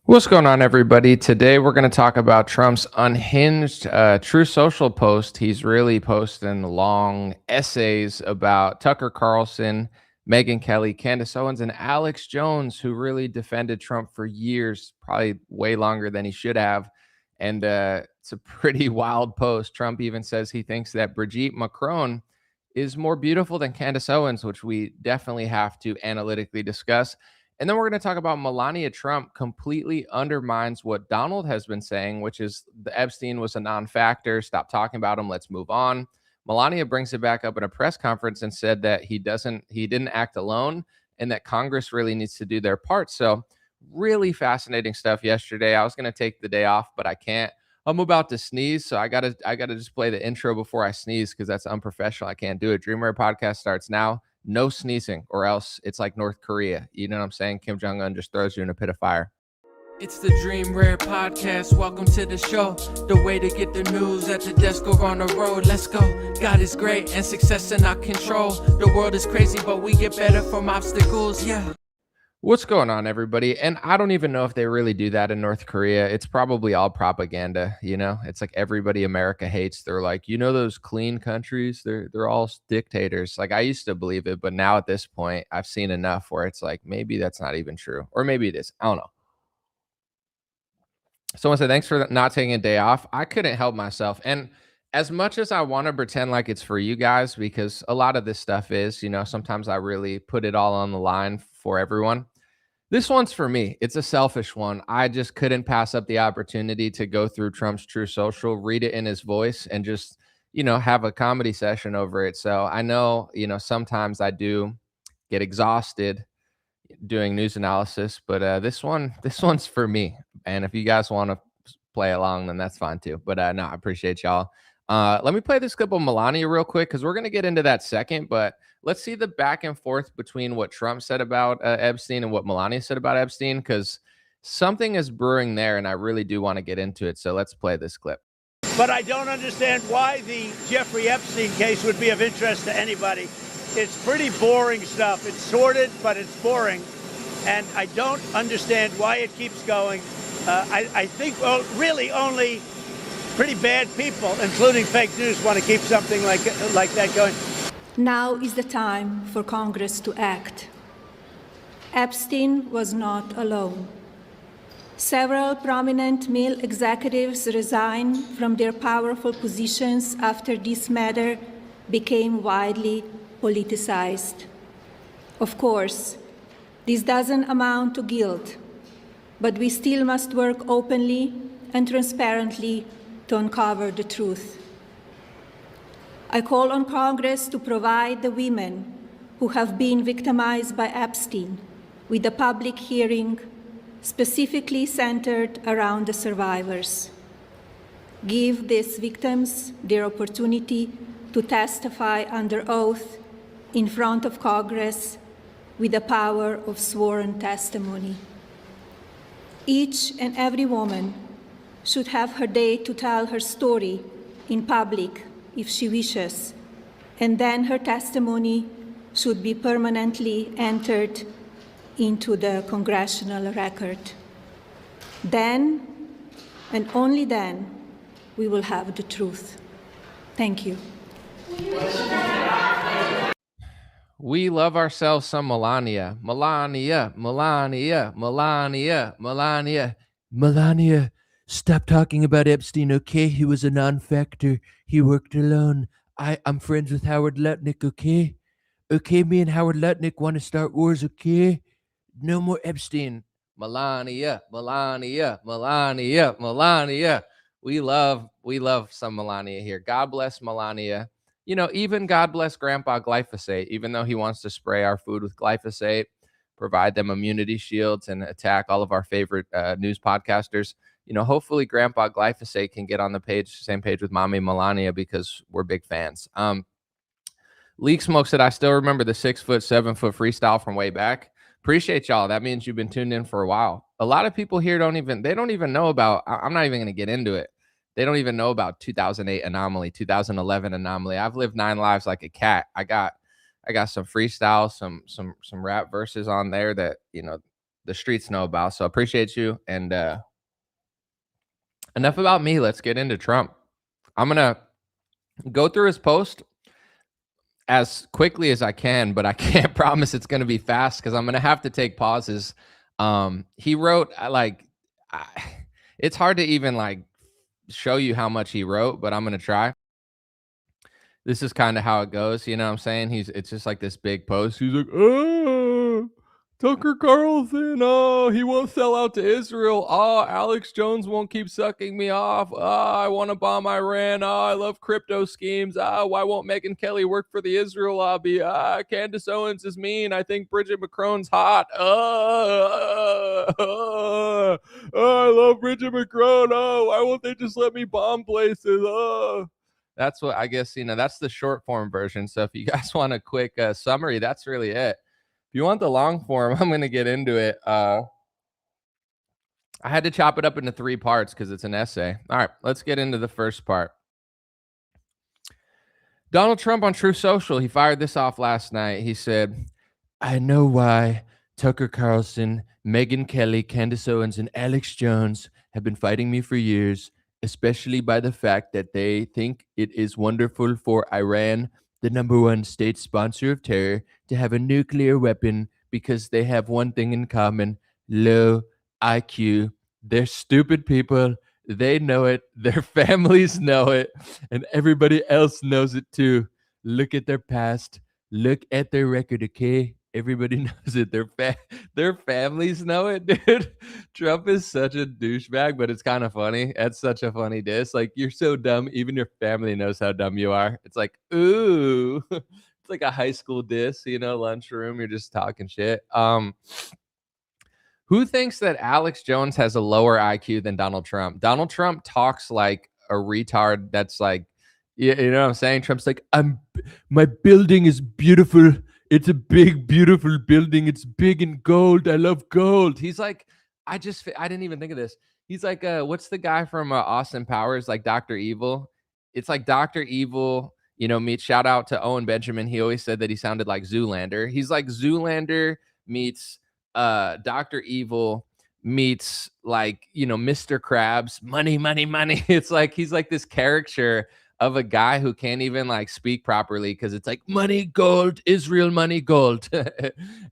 What's going on, everybody? Today, we're going to talk about Trump's unhinged True Social post. He's really posting long essays about Tucker Carlson, Megyn Kelly, Candace Owens, and Alex Jones, who really defended Trump for years, probably way longer than he should have. And it's a pretty wild post. Trump even says he thinks that Brigitte Macron is more beautiful than Candace Owens, which we definitely have to analytically discuss. And then we're going to talk about Melania Trump completely undermines what Donald has been saying, which is the Epstein was a non-factor. Stop talking about him. Let's move on. Melania brings it back up in a press conference and said that he didn't act alone and that Congress really needs to do their part. So really fascinating stuff yesterday. I was going to take the day off, but I can't. I'm about to sneeze, so I gotta just play the intro before I sneeze because that's unprofessional. I can't do it. Dreamer podcast starts now. No sneezing, or else it's like North Korea. You know what I'm saying? Kim Jong-un just throws you in a pit of fire. It's the Dream Rare Podcast. Welcome to the show. The way to get the news at the desk or on the road. Let's go. God is great and success in our control. The world is crazy, but we get better from obstacles. Yeah. What's going on, everybody? And I don't even know if they really do that in North Korea. It's probably all propaganda, you know? It's like everybody America hates. They're like, you know, those clean countries, they're all dictators. Like I used to believe it, but now at this point, I've seen enough where it's like maybe that's not even true. Or maybe it is. I don't know. Someone said, thanks for not taking a day off. I couldn't help myself. And as much as I want to pretend like it's for you guys, because a lot of this stuff is, you know, sometimes I really put it all on the line for everyone. This one's for me. It's a selfish one. I just couldn't pass up the opportunity to go through Trump's True Social, read it in his voice, and just, you know, have a comedy session over it. So I know, you know, sometimes I do get exhausted doing news analysis, but this one's for me. And if you guys want to play along, then that's fine too. But no, I appreciate y'all. Let me play this clip of Melania real quick because we're gonna get into that second. But let's see the back and forth between what Trump said about Epstein and what Melania said about Epstein, because something is brewing there, and I really do want to get into it. So let's play this clip. But I don't understand why the Jeffrey Epstein case would be of interest to anybody. It's pretty boring stuff. It's sordid, but it's boring. And I don't understand why it keeps going. I think, well, really only pretty bad people, including fake news, want to keep something like that going. Now is the time for Congress to act. Epstein was not alone. Several prominent male executives resigned from their powerful positions after this matter became widely politicized. Of course, this doesn't amount to guilt, but we still must work openly and transparently to uncover the truth. I call on Congress to provide the women who have been victimized by Epstein with a public hearing specifically centered around the survivors. Give these victims their opportunity to testify under oath in front of Congress with the power of sworn testimony. Each and every woman should have her day to tell her story in public if she wishes, and then her testimony should be permanently entered into the congressional record. Then, and only then, we will have the truth. Thank you. We love ourselves some Melania. Melania, Melania, Melania, Melania. Melania, stop talking about Epstein, okay? He was a non-factor. He worked alone. I'm friends with Howard Lutnick, okay? Okay, me and Howard Lutnick want to start wars, okay? No more Epstein. Melania, Melania, Melania, Melania. We love some Melania here. God bless Melania. You know, even God bless Grandpa Glyphosate, even though he wants to spray our food with glyphosate, provide them immunity shields, and attack all of our favorite news podcasters. You know, hopefully Grandpa Glyphosate can get on the same page with Mommy Melania, because we're big fans. Leak Smoke said, I still remember the 6 foot, 7 foot freestyle from way back. Appreciate y'all. That means you've been tuned in for a while. A lot of people here don't even know about, I'm not even going to get into it. They don't even know about 2008 anomaly, 2011 anomaly. I've lived 9 lives like a cat. I got some freestyle, some rap verses on there that, you know, the streets know about. So appreciate you. And enough about me. Let's get into Trump. I'm going to go through his post as quickly as I can, but I can't promise it's going to be fast because I'm going to have to take pauses. He wrote it's hard to even like show you how much he wrote, but I'm going to try. This is kind of how it goes. You know what I'm saying? It's just like this big post. He's like, oh, Tucker Carlson, oh, he won't sell out to Israel. Oh, Alex Jones won't keep sucking me off. Oh, I want to bomb Iran. Oh, I love crypto schemes. Why won't Megyn Kelly work for the Israel lobby? Candace Owens is mean. I think Bridget McCrone's hot. I love Bridget McCrone. Oh, why won't they just let me bomb places? Oh. That's what I guess, that's the short form version. So if you guys want a quick summary, that's really it. If you want the long form, I'm going to get into it. I had to chop it up into 3 parts because it's an essay. All right, let's get into the first part. Donald Trump on Truth Social, he fired this off last night. He said, I know why Tucker Carlson, Megyn Kelly, Candace Owens, and Alex Jones have been fighting me for years, especially by the fact that they think it is wonderful for Iran, the #1 state sponsor of terror, to have a nuclear weapon because they have one thing in common: low IQ. They're stupid people. They know it. Their families know it. And everybody else knows it too. Look at their past. Look at their record, okay? Everybody knows it. Their families know it, dude. Trump is such a douchebag, but it's kind of funny. That's such a funny diss. Like, you're so dumb, even your family knows how dumb you are. It's like, ooh. It's like a high school diss, lunchroom. You're just talking shit. Who thinks that Alex Jones has a lower IQ than Donald Trump? Donald Trump talks like a retard that's like, you know what I'm saying? Trump's like, my building is beautiful. It's a big, beautiful building. It's big and gold. I love gold. He's like, I didn't even think of this. He's like, what's the guy from Austin Powers? Like Dr. Evil. It's like Dr. Evil, meets, shout out to Owen Benjamin. He always said that he sounded like Zoolander. He's like Zoolander meets Dr. Evil meets like, Mr. Krabs, money, money, money. It's like, he's like this caricature of a guy who can't even like speak properly because it's like money, gold, Israel, money, gold.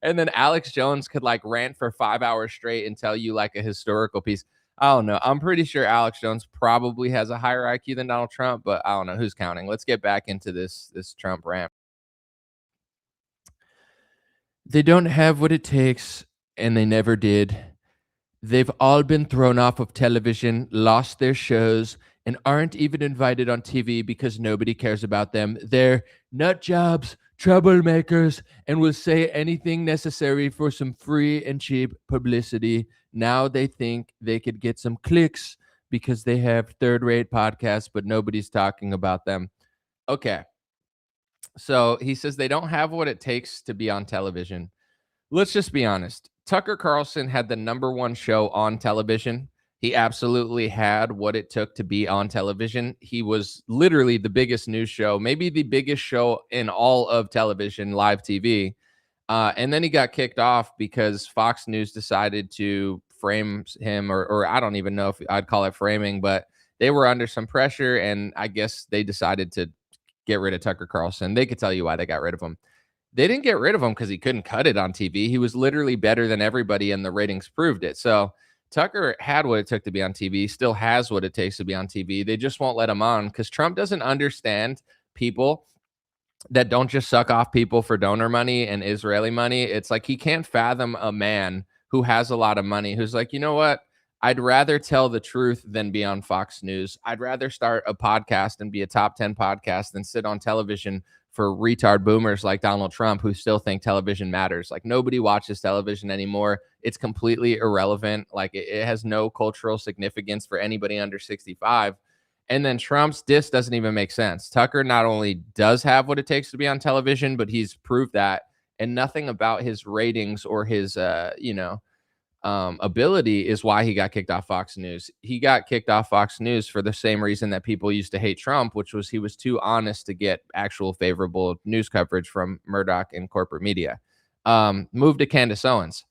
And then Alex Jones could like rant for 5 hours straight and tell you like a historical piece. I don't know. I'm pretty sure Alex Jones probably has a higher IQ than Donald Trump, but I don't know who's counting. Let's get back into this Trump rant. They don't have what it takes, and they never did. They've all been thrown off of television, lost their shows, and aren't even invited on TV because nobody cares about them. They're nut jobs, troublemakers, and will say anything necessary for some free and cheap publicity. Now they think they could get some clicks because they have third-rate podcasts, but nobody's talking about them. Okay. So he says they don't have what it takes to be on television. Let's just be honest. Tucker Carlson had the #1 show on television. He absolutely had what it took to be on television. He was literally the biggest news show, maybe the biggest show in all of television, live TV. And then he got kicked off because Fox News decided to frame him, or I don't even know if I'd call it framing, but they were under some pressure, and I guess they decided to get rid of Tucker Carlson. They could tell you why they got rid of him. They didn't get rid of him because he couldn't cut it on TV. He was literally better than everybody, and the ratings proved it. So Tucker had what it took to be on TV, still has what it takes to be on TV. They just won't let him on because Trump doesn't understand people that don't just suck off people for donor money and Israeli money. It's like he can't fathom a man who has a lot of money who's like, you know what? I'd rather tell the truth than be on Fox News. I'd rather start a podcast and be a top 10 podcast than sit on television for retard boomers like Donald Trump who still think television matters. Like, nobody watches television anymore. It's completely irrelevant. Like, it has no cultural significance for anybody under 65. And then Trump's diss doesn't even make sense. Tucker not only does have what it takes to be on television, but he's proved that. And nothing about his ratings or his, ability is why he got kicked off Fox News. He got kicked off Fox News for the same reason that people used to hate Trump, which was he was too honest to get actual favorable news coverage from Murdoch and corporate media. Move to Candace Owens.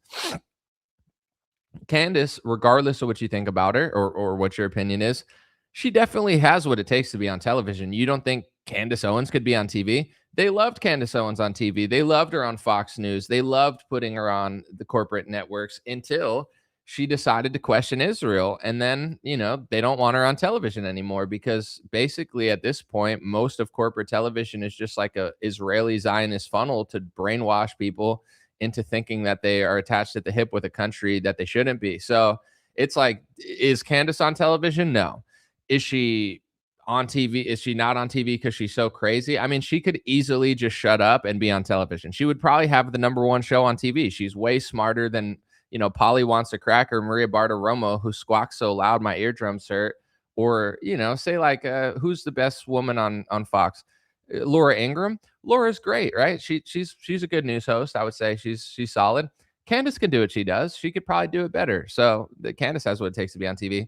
Candace, regardless of what you think about her or what your opinion is, she definitely has what it takes to be on television. You don't think Candace Owens could be on TV? They loved Candace Owens on TV. They loved her on Fox News. They loved putting her on the corporate networks until she decided to question Israel. And then, they don't want her on television anymore because basically at this point, most of corporate television is just like a Israeli Zionist funnel to brainwash people into thinking that they are attached at the hip with a country that they shouldn't be. So it's like, is Candace on television? No. Is she on TV? Is she not on TV because she's so crazy? I mean, she could easily just shut up and be on television. She would probably have the #1 show on TV. She's way smarter than, Polly Wants a Cracker, Maria Bartiromo, who squawks so loud my eardrums hurt. Or, say like, who's the best woman on Fox? Laura Ingraham. Laura's great, right? She's a good news host. I would say she's solid. Candace can do what she does. She could probably do it better. So Candace has what it takes to be on TV.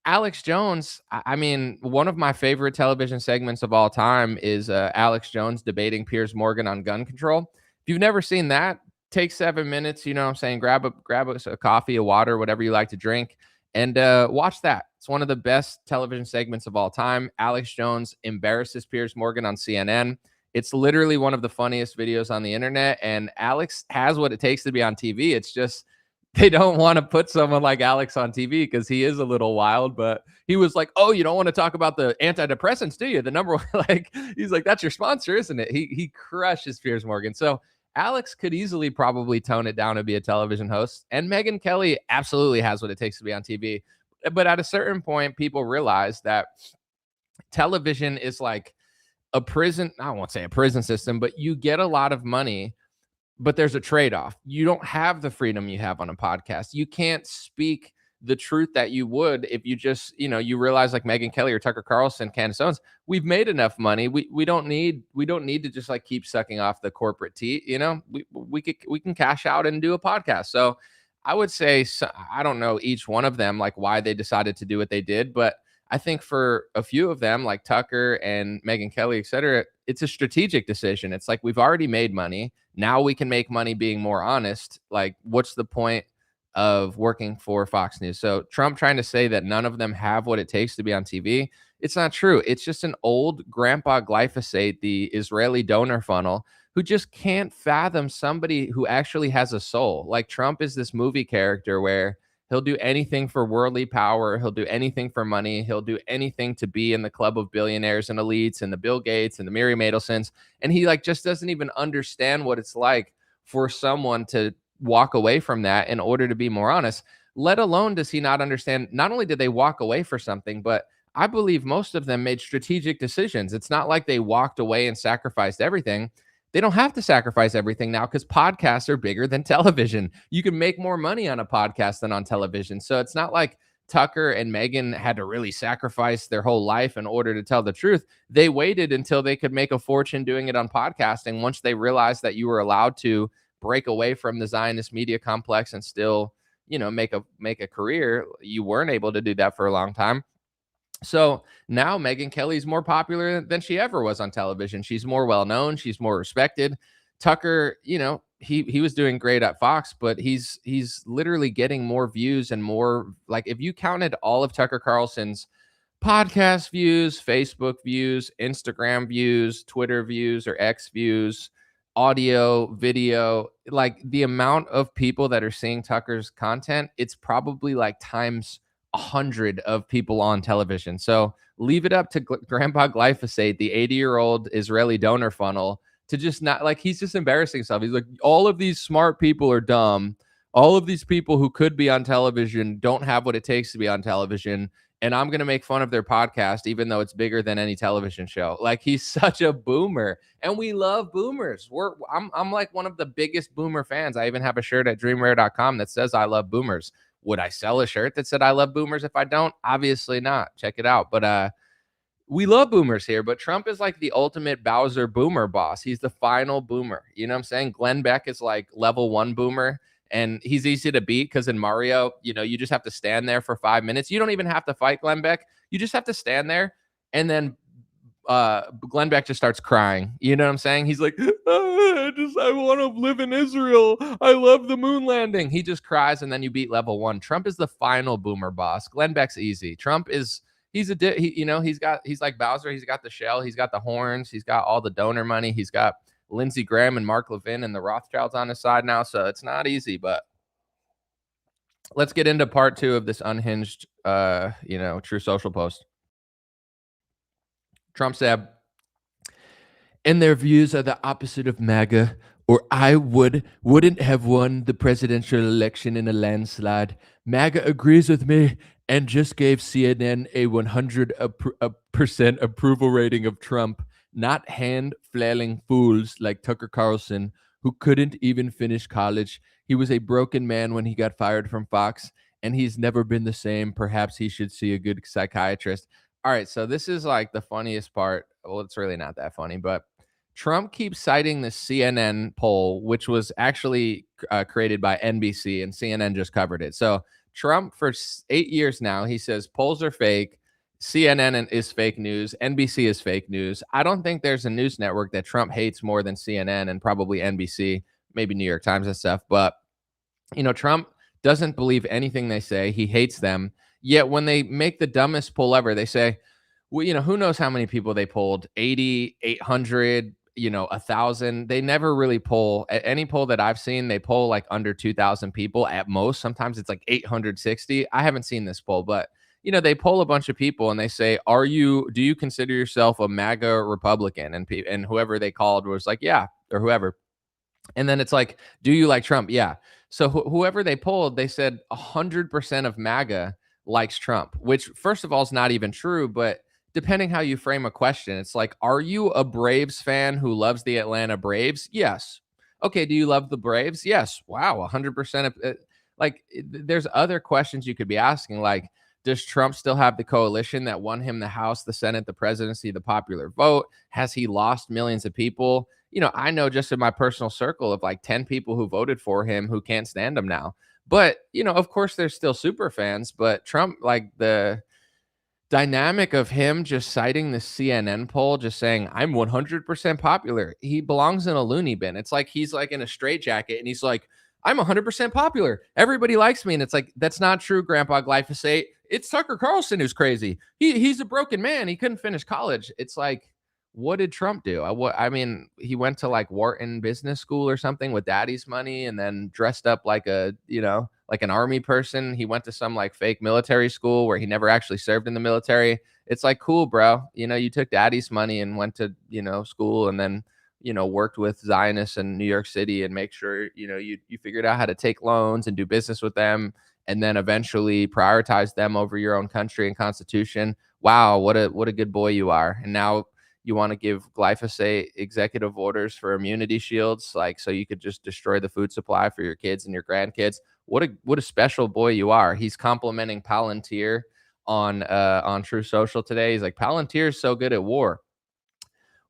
Alex Jones, I mean, one of my favorite television segments of all time is Alex Jones debating Piers Morgan on gun control. If you've never seen that, take 7 minutes. You know what I'm saying? Grab a coffee, a water, whatever you like to drink, and watch that. It's one of the best television segments of all time. Alex Jones embarrasses Piers Morgan on CNN. It's literally one of the funniest videos on the internet, and Alex has what it takes to be on TV. It's just they don't want to put someone like Alex on TV because he is a little wild, but he was like, "Oh, you don't want to talk about the antidepressants, do you? The number one," like, he's like, "That's your sponsor, isn't it?" He crushes Piers Morgan. So Alex could easily probably tone it down and be a television host. And Megyn Kelly absolutely has what it takes to be on TV. But at a certain point, people realize that television is like a prison. I won't say a prison system, but you get a lot of money, but there's a trade-off. You don't have the freedom you have on a podcast. You can't speak the truth that you would if you just, you realize like Megyn Kelly or Tucker Carlson, Candace Owens, we've made enough money. We don't need to just like keep sucking off the corporate tea. We can cash out and do a podcast. So I would say, I don't know each one of them, like why they decided to do what they did, but I think for a few of them, like Tucker and Megyn Kelly, et cetera, it's a strategic decision. It's like, we've already made money. Now we can make money being more honest. Like, what's the point of working for Fox News? So Trump trying to say that none of them have what it takes to be on TV, it's not true. It's just an old grandpa glyphosate, the Israeli donor funnel, who just can't fathom somebody who actually has a soul. Like, Trump is this movie character where he'll do anything for worldly power. He'll do anything for money. He'll do anything to be in the club of billionaires and elites and the Bill Gates and the Mary Madelsons. And he like just doesn't even understand what it's like for someone to walk away from that in order to be more honest. Let alone does he not understand, not only did they walk away for something, but I believe most of them made strategic decisions. It's not like they walked away and sacrificed everything. They don't have to sacrifice everything now because podcasts are bigger than television. You can make more money on a podcast than on television. So it's not like Tucker and Megyn had to really sacrifice their whole life in order to tell the truth. They waited until they could make a fortune doing it on podcasting. Once they realized that you were allowed to break away from the Zionist media complex and still, make a career, you weren't able to do that for a long time. So now Megyn Kelly's more popular than she ever was on television. She's more well-known. She's more respected. Tucker, he was doing great at Fox, but he's literally getting more views and more, like, if you counted all of Tucker Carlson's podcast views, Facebook views, Instagram views, Twitter views or X views, audio, video, like the amount of people that are seeing Tucker's content, it's probably like times 100 of people on television. So leave it up to Grandpa Glyphosate, the 80-year-old Israeli donor funnel, to just not, like, he's just embarrassing himself. He's like, all of these smart people are dumb. All of these people who could be on television don't have what it takes to be on television. And I'm going to make fun of their podcast, even though it's bigger than any television show. Like, he's such a boomer, and we love boomers. I'm like one of the biggest boomer fans. I even have a shirt at dreamrare.com that says I love boomers. Would I sell a shirt that said I love boomers if I don't? Obviously not. Check it out. But we love boomers here. But Trump is like the ultimate Bowser boomer boss. He's the final boomer. You know what I'm saying? Glenn Beck is like level 1 boomer. And he's easy to beat because in Mario, you just have to stand there for 5 minutes. You don't even have to fight Glenn Beck. You just have to stand there and then Glenn Beck just starts crying. You know what I'm saying? He's like, I want to live in Israel. I love the moon landing. He just cries, and then you beat level 1. Trump is the final boomer boss. Glenn Beck's easy. Trump is he's like Bowser. He's got the shell. He's got the horns. He's got all the donor money. He's got Lindsey Graham and Mark Levin and the Rothschilds on his side now. So it's not easy, but let's get into part 2 of this unhinged, True Social post. Trump said, and their views are the opposite of MAGA, or I wouldn't have won the presidential election in a landslide. MAGA agrees with me and just gave CNN a 100% approval rating of Trump, not hand-flailing fools like Tucker Carlson, who couldn't even finish college. He was a broken man when he got fired from Fox, and he's never been the same. Perhaps he should see a good psychiatrist. All right, so this is like the funniest part. Well, it's really not that funny, but Trump keeps citing the CNN poll, which was actually created by NBC, and CNN just covered it. So Trump, for 8 years now, he says polls are fake, CNN is fake news, NBC is fake news. I don't think there's a news network that Trump hates more than CNN and probably NBC, maybe New York Times and stuff. But, Trump doesn't believe anything they say. He hates them. Yet when they make the dumbest poll ever, they say, well, who knows how many people they polled? 80, 800, 1,000. They never really poll. At any poll that I've seen, they poll like under 2,000 people at most. Sometimes it's like 860. I haven't seen this poll, but they poll a bunch of people and they say, do you consider yourself a MAGA Republican? And whoever they called was like, yeah, or whoever. And then it's like, do you like Trump? Yeah. So whoever they polled, they said 100% of MAGA likes Trump, which first of all is not even true, but depending how you frame a question, it's like, are you a Braves fan who loves the Atlanta Braves? Yes. Okay, do you love the Braves? Yes. Wow, 100% of it. Like, there's other questions you could be asking, like, does Trump still have the coalition that won him the House, the Senate, the presidency, the popular vote? Has he lost millions of people? I know just in my personal circle of like 10 people who voted for him who can't stand him now. But, of course, there's still super fans. But Trump, like the dynamic of him just citing the CNN poll, just saying, I'm 100% popular. He belongs in a loony bin. It's like he's like in a straitjacket and he's like, I'm 100% popular. Everybody likes me. And it's like, that's not true, Grandpa Glyphosate. It's Tucker Carlson who's crazy. He's a broken man. He couldn't finish college. It's like, what did Trump do? I mean, he went to like Wharton Business School or something with daddy's money and then dressed up like like an army person. He went to some like fake military school where he never actually served in the military. It's like, cool, bro. You took daddy's money and went to, school and then, worked with Zionists in New York City and make sure, you figured out how to take loans and do business with them and then eventually prioritize them over your own country and constitution. Wow, what a good boy you are. And now you want to give glyphosate executive orders for immunity shields, like so you could just destroy the food supply for your kids and your grandkids. What a special boy you are. He's complimenting Palantir on True Social today. He's like, Palantir's so good at war.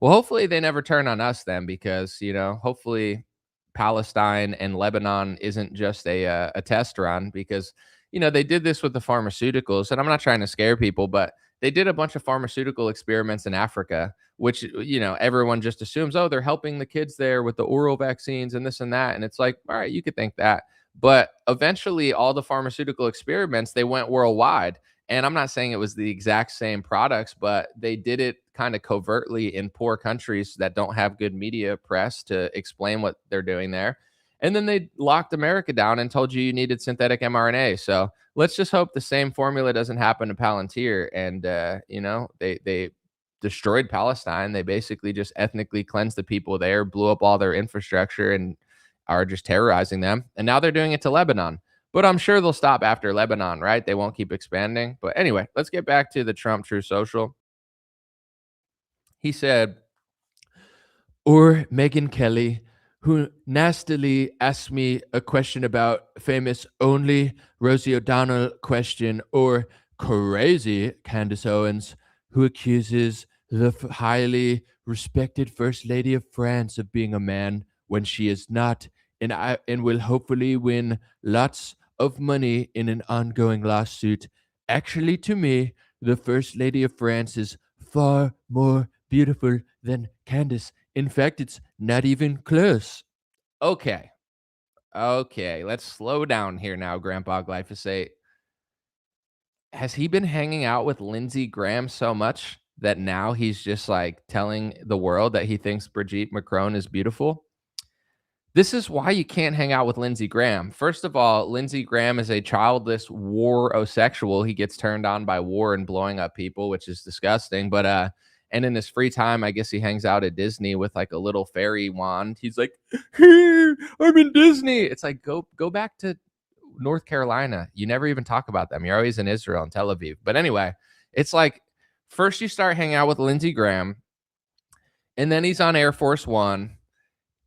Well, hopefully they never turn on us then, because hopefully Palestine and Lebanon isn't just a test run, because they did this with the pharmaceuticals, and I'm not trying to scare people, but they did a bunch of pharmaceutical experiments in Africa, which, everyone just assumes, oh, they're helping the kids there with the oral vaccines and this and that. And it's like, all right, you could think that. But eventually all the pharmaceutical experiments, they went worldwide. And I'm not saying it was the exact same products, but they did it kind of covertly in poor countries that don't have good media press to explain what they're doing there. And then they locked America down and told you needed synthetic mRNA. So let's just hope the same formula doesn't happen to Palantir. And, they destroyed Palestine. They basically just ethnically cleansed the people there, blew up all their infrastructure, and are just terrorizing them. And now they're doing it to Lebanon. But I'm sure they'll stop after Lebanon, right? They won't keep expanding. But anyway, let's get back to the Trump True Social. He said, or Megyn Kelly, who nastily asked me a question about famous only Rosie O'Donnell question, or crazy Candace Owens, who accuses the highly respected First Lady of France of being a man when she is not, and will hopefully win lots of money in an ongoing lawsuit. Actually, to me, the First Lady of France is far more beautiful than Candace. In fact, it's not even close. Okay. Let's slow down here now, Grandpa Glyphosate. Has he been hanging out with Lindsey Graham so much that now he's just like telling the world that he thinks Brigitte Macron is beautiful? This is why you can't hang out with Lindsey Graham. First of all, Lindsey Graham is a childless war-osexual. He gets turned on by war and blowing up people, which is disgusting. But and in his free time, I guess he hangs out at Disney with like a little fairy wand. He's like, "Hey, I'm in Disney." It's like go back to North Carolina. You never even talk about them. You're always in Israel and Tel Aviv. But anyway, it's like first you start hanging out with Lindsey Graham, and then he's on Air Force One.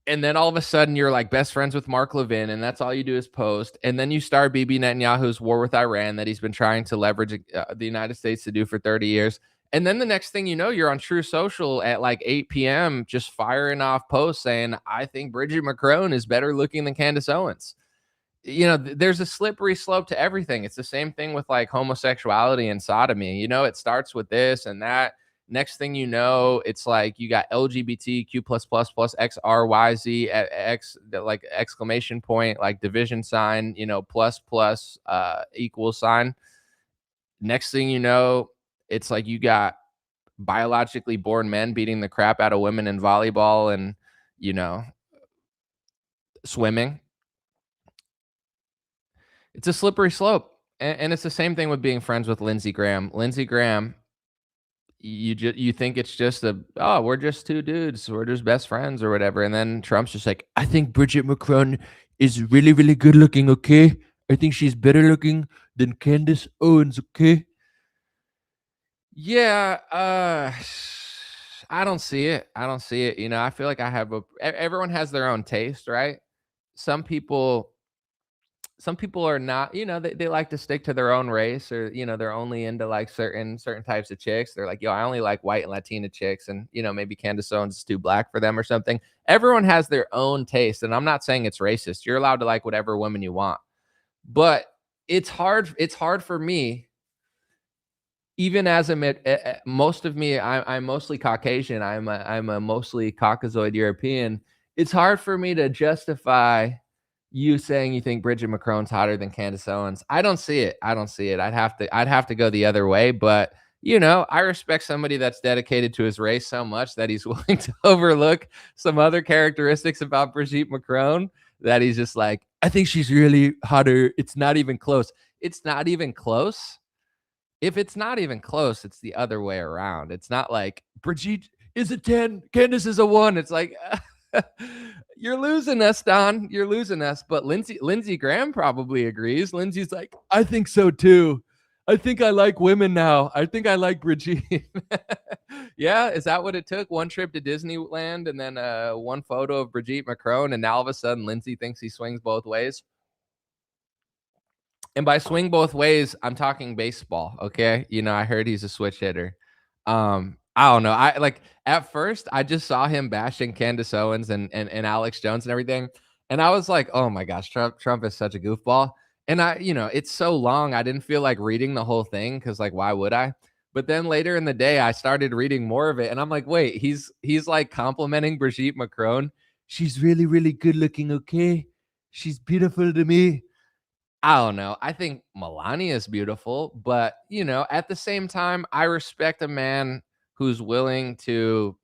And then all of a sudden you're like best friends with Mark Levin, and that's all you do is post. And then you start Bibi Netanyahu's war with Iran that he's been trying to leverage the United States to do for 30 years. And then the next thing you know, you're on True Social at like 8 p.m. just firing off posts saying, I think Brigitte Macron is better looking than Candace Owens. You know, there's a slippery slope to everything. It's the same thing with like homosexuality and sodomy. You know, it starts with this and that. Next thing you know, it's like you got LGBTQ plus XRYZ X like exclamation point, like division sign, you know, plus equal sign. Next thing you know, it's like you got biologically born men beating the crap out of women in volleyball and, you know, swimming. It's a slippery slope. And it's the same thing with being friends with Lindsey Graham. Lindsey Graham, you think it's just we're just two dudes, we're just best friends or whatever, and then Trump's just like, I think Brigitte Macron is really, really good looking. Okay, I think she's better looking than Candace Owens. Okay, yeah, I don't see it. You know, I feel like everyone has their own taste, right? Some people are not, you know, they like to stick to their own race, or, you know, they're only into like certain types of chicks. They're like, yo, I only like white and Latina chicks. And, you know, maybe Candace Owens is too black for them or something. Everyone has their own taste. And I'm not saying it's racist. You're allowed to like whatever woman you want. But it's hard for me, even as most of me, I'm mostly Caucasian. I'm a mostly Caucasoid European. It's hard for me to justify you saying you think Brigitte Macron's hotter than Candace Owens. I don't see it. I'd have to go the other way. But, you know, I respect somebody that's dedicated to his race so much that he's willing to overlook some other characteristics about Brigitte Macron that he's just like, I think she's really hotter. It's not even close. It's not even close. If it's not even close, it's the other way around. It's not like Brigitte is a 10, Candace is a 1. It's like, you're losing us, Don. You're losing us. But Lindsey Graham probably agrees. Lindsey's like, I think so too. I think I like women now. I think I like Brigitte. Yeah, is that what it took? One trip to Disneyland and then one photo of Brigitte Macron, and now all of a sudden Lindsey thinks he swings both ways. And by swing both ways, I'm talking baseball. Okay, you know, I heard he's a switch hitter. I don't know. I like at first I just saw him bashing Candace Owens and Alex Jones and everything. And I was like, oh my gosh, Trump is such a goofball. And you know, it's so long. I didn't feel like reading the whole thing because like, why would I? But then later in the day, I started reading more of it. And I'm like, wait, he's like complimenting Brigitte Macron. She's really, really good looking. Okay. She's beautiful to me. I don't know. I think Melania is beautiful, but, you know, at the same time, I respect a man who's willing to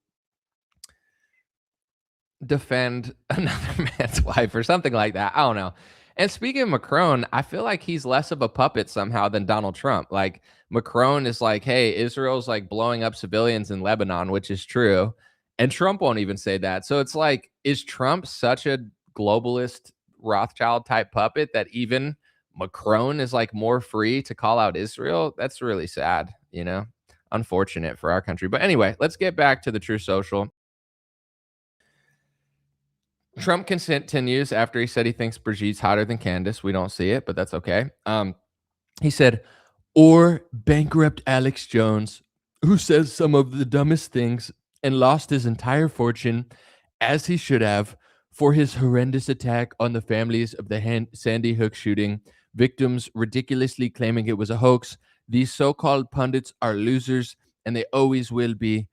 defend another man's wife or something like that. I don't know. And speaking of Macron, I feel like he's less of a puppet somehow than Donald Trump. Like Macron is like, hey, Israel's like blowing up civilians in Lebanon, which is true. And Trump won't even say that. So it's like, is Trump such a globalist Rothschild type puppet that even Macron is like more free to call out Israel? That's really sad, you know, unfortunate for our country. But anyway, let's get back to the True Social. Trump continues after he said he thinks Brigitte's hotter than Candace. We don't see it, but that's okay. He said, or bankrupt Alex Jones, who says some of the dumbest things and lost his entire fortune, as he should have, for his horrendous attack on the families of the Sandy Hook shooting, victims ridiculously claiming it was a hoax. These so-called pundits are losers, and they always will be.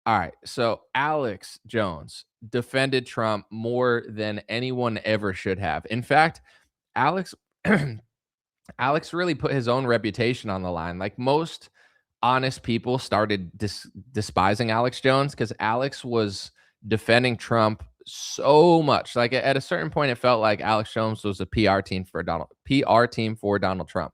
All right. So Alex Jones defended Trump more than anyone ever should have. In fact, Alex Alex really put his own reputation on the line. Like most honest people started despising Alex Jones because Alex was defending Trump so much. Like at a certain point, it felt like Alex Jones was a PR team for Donald Trump.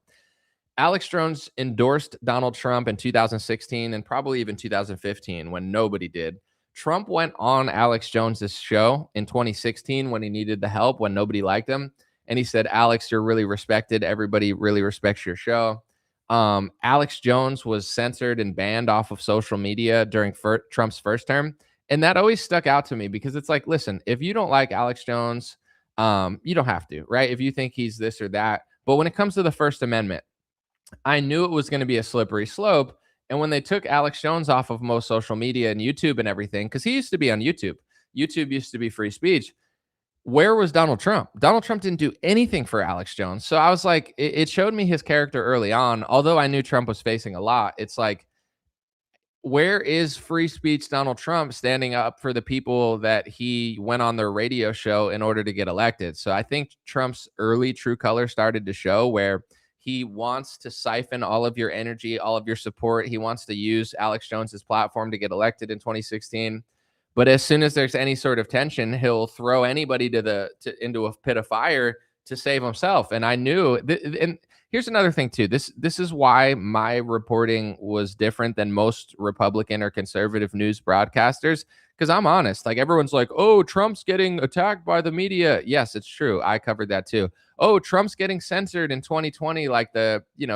Alex Jones endorsed Donald Trump in 2016 and probably even 2015 when nobody did. Trump went on Alex Jones's show in 2016 when he needed the help, when nobody liked him. And he said, Alex, you're really respected. Everybody really respects your show. Alex Jones was censored and banned off of social media during Trump's first term. And that always stuck out to me because it's like, listen, if you don't like Alex Jones, you don't have to, right? If you think he's this or that. But when it comes to the First Amendment, I knew it was going to be a slippery slope. And when they took Alex Jones off of most social media and YouTube and everything, because he used to be on YouTube, YouTube used to be free speech. Where was Donald Trump? Donald Trump didn't do anything for Alex Jones. So I was like, it showed me his character early on. Although I knew Trump was facing a lot, it's like, where is free speech Donald Trump standing up for the people that he went on their radio show in order to get elected? So I think Trump's early true color started to show where he wants to siphon all of your energy, all of your support. He wants to use Alex Jones's platform to get elected in 2016. But as soon as there's any sort of tension, he'll throw anybody into a pit of fire to save himself. And I knew, and here's another thing too. This is why my reporting was different than most Republican or conservative news broadcasters. Because I'm honest, like everyone's like, oh, Trump's getting attacked by the media. Yes, it's true. I covered that too. Oh, Trump's getting censored in 2020. Like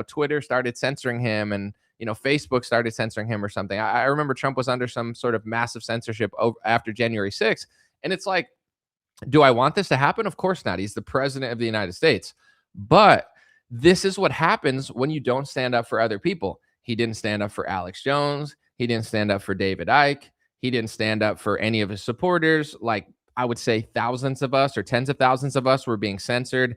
Twitter started censoring him and, Facebook started censoring him or something. I remember Trump was under some sort of massive censorship after January 6th. And it's like, do I want this to happen? Of course not. He's the president of the United States. But this is what happens when you don't stand up for other people. He didn't stand up for Alex Jones. He didn't stand up for David Icke. He didn't stand up for any of his supporters. Like, I would say thousands of us or tens of thousands of us were being censored.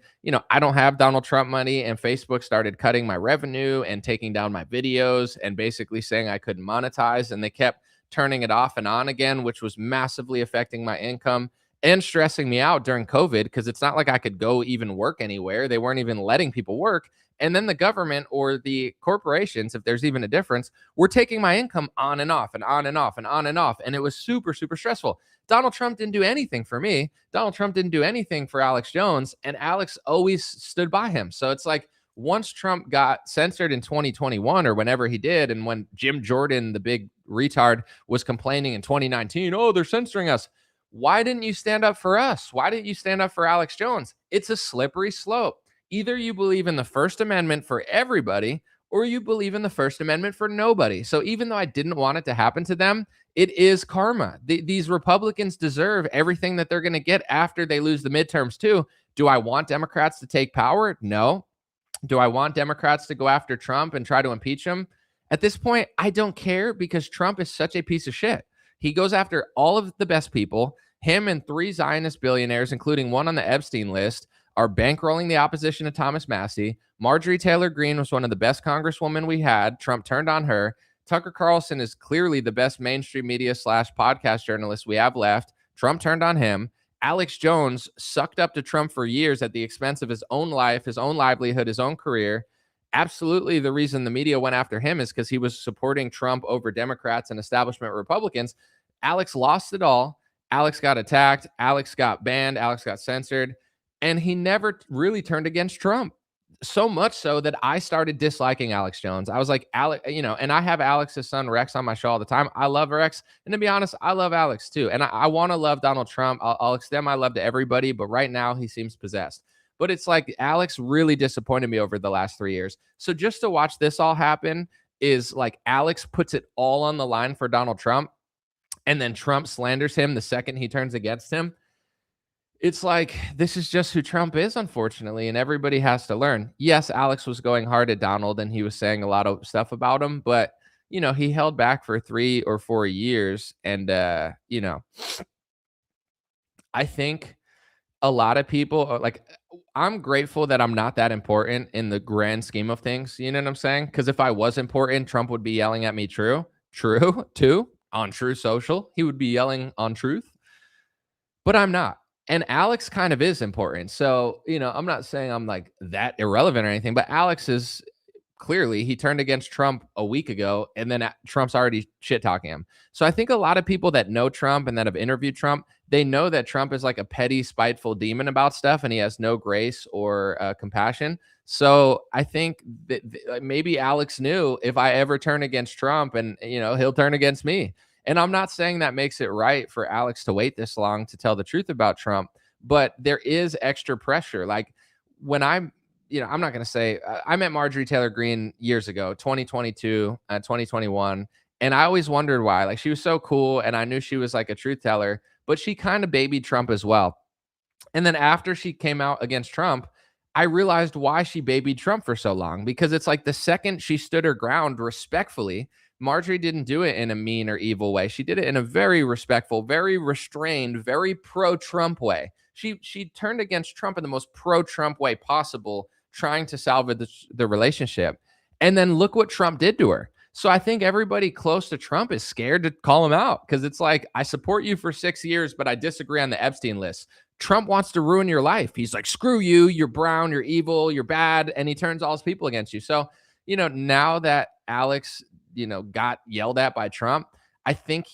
I don't have Donald Trump money, and Facebook started cutting my revenue and taking down my videos and basically saying I couldn't monetize. And they kept turning it off and on again, which was massively affecting my income and stressing me out during COVID because it's not like I could go even work anywhere. They weren't even letting people work. And then the government or the corporations, if there's even a difference, were taking my income on and off and on and off and on and off. And it was super, super stressful. Donald Trump didn't do anything for me. Donald Trump didn't do anything for Alex Jones. And Alex always stood by him. So it's like once Trump got censored in 2021 or whenever he did, and when Jim Jordan, the big retard, was complaining in 2019, oh, they're censoring us. Why didn't you stand up for us? Why didn't you stand up for Alex Jones? It's a slippery slope. Either you believe in the First Amendment for everybody, or you believe in the First Amendment for nobody. So even though I didn't want it to happen to them, it is karma. These Republicans deserve everything that they're going to get after they lose the midterms too. Do I want Democrats to take power? No. Do I want Democrats to go after Trump and try to impeach him? At this point, I don't care because Trump is such a piece of shit. He goes after all of the best people. Him and 3 Zionist billionaires, including one on the Epstein list, are bankrolling the opposition to Thomas Massie. Marjorie Taylor Greene was one of the best congresswomen we had. Trump turned on her. Tucker Carlson is clearly the best mainstream media / podcast journalist we have left. Trump turned on him. Alex Jones sucked up to Trump for years at the expense of his own life, his own livelihood, his own career. Absolutely, the reason the media went after him is because he was supporting Trump over Democrats and establishment Republicans. Alex lost it all. Alex got attacked. Alex got banned. Alex got censored. And he never really turned against Trump. So much so that I started disliking Alex Jones. I was like, Alex, and I have Alex's son Rex on my show all the time. I love Rex. And to be honest, I love Alex too. And I want to love Donald Trump. I'll extend my love to everybody. But right now he seems possessed. But it's like Alex really disappointed me over the last 3 years. So just to watch this all happen is like Alex puts it all on the line for Donald Trump. And then Trump slanders him the second he turns against him. It's like, this is just who Trump is, unfortunately, and everybody has to learn. Yes, Alex was going hard at Donald, and he was saying a lot of stuff about him, but, he held back for 3 or 4 years, and, I think a lot of people are like, I'm grateful that I'm not that important in the grand scheme of things, you know what I'm saying? Because if I was important, Trump would be yelling at me, true, too. on True Social. He would be yelling on Truth, but I'm not. And Alex kind of is important. So, I'm not saying I'm like that irrelevant or anything, but Alex is clearly, he turned against Trump a week ago, and then Trump's already shit talking him. So I think a lot of people that know Trump and that have interviewed Trump, they know that Trump is like a petty, spiteful demon about stuff, and he has no grace or compassion. So I think that maybe Alex knew, if I ever turn against Trump, and he'll turn against me. And I'm not saying that makes it right for Alex to wait this long to tell the truth about Trump, but there is extra pressure. Like when I'm not going to say I met Marjorie Taylor Greene years ago, 2022, 2021. And I always wondered why. Like, she was so cool, and I knew she was like a truth teller, but she kind of babied Trump as well. And then after she came out against Trump, I realized why she babied Trump for so long, because it's like the second she stood her ground respectfully, Marjorie didn't do it in a mean or evil way. She did it in a very respectful, very restrained, very pro-Trump way. She turned against Trump in the most pro-Trump way possible, trying to salvage the relationship. And then look what Trump did to her. So I think everybody close to Trump is scared to call him out, because it's like, I support you for 6 years, but I disagree on the Epstein list. Trump wants to ruin your life. He's like, screw you, you're brown, you're evil, you're bad, and he turns all his people against you. So, now that Alex, got yelled at by Trump, I think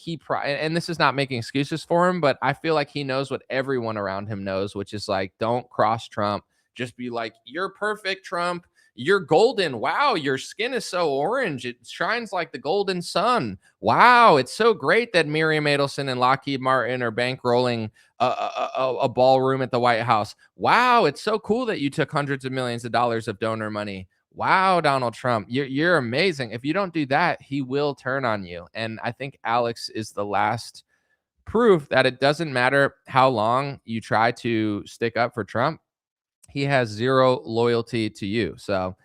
and this is not making excuses for him, but I feel like he knows what everyone around him knows, which is like, don't cross Trump. Just be like, you're perfect, Trump. You're golden. Wow, your skin is so orange. It shines like the golden sun. Wow, it's so great that Miriam Adelson and Lockheed Martin are bankrolling a ballroom at the White House. Wow, it's so cool that you took hundreds of millions of dollars of donor money. Wow, Donald Trump, you're amazing. If you don't do that, he will turn on you. And I think Alex is the last proof that it doesn't matter how long you try to stick up for Trump. He has zero loyalty to you. So,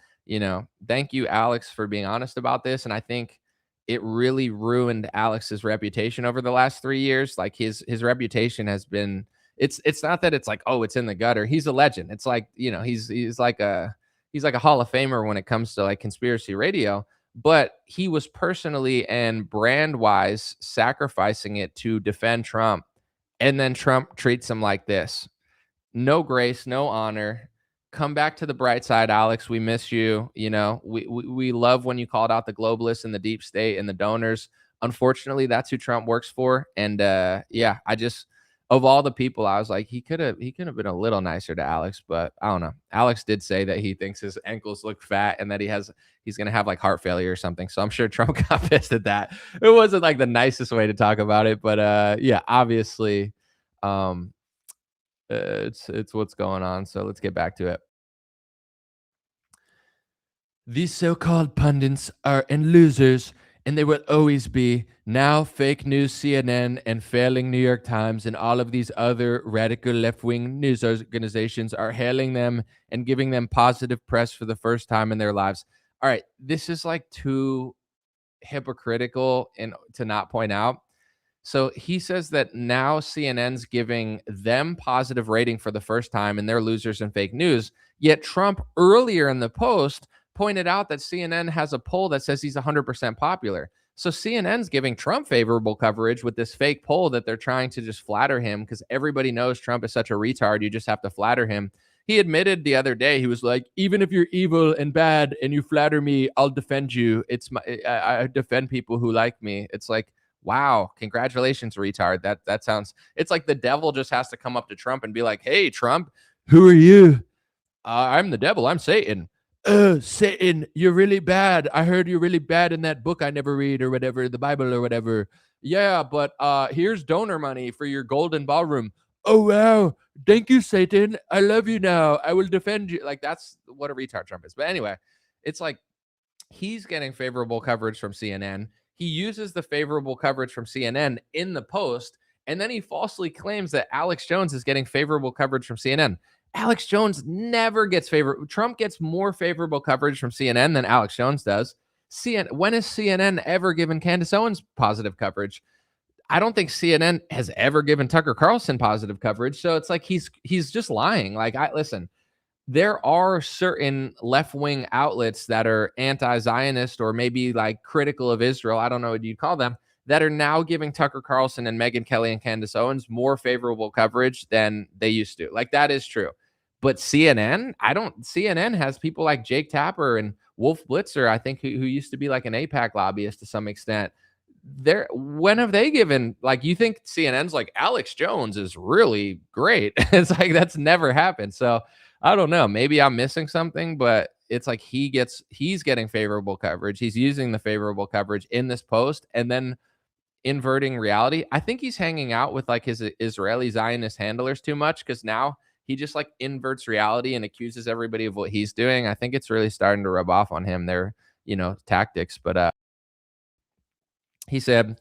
thank you, Alex, for being honest about this. And I think it really ruined Alex's reputation over the last 3 years. Like, his reputation has been, it's not that it's like, oh, it's in the gutter. He's a legend. It's like, he's like a Hall of Famer when it comes to like conspiracy radio. But he was personally and brand wise sacrificing it to defend Trump. And then Trump treats him like this. No grace, no honor. Come back to the bright side, Alex. We miss you. We love when you called out the globalists and the deep state and the donors. Unfortunately, that's who Trump works for. And yeah, of all the people, I was like, he could have been a little nicer to Alex, but I don't know. Alex did say that he thinks his ankles look fat and that he's gonna have like heart failure or something. So I'm sure Trump got pissed at that. It wasn't like the nicest way to talk about it, but yeah, obviously. It's what's going on. So let's get back to it. These so-called pundits are losers, and they will always be. Now fake news CNN and failing New York Times and all of these other radical left-wing news organizations are hailing them and giving them positive press for the first time in their lives. All right, this is like too hypocritical and to not point out. So he says that now CNN's giving them positive rating for the first time, and they're losers in fake news. Yet Trump earlier in the post pointed out that CNN has a poll that says he's 100% popular. So CNN's giving Trump favorable coverage with this fake poll that they're trying to just flatter him, because everybody knows Trump is such a retard. You just have to flatter him. He admitted the other day, he was like, even if you're evil and bad and you flatter me, I'll defend you. I defend people who like me. It's like, wow, congratulations, retard. That sounds, it's like the devil just has to come up to Trump and be like, hey, Trump, who are you? I'm the devil. I'm Satan. Satan, you're really bad. I heard you're really bad in that book I never read or whatever, the Bible or whatever. Yeah, but here's donor money for your golden ballroom. Oh, wow. Thank you, Satan. I love you now. I will defend you. Like, that's what a retard Trump is. But anyway, it's like he's getting favorable coverage from CNN. He uses the favorable coverage from CNN in the post, and then he falsely claims that Alex Jones is getting favorable coverage from CNN. Alex Jones never gets favorable. Trump gets more favorable coverage from CNN than Alex Jones does. When has CNN ever given Candace Owens positive coverage? I don't think CNN has ever given Tucker Carlson positive coverage. So it's like he's just lying. Like, listen, there are certain left-wing outlets that are anti-Zionist or maybe like critical of Israel, I don't know what you'd call them, that are now giving Tucker Carlson and Megyn Kelly and Candace Owens more favorable coverage than they used to. Like, that is true. But CNN, CNN has people like Jake Tapper and Wolf Blitzer, I think, who used to be like an AIPAC lobbyist to some extent. When have they given, like, you think CNN's like Alex Jones is really great? It's like, that's never happened. So I don't know. Maybe I'm missing something, but it's like he's getting favorable coverage. He's using the favorable coverage in this post and then inverting reality. I think he's hanging out with like his Israeli Zionist handlers too much, because now he just like inverts reality and accuses everybody of what he's doing. I think it's really starting to rub off on him, their, tactics. But he said,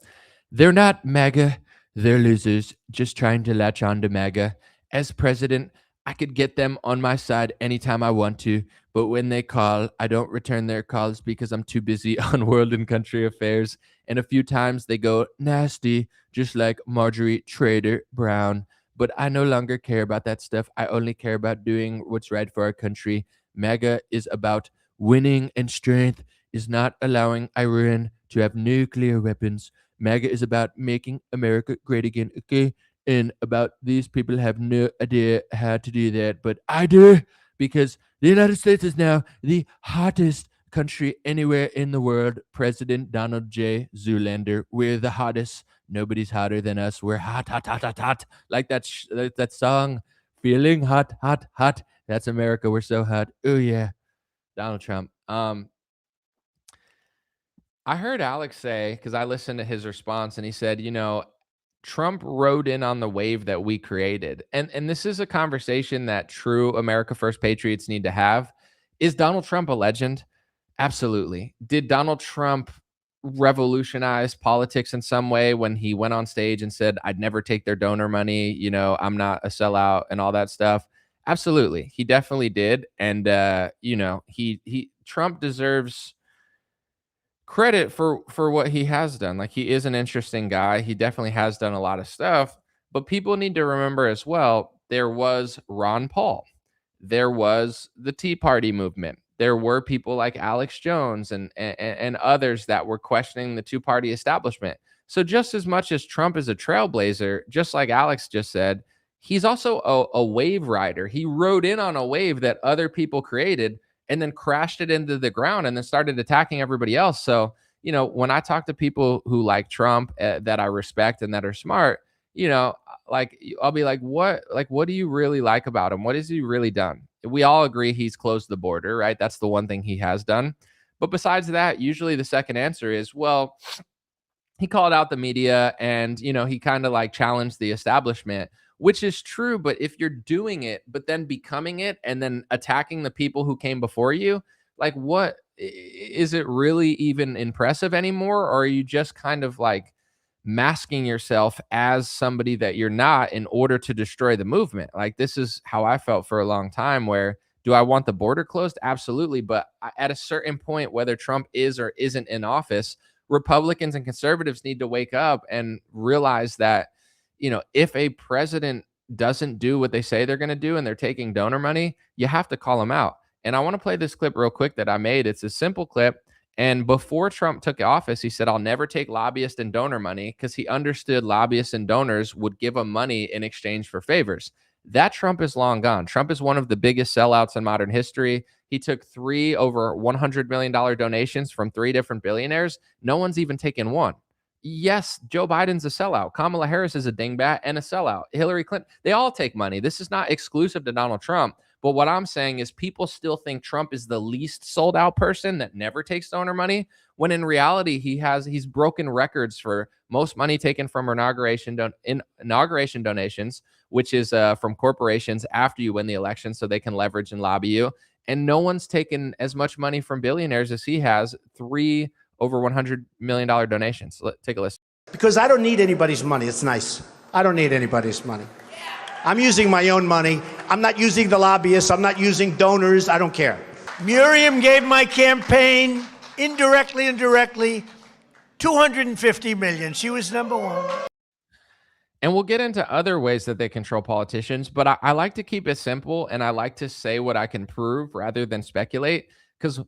they're not MAGA, they're losers, just trying to latch on to MAGA. As president, I could get them on my side anytime I want to, but when they call, I don't return their calls because I'm too busy on world and country affairs. And a few times they go nasty, just like Marjorie Trader Brown. But I no longer care about that stuff. I only care about doing what's right for our country. MAGA is about winning, and strength is not allowing Iran to have nuclear weapons. MAGA is about making America great again, okay? And about these people have no idea how to do that, but I do, because the United States is now the hottest country anywhere in the world. President Donald J. Zoolander, we're the hottest. Nobody's hotter than us. We're hot, hot, hot, hot, hot. Like that song, feeling hot, hot, hot. That's America. We're so hot. Oh yeah, Donald Trump. I heard Alex say, because I listened to his response, and he said, Trump rode in on the wave that we created. And this is a conversation that true America First patriots need to have. Is Donald Trump a legend? Absolutely. Did Donald Trump revolutionize politics in some way when he went on stage and said, I'd never take their donor money, I'm not a sellout and all that stuff? Absolutely. He definitely did. And Trump deserves credit for what he has done. Like, he is an interesting guy. He definitely has done a lot of stuff, but people need to remember as well, there was Ron Paul. There was the Tea Party movement. There were people like Alex Jones and others that were questioning the two-party establishment. So just as much as Trump is a trailblazer, just like Alex just said, he's also a wave rider. He rode in on a wave that other people created and then crashed it into the ground and then started attacking everybody else. So, when I talk to people who like Trump that I respect and that are smart, I'll be like, what do you really like about him? What has he really done? We all agree he's closed the border, right? That's the one thing he has done. But besides that, usually the second answer is, well, he called out the media and, he kind of like challenged the establishment, which is true. But if you're doing it, but then becoming it and then attacking the people who came before you, like, what is it really even impressive anymore? Or are you just kind of like masking yourself as somebody that you're not in order to destroy the movement? Like, this is how I felt for a long time, where do I want the border closed? Absolutely. But at a certain point, whether Trump is or isn't in office, Republicans and conservatives need to wake up and realize that, if a president doesn't do what they say they're going to do and they're taking donor money, you have to call them out. And I want to play this clip real quick that I made. It's a simple clip. And before Trump took office, he said, I'll never take lobbyist and donor money, because he understood lobbyists and donors would give him money in exchange for favors. That Trump is long gone. Trump is one of the biggest sellouts in modern history. He took 3 over $100 million donations from 3 different billionaires. No one's even taken one. Yes, Joe Biden's a sellout. Kamala Harris is a dingbat and a sellout. Hillary Clinton, they all take money. This is not exclusive to Donald Trump. But what I'm saying is, people still think Trump is the least sold out person that never takes donor money, when in reality, he's broken records for most money taken from inauguration donations, which is from corporations after you win the election so they can leverage and lobby you. And no one's taken as much money from billionaires as he has, 3 over $100 million donations. Take a listen. Because I don't need anybody's money. It's nice. I don't need anybody's money. I'm using my own money. I'm not using the lobbyists. I'm not using donors. I don't care. Miriam gave my campaign, indirectly and directly, $250 million. She was number one. And we'll get into other ways that they control politicians, but I like to keep it simple, and I like to say what I can prove rather than speculate, because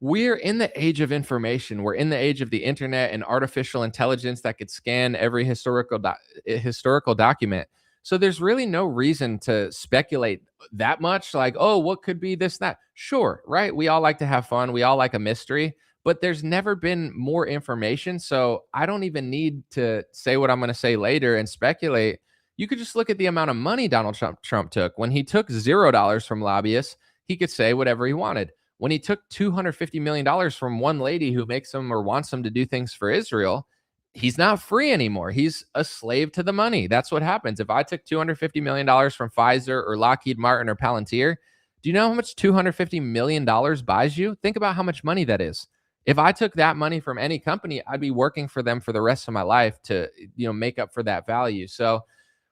we're in the age of information. We're in the age of the internet and artificial intelligence that could scan every historical document. So there's really no reason to speculate that much like, oh, what could be this, that. Sure, right? We all like to have fun. We all like a mystery, but there's never been more information. So I don't even need to say what I'm going to say later and speculate. You could just look at the amount of money Donald Trump took. When he took $0 from lobbyists, he could say whatever he wanted. When he took $250 million from one lady who makes him or wants him to do things for Israel, he's not free anymore. He's a slave to the money. That's what happens. If I took $250 million from Pfizer or Lockheed Martin or Palantir, do you know how much $250 million buys you? Think about how much money that is. If I took that money from any company, I'd be working for them for the rest of my life to, make up for that value. So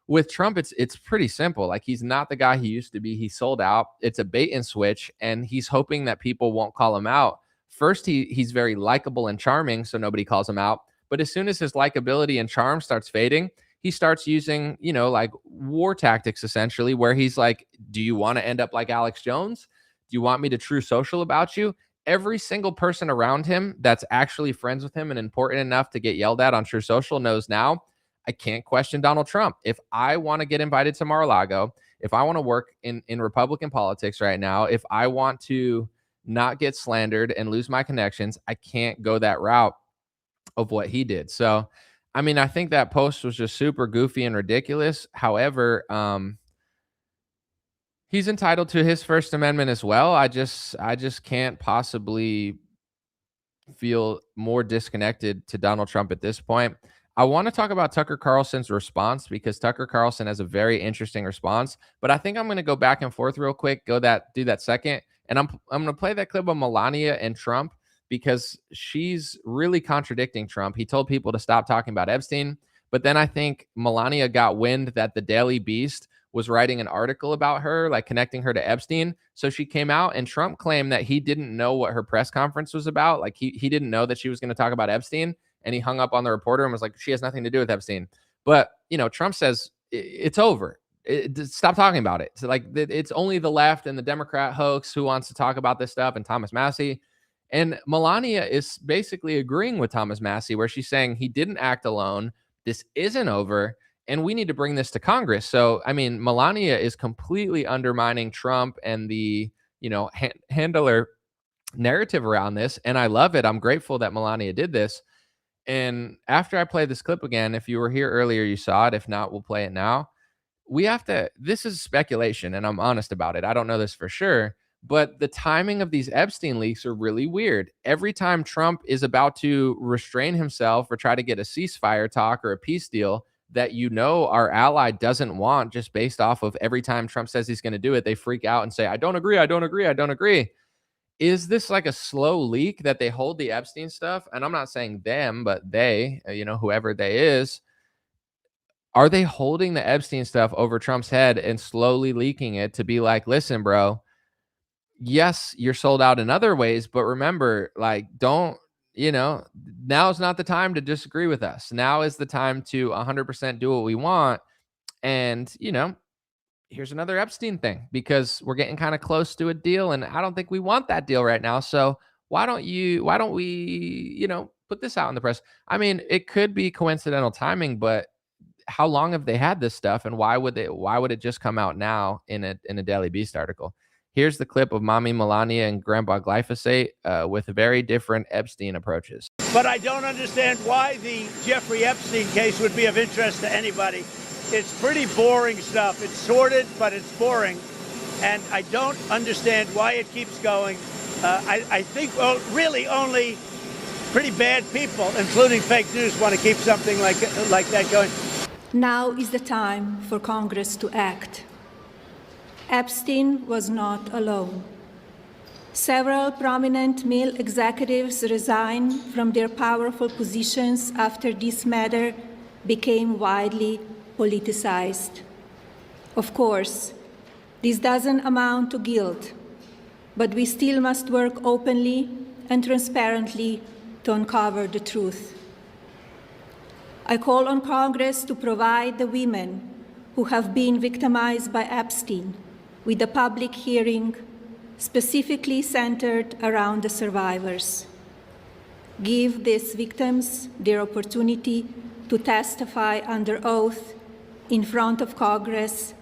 with Trump, it's pretty simple. Like, he's not the guy he used to be. He sold out. It's a bait and switch, and he's hoping that people won't call him out. First, he's very likable and charming, so nobody calls him out. But as soon as his likability and charm starts fading, he starts using, like war tactics, essentially, where he's like, do you want to end up like Alex Jones? Do you want me to true social about you? Every single person around him that's actually friends with him and important enough to get yelled at on True Social knows now, I can't question Donald Trump. If I want to get invited to Mar-a-Lago, if I want to work in Republican politics right now, if I want to not get slandered and lose my connections, I can't go that route of what he did. So, I think that post was just super goofy and ridiculous. However, he's entitled to his First Amendment as well. I just can't possibly feel more disconnected to Donald Trump at this point. I want to talk about Tucker Carlson's response because Tucker Carlson has a very interesting response, but I think I'm going to go back and forth real quick, do that second. And I'm going to play that clip of Melania and Trump because she's really contradicting Trump. He told people to stop talking about Epstein, but then I think Melania got wind that the Daily Beast was writing an article about her, like connecting her to Epstein. So she came out, and Trump claimed that he didn't know what her press conference was about. Like he didn't know that she was going to talk about Epstein, and he hung up on the reporter and was like, she has nothing to do with Epstein. But, Trump says it's over. Stop talking about it. So like it's only the left and the Democrat hoax who wants to talk about this stuff, and Thomas Massie. And Melania is basically agreeing with Thomas Massie, where she's saying he didn't act alone. This isn't over, and we need to bring this to Congress. So, Melania is completely undermining Trump and the, handler narrative around this. And I love it. I'm grateful that Melania did this. And after I play this clip again, if you were here earlier, you saw it. If not, we'll play it now. This is speculation, and I'm honest about it. I don't know this for sure. But the timing of these Epstein leaks are really weird. Every time Trump is about to restrain himself or try to get a ceasefire talk or a peace deal that our ally doesn't want, just based off of every time Trump says he's going to do it, they freak out and say, I don't agree, I don't agree, I don't agree. Is this like a slow leak that they hold the Epstein stuff? And I'm not saying them, but they, whoever they is, are they holding the Epstein stuff over Trump's head and slowly leaking it to be like, listen, bro, yes, you're sold out in other ways, but remember, like, don't, now's not the time to disagree with us. Now is the time to 100% do what we want. And, here's another Epstein thing, because we're getting kind of close to a deal, and I don't think we want that deal right now. So why don't we, put this out in the press? It could be coincidental timing, but how long have they had this stuff, and why would it just come out now in a Daily Beast article? Here's the clip of Mommy Melania and Grandpa Glyphosate with very different Epstein approaches. But I don't understand why the Jeffrey Epstein case would be of interest to anybody. It's pretty boring stuff. It's sordid, but it's boring. And I don't understand why it keeps going. I think, really only pretty bad people, including fake news, want to keep something like that going. Now is the time for Congress to act. Epstein was not alone. Several prominent male executives resigned from their powerful positions after this matter became widely politicized. Of course, this doesn't amount to guilt, but we still must work openly and transparently to uncover the truth. I call on Congress to provide the women who have been victimized by Epstein with a public hearing specifically centered around the survivors. Give these victims their opportunity to testify under oath in front of Congress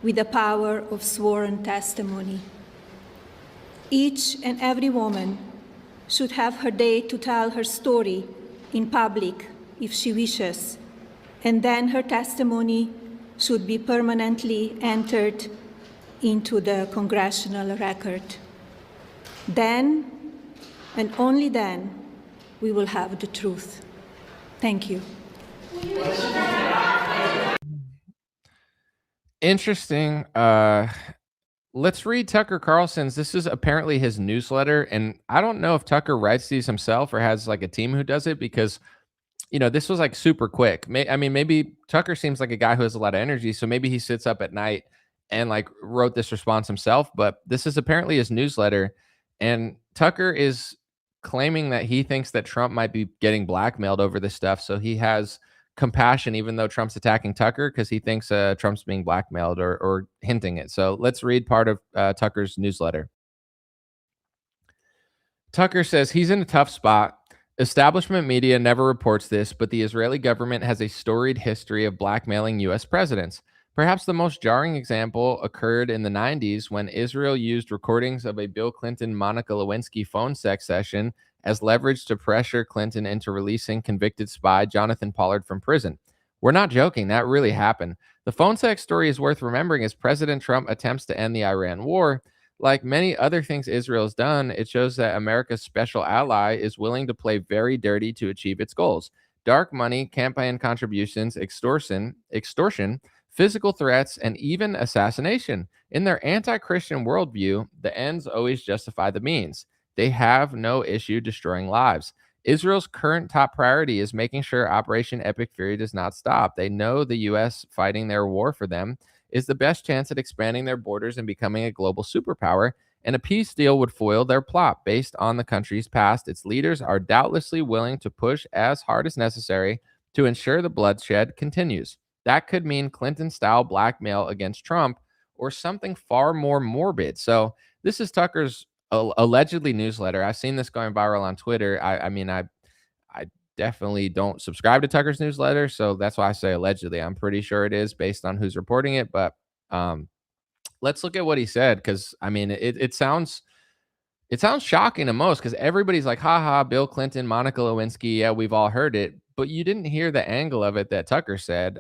with the power of sworn testimony. Each and every woman should have her day to tell her story in public if she wishes, and then her testimony should be permanently entered into the congressional record. Then, and only then, we will have the truth. Thank you. Interesting. Let's read Tucker Carlson's. This is apparently his newsletter, and I don't know if Tucker writes these himself or has like a team who does it, because this was like super quick. Maybe Tucker seems like a guy who has a lot of energy, so maybe he sits up at night and like wrote this response himself. But this is apparently his newsletter, and Tucker is claiming that he thinks that Trump might be getting blackmailed over this stuff, so he has compassion even though Trump's attacking Tucker, because he thinks Trump's being blackmailed or hinting it. So let's read part of Tucker's newsletter. Tucker says he's in a tough spot. Establishment media never reports this, but the Israeli government has a storied history of blackmailing U.S. presidents. Perhaps the most jarring example occurred in the 90s when Israel used recordings of a Bill Clinton-Monica Lewinsky phone sex session as leverage to pressure Clinton into releasing convicted spy Jonathan Pollard from prison. We're not joking. That really happened. The phone sex story is worth remembering as President Trump attempts to end the Iran war. Like many other things Israel has done, it shows that America's special ally is willing to play very dirty to achieve its goals. Dark money, campaign contributions, extortion, physical threats, and even assassination. In their anti-Christian worldview, the ends always justify the means. They have no issue destroying lives. Israel's current top priority is making sure Operation Epic Fury does not stop. They know the U.S. fighting their war for them is the best chance at expanding their borders and becoming a global superpower, and a peace deal would foil their plot. Based on the country's past, its leaders are doubtlessly willing to push as hard as necessary to ensure the bloodshed continues. That could mean Clinton-style blackmail against Trump or something far more morbid. So this is Tucker's allegedly newsletter. I've seen this going viral on Twitter. I definitely don't subscribe to Tucker's newsletter, so that's why I say allegedly. I'm pretty sure it is based on who's reporting it, but let's look at what he said, because it sounds shocking to most, because everybody's like, haha, Bill Clinton, Monica Lewinsky, yeah, we've all heard it, but you didn't hear the angle of it that Tucker said.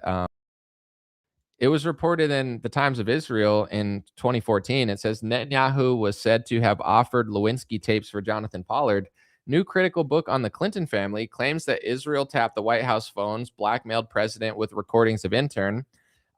It was reported in the Times of Israel in 2014. It says Netanyahu was said to have offered Lewinsky tapes for Jonathan Pollard. New critical book on the Clinton family claims that Israel tapped the White House phones, blackmailed president with recordings of intern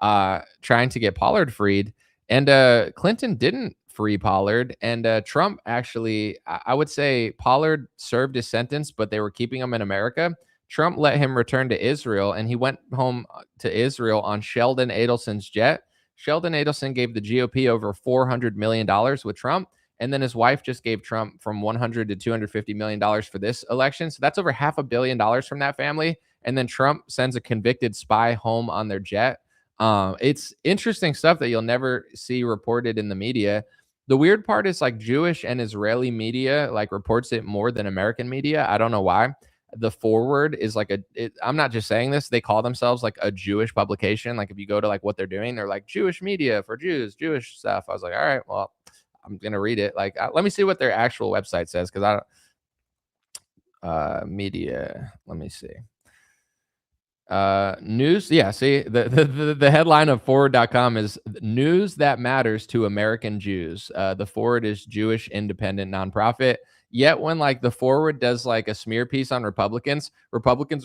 trying to get Pollard freed. And Clinton didn't free Pollard. And Trump actually, I would say Pollard served his sentence, but they were keeping him in America. Trump let him return to Israel, and he went home to Israel on Sheldon Adelson's jet. Sheldon Adelson gave the GOP over $400 million with Trump, and then his wife just gave Trump from $100 to $250 million for this election. So that's over $500 million from that family. And then Trump sends a convicted spy home on their jet. It's interesting stuff that you'll never see reported in the media. The weird part is like Jewish and Israeli media like reports it more than American media. I don't know why. The Forward is like I'm not just saying this. They call themselves like a Jewish publication. Like if you go to like what they're doing, they're like Jewish media for Jews, Jewish stuff. I was like, all right, well, I'm going to read it. Like, let me see what their actual website says. Cause I don't, media, let me see. News. Yeah. See the headline of forward.com is news that matters to American Jews. The Forward is Jewish independent nonprofit. Yet when like the Forward does like a smear piece on Republicans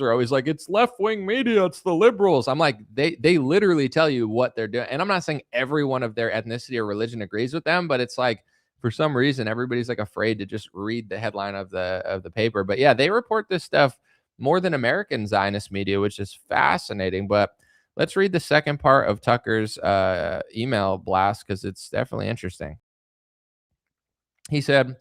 are always like, it's left-wing media, it's the liberals. I'm like, they literally tell you what they're doing. And I'm not saying every one of their ethnicity or religion agrees with them, but it's like for some reason everybody's like afraid to just read the headline of the paper. But yeah, they report this stuff more than American Zionist media, which is fascinating. But let's read the second part of Tucker's email blast, because it's definitely interesting. He said,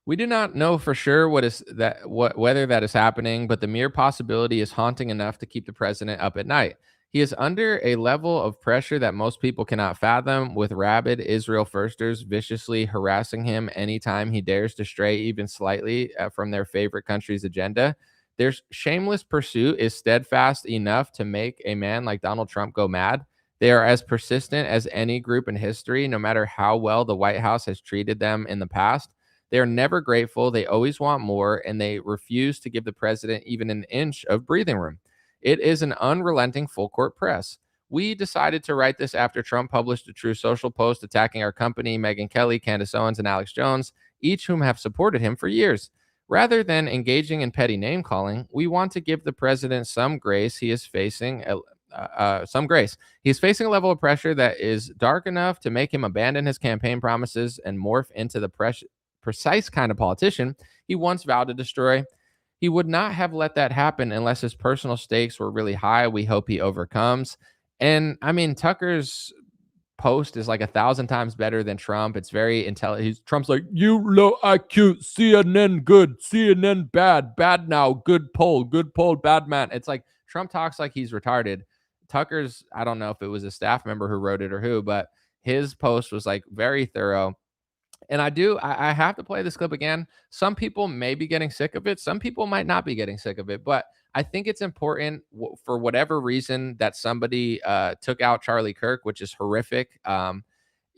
we do not know for sure whether that is happening, but the mere possibility is haunting enough to keep the president up at night. He is under a level of pressure that most people cannot fathom, with rabid Israel firsters viciously harassing him anytime he dares to stray even slightly from their favorite country's agenda. Their shameless pursuit is steadfast enough to make a man like Donald Trump go mad. They are as persistent as any group in history, no matter how well the White House has treated them in the past. They are never grateful. They always want more, and they refuse to give the president even an inch of breathing room. It is an unrelenting full court press. We decided to write this after Trump published a True Social post attacking our company, Megyn Kelly, Candace Owens, and Alex Jones, each whom have supported him for years. Rather than engaging in petty name calling, we want to give the president some grace. He is facing some grace. He is facing a level of pressure that is dark enough to make him abandon his campaign promises and morph into the precise kind of politician he once vowed to destroy. He would not have let that happen unless his personal stakes were really high. We hope he overcomes. And I mean, Tucker's post is like 1,000 times better than Trump. It's very intelligent. Trump's like, you low IQ, CNN good, CNN bad, bad now, good poll, bad man. It's like Trump talks like he's retarded. Tucker's, I don't know if it was a staff member who wrote it or who, but his post was like very thorough. And I have to play this clip again. Some people may be getting sick of it. Some people might not be getting sick of it. But I think it's important for whatever reason that somebody took out Charlie Kirk, which is horrific.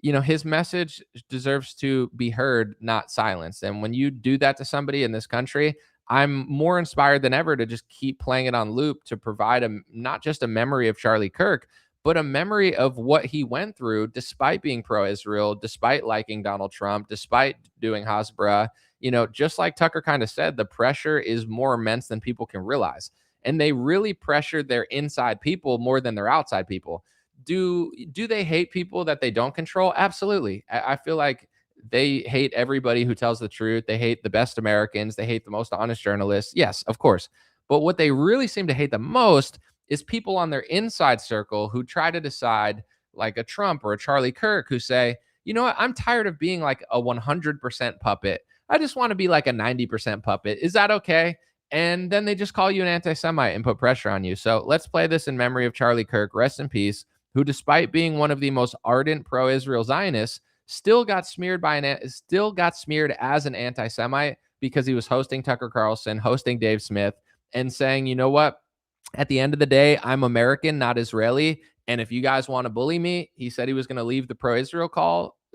His message deserves to be heard, not silenced. And when you do that to somebody in this country, I'm more inspired than ever to just keep playing it on loop to provide not just a memory of Charlie Kirk, but a memory of what he went through despite being pro-Israel, despite liking Donald Trump, despite doing Hasbara. Just like Tucker kind of said, the pressure is more immense than people can realize. And they really pressured their inside people more than their outside people. Do they hate people that they don't control? Absolutely. I feel like they hate everybody who tells the truth. They hate the best Americans. They hate the most honest journalists. Yes, of course. But what they really seem to hate the most is people on their inside circle who try to decide, like a Trump or a Charlie Kirk, who say, you know what, I'm tired of being like a 100% puppet. I just want to be like a 90% puppet. Is that okay? And then they just call you an anti-Semite and put pressure on you. So let's play this in memory of Charlie Kirk, rest in peace, who, despite being one of the most ardent pro-Israel Zionists, still got smeared as an anti-Semite because he was hosting Tucker Carlson, hosting Dave Smith, and saying, you know what? At the end of the day, I'm American, not Israeli. And if you guys want to bully me, he said he was going to leave the pro-Israel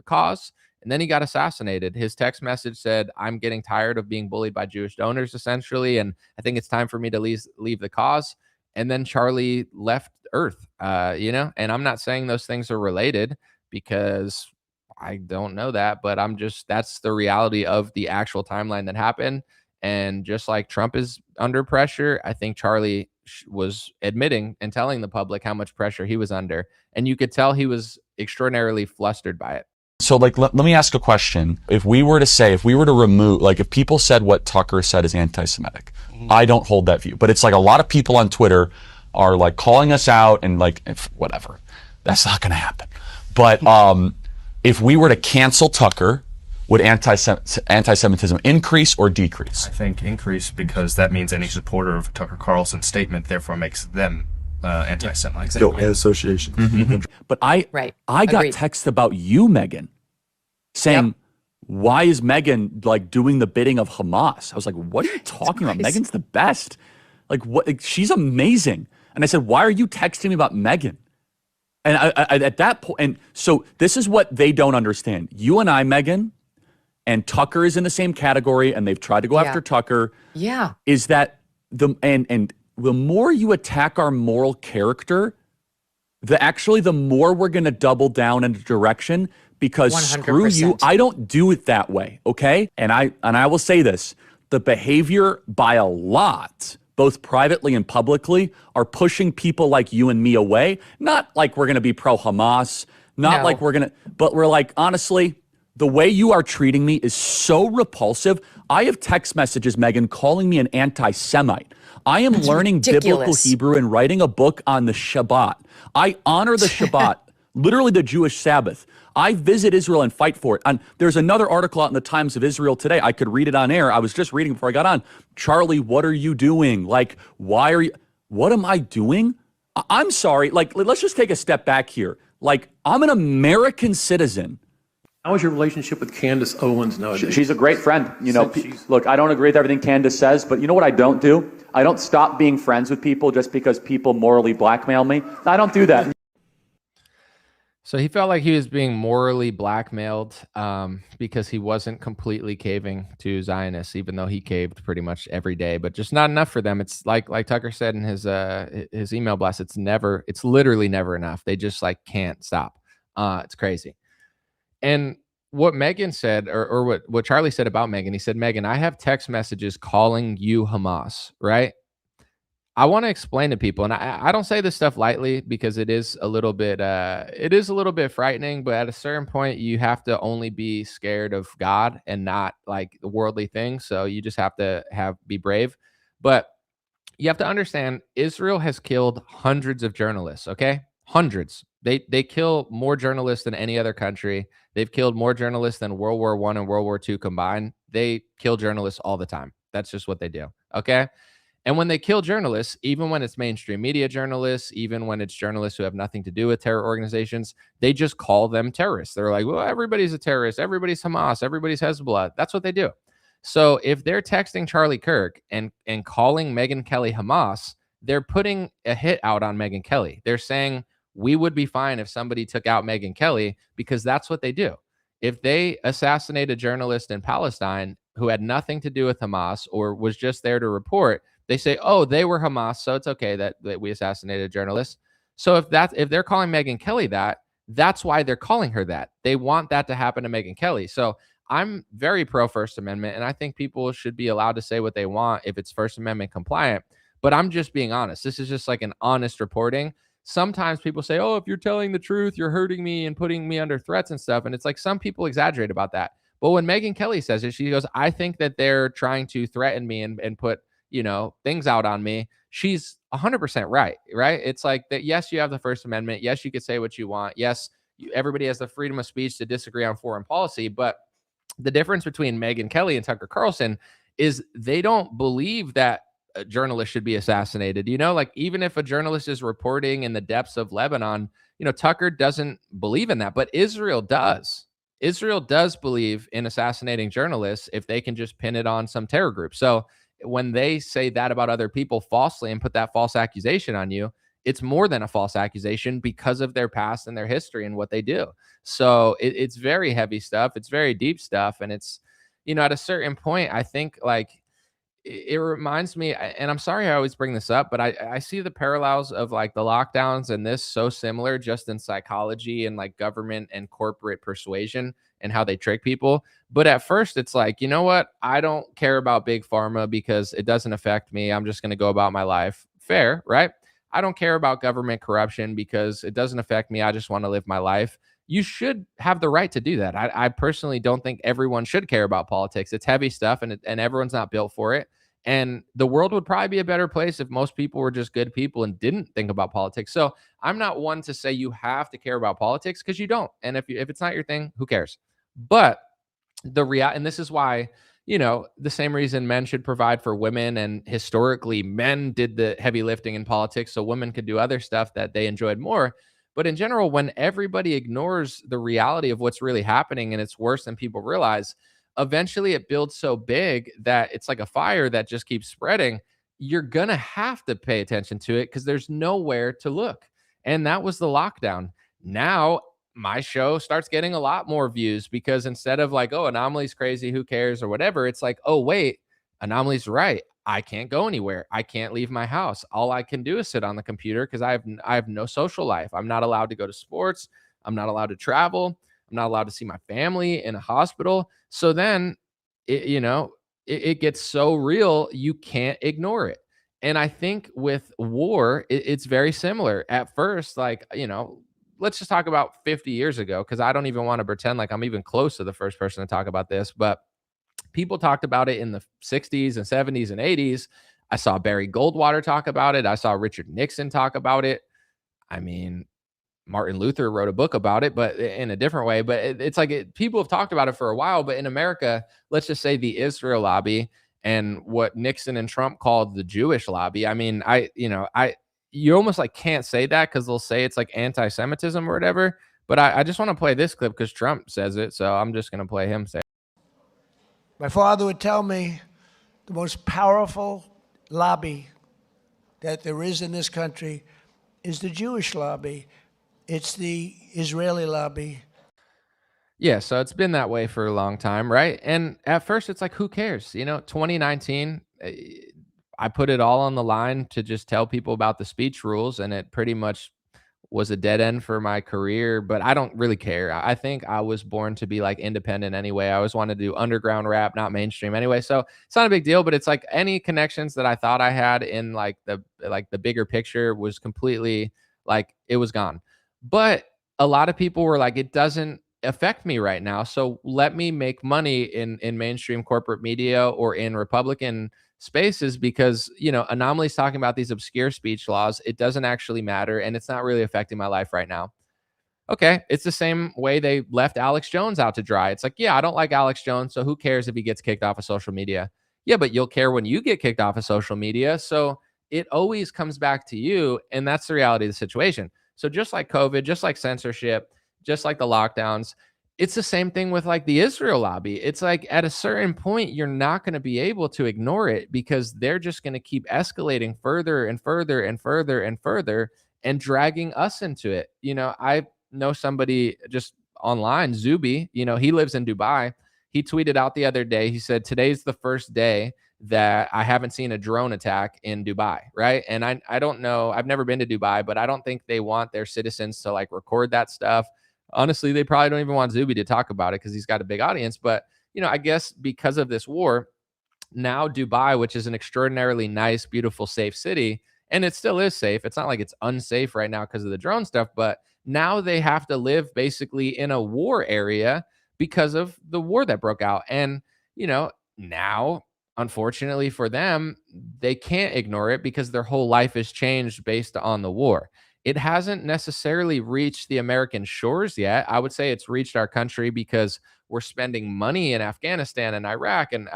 cause. And then he got assassinated. His text message said, I'm getting tired of being bullied by Jewish donors, essentially. And I think it's time for me to leave the cause. And then Charlie left Earth, and I'm not saying those things are related because I don't know that, but that's the reality of the actual timeline that happened. And just like Trump is under pressure, I think Charlie was admitting and telling the public how much pressure he was under. And you could tell he was extraordinarily flustered by it. So let me ask a question. If we were to remove, like if people said what Tucker said is anti-Semitic, I don't hold that view. But it's like a lot of people on Twitter are like calling us out and like, whatever. That's not going to happen. But if we were to cancel Tucker, would anti-Semitism increase or decrease? I think increase, because that means any supporter of Tucker Carlson's statement therefore makes them anti-Semites. Exactly. Association. Mm-hmm. But I got text about you, Megyn, saying, why is Megyn like doing the bidding of Hamas? I was like, what are you talking about? Megyn's the best. Like, what? Like, she's amazing. And I said, why are you texting me about Megyn? And I at that point, and so this is what they don't understand. You and I, Megyn, and Tucker is in the same category, and they've tried to go after Tucker. Yeah. Is that and the more you attack our moral character, the more we're going to double down in a direction, because 100%. Screw you, I don't do it that way, okay? And I will say this, the behavior by a lot, both privately and publicly, are pushing people like you and me away. Not like we're going to be pro-Hamas, not like we're going to, but we're like, honestly, the way you are treating me is so repulsive. I have text messages, Megyn, calling me an anti-Semite. I am learning biblical Hebrew and writing a book on the Shabbat. I honor the Shabbat, literally the Jewish Sabbath. I visit Israel and fight for it. And there's another article out in the Times of Israel today. I could read it on air. I was just reading before I got on. Charlie, what are you doing? Like, what am I doing? I'm sorry. Like, let's just take a step back here. Like, I'm an American citizen. How is your relationship with Candace Owens nowadays? She's a great friend. You know, look, I don't agree with everything Candace says, but you know what I don't do? I don't stop being friends with people just because people morally blackmail me. I don't do that. So he felt like he was being morally blackmailed because he wasn't completely caving to Zionists, even though he caved pretty much every day, but just not enough for them. It's like Tucker said in his email blast, it's literally never enough. They just like can't stop. It's crazy. And what Megyn said, or what Charlie said about Megyn, he said, Megyn, I have text messages calling you Hamas, right? I want to explain to people, and I don't say this stuff lightly because it is a little bit frightening, but at a certain point you have to only be scared of God and not like the worldly things. So you just have to be brave. But you have to understand, Israel has killed hundreds of journalists, okay? Hundreds. They kill more journalists than any other country. They've killed more journalists than World War I and World War II combined. They kill journalists all the time. That's just what they do, okay? And when they kill journalists, even when it's mainstream media journalists, even when it's journalists who have nothing to do with terror organizations, they just call them terrorists. They're like, well, everybody's a terrorist. Everybody's Hamas. Everybody's Hezbollah. That's what they do. So if they're texting Charlie Kirk and calling Megyn Kelly Hamas, they're putting a hit out on Megyn Kelly. They're saying, we would be fine if somebody took out Megyn Kelly, because that's what they do. If they assassinate a journalist in Palestine who had nothing to do with Hamas or was just there to report, they say, oh, they were Hamas, so it's okay that we assassinated a journalist. So if they're calling Megyn Kelly that, that's why they're calling her that. They want that to happen to Megyn Kelly. So I'm very pro First Amendment, and I think people should be allowed to say what they want if it's First Amendment compliant. But I'm just being honest. This is just like an honest reporting. Sometimes people say, oh, if you're telling the truth, you're hurting me and putting me under threats and stuff. And it's like some people exaggerate about that. But when Megyn Kelly says it, she goes, I think that they're trying to threaten me and put, things out on me. She's 100% right? It's like that. Yes, you have the First Amendment. Yes, you could say what you want. Yes, everybody has the freedom of speech to disagree on foreign policy. But the difference between Megyn Kelly and Tucker Carlson is they don't believe that a journalist should be assassinated. Like even if a journalist is reporting in the depths of Lebanon, Tucker doesn't believe in that, but Israel does. Israel does believe in assassinating journalists if they can just pin it on some terror group. So when they say that about other people falsely and put that false accusation on you, it's more than a false accusation because of their past and their history and what they do. So it's very heavy stuff. It's very deep stuff. And it's, at a certain point, I think like, it reminds me, and I'm sorry I always bring this up, but I see the parallels of like the lockdowns and this so similar just in psychology and like government and corporate persuasion and how they trick people. But at first it's like, you know what? I don't care about big pharma because it doesn't affect me. I'm just going to go about my life. Fair, right? I don't care about government corruption because it doesn't affect me. I just want to live my life. You should have the right to do that. I personally don't think everyone should care about politics. It's heavy stuff and everyone's not built for it. And the world would probably be a better place if most people were just good people and didn't think about politics. So I'm not one to say you have to care about politics, because you don't. And if it's not your thing, who cares? But and this is why, the same reason men should provide for women, and historically men did the heavy lifting in politics so women could do other stuff that they enjoyed more. But in general, when everybody ignores the reality of what's really happening and it's worse than people realize, eventually it builds so big that it's like a fire that just keeps spreading. You're going to have to pay attention to it because there's nowhere to look. And that was the lockdown. Now my show starts getting a lot more views because instead of like, oh, Anomaly's crazy, who cares or whatever, it's like, oh, wait, Anomaly's right. I can't go anywhere. I can't leave my house. All I can do is sit on the computer because I have no social life. I'm not allowed to go to sports. I'm not allowed to travel. I'm not allowed to see my family in a hospital. So then, it gets so real, you can't ignore it. And I think with war, it's very similar. At first, like, let's just talk about 50 years ago, because I don't even want to pretend like I'm even close to the first person to talk about this. But people talked about it in the 60s and 70s and 80s. I saw Barry Goldwater talk about it. I saw Richard Nixon talk about it. I mean, Martin Luther wrote a book about it, but in a different way. But it's like people have talked about it for a while. But in America, let's just say the Israel lobby and what Nixon and Trump called the Jewish lobby. I mean, you almost like can't say that because they'll say it's like anti-Semitism or whatever. But I just want to play this clip because Trump says it, so I'm just going to play him say it. My father would tell me the most powerful lobby that there is in this country is the Jewish lobby. It's the Israeli lobby. Yeah, so it's been that way for a long time, right? And at first it's like, who cares? 2019, I put it all on the line to just tell people about the speech rules, and it pretty much was a dead end for my career, but I don't really care. I think I was born to be like independent anyway. I always wanted to do underground rap, not mainstream anyway. So it's not a big deal, but it's like any connections that I thought I had in like the bigger picture was completely like it was gone. But a lot of people were like, it doesn't affect me right now. So let me make money in mainstream corporate media or in Republican spaces because Anomaly's talking about these obscure speech laws. It doesn't actually matter, and it's not really affecting my life right now. Okay, it's the same way they left Alex Jones out to dry. It's like, yeah, I don't like Alex Jones, so who cares if he gets kicked off of social media? Yeah, but you'll care when you get kicked off of social media. So it always comes back to you, and that's the reality of the situation. So just like COVID, just like censorship, just like the lockdowns, it's the same thing with like the Israel lobby. It's like at a certain point, you're not going to be able to ignore it because they're just going to keep escalating further and further and further and further and dragging us into it. I know somebody just online, Zuby, he lives in Dubai. He tweeted out the other day, he said, today's the first day that I haven't seen a drone attack in Dubai, right? And I don't know, I've never been to Dubai, but I don't think they want their citizens to like record that stuff. Honestly, they probably don't even want Zuby to talk about it because he's got a big audience. But, I guess because of this war, now Dubai, which is an extraordinarily nice, beautiful, safe city, and it still is safe. It's not like it's unsafe right now because of the drone stuff, but now they have to live basically in a war area because of the war that broke out. And, now, unfortunately for them, they can't ignore it because their whole life has changed based on the war. It hasn't necessarily reached the American shores yet. I would say it's reached our country because we're spending money in Afghanistan and Iraq and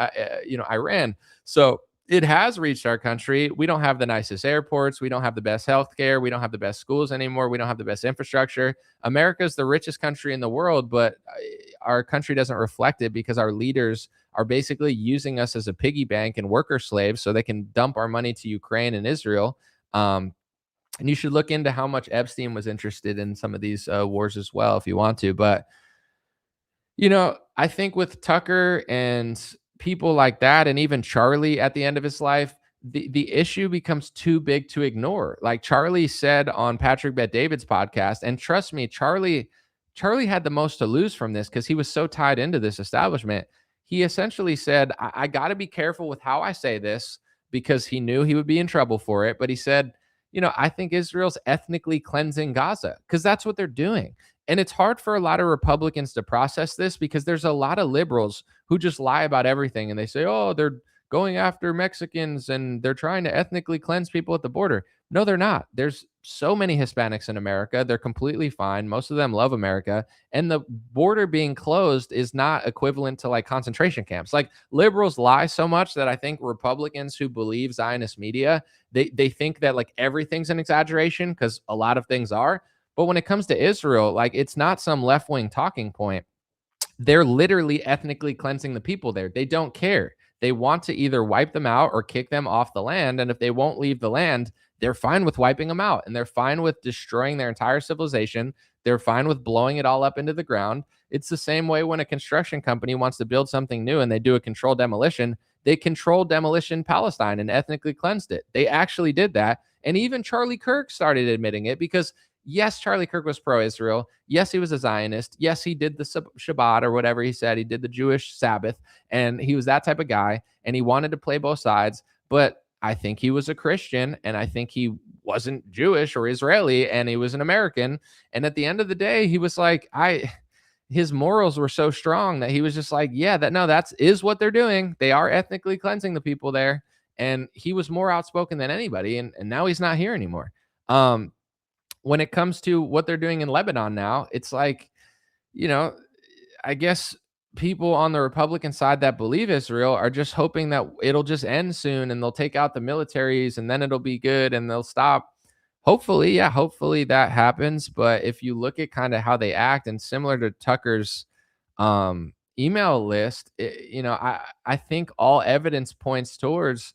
Iran. So it has reached our country. We don't have the nicest airports. We don't have the best healthcare. We don't have the best schools anymore. We don't have the best infrastructure. America's the richest country in the world, but our country doesn't reflect it because our leaders are basically using us as a piggy bank and worker slaves so they can dump our money to Ukraine and Israel. And you should look into how much Epstein was interested in some of these wars as well, if you want to. But, I think with Tucker and people like that, and even Charlie at the end of his life, the issue becomes too big to ignore. Like Charlie said on Patrick Bet-David's podcast, and trust me, Charlie had the most to lose from this because he was so tied into this establishment. He essentially said, I got to be careful with how I say this because he knew he would be in trouble for it. But he said, I think Israel's ethnically cleansing Gaza because that's what they're doing. And it's hard for a lot of Republicans to process this because there's a lot of liberals who just lie about everything. And they say, oh, they're going after Mexicans and they're trying to ethnically cleanse people at the border. No, they're not. There's so many Hispanics in America. They're completely fine. Most of them love America. And the border being closed is not equivalent to like concentration camps. Like liberals lie so much that I think Republicans who believe Zionist media, they think that like everything's an exaggeration because a lot of things are. But when it comes to Israel, like it's not some left-wing talking point. They're literally ethnically cleansing the people there. They don't care. They want to either wipe them out or kick them off the land. And if they won't leave the land, they're fine with wiping them out. And they're fine with destroying their entire civilization. They're fine with blowing it all up into the ground. It's the same way when a construction company wants to build something new and they do a controlled demolition. They controlled demolition Palestine and ethnically cleansed it. They actually did that. And even Charlie Kirk started admitting it because yes, Charlie Kirk was pro-Israel. Yes, he was a Zionist. Yes, he did the Shabbat or whatever he said. He did the Jewish Sabbath, and he was that type of guy, and he wanted to play both sides. But I think he was a Christian, and I think he wasn't Jewish or Israeli, and he was an American. And at the end of the day, he was like, his morals were so strong that he was just like, yeah, that is what they're doing. They are ethnically cleansing the people there. And he was more outspoken than anybody, and now he's not here anymore. When it comes to what they're doing in Lebanon now, it's like, I guess people on the Republican side that believe Israel are just hoping that it'll just end soon and they'll take out the militaries and then it'll be good and they'll stop Hopefully, yeah, hopefully that happens. But if you look at kind of how they act, and similar to Tucker's email list, I think all evidence points towards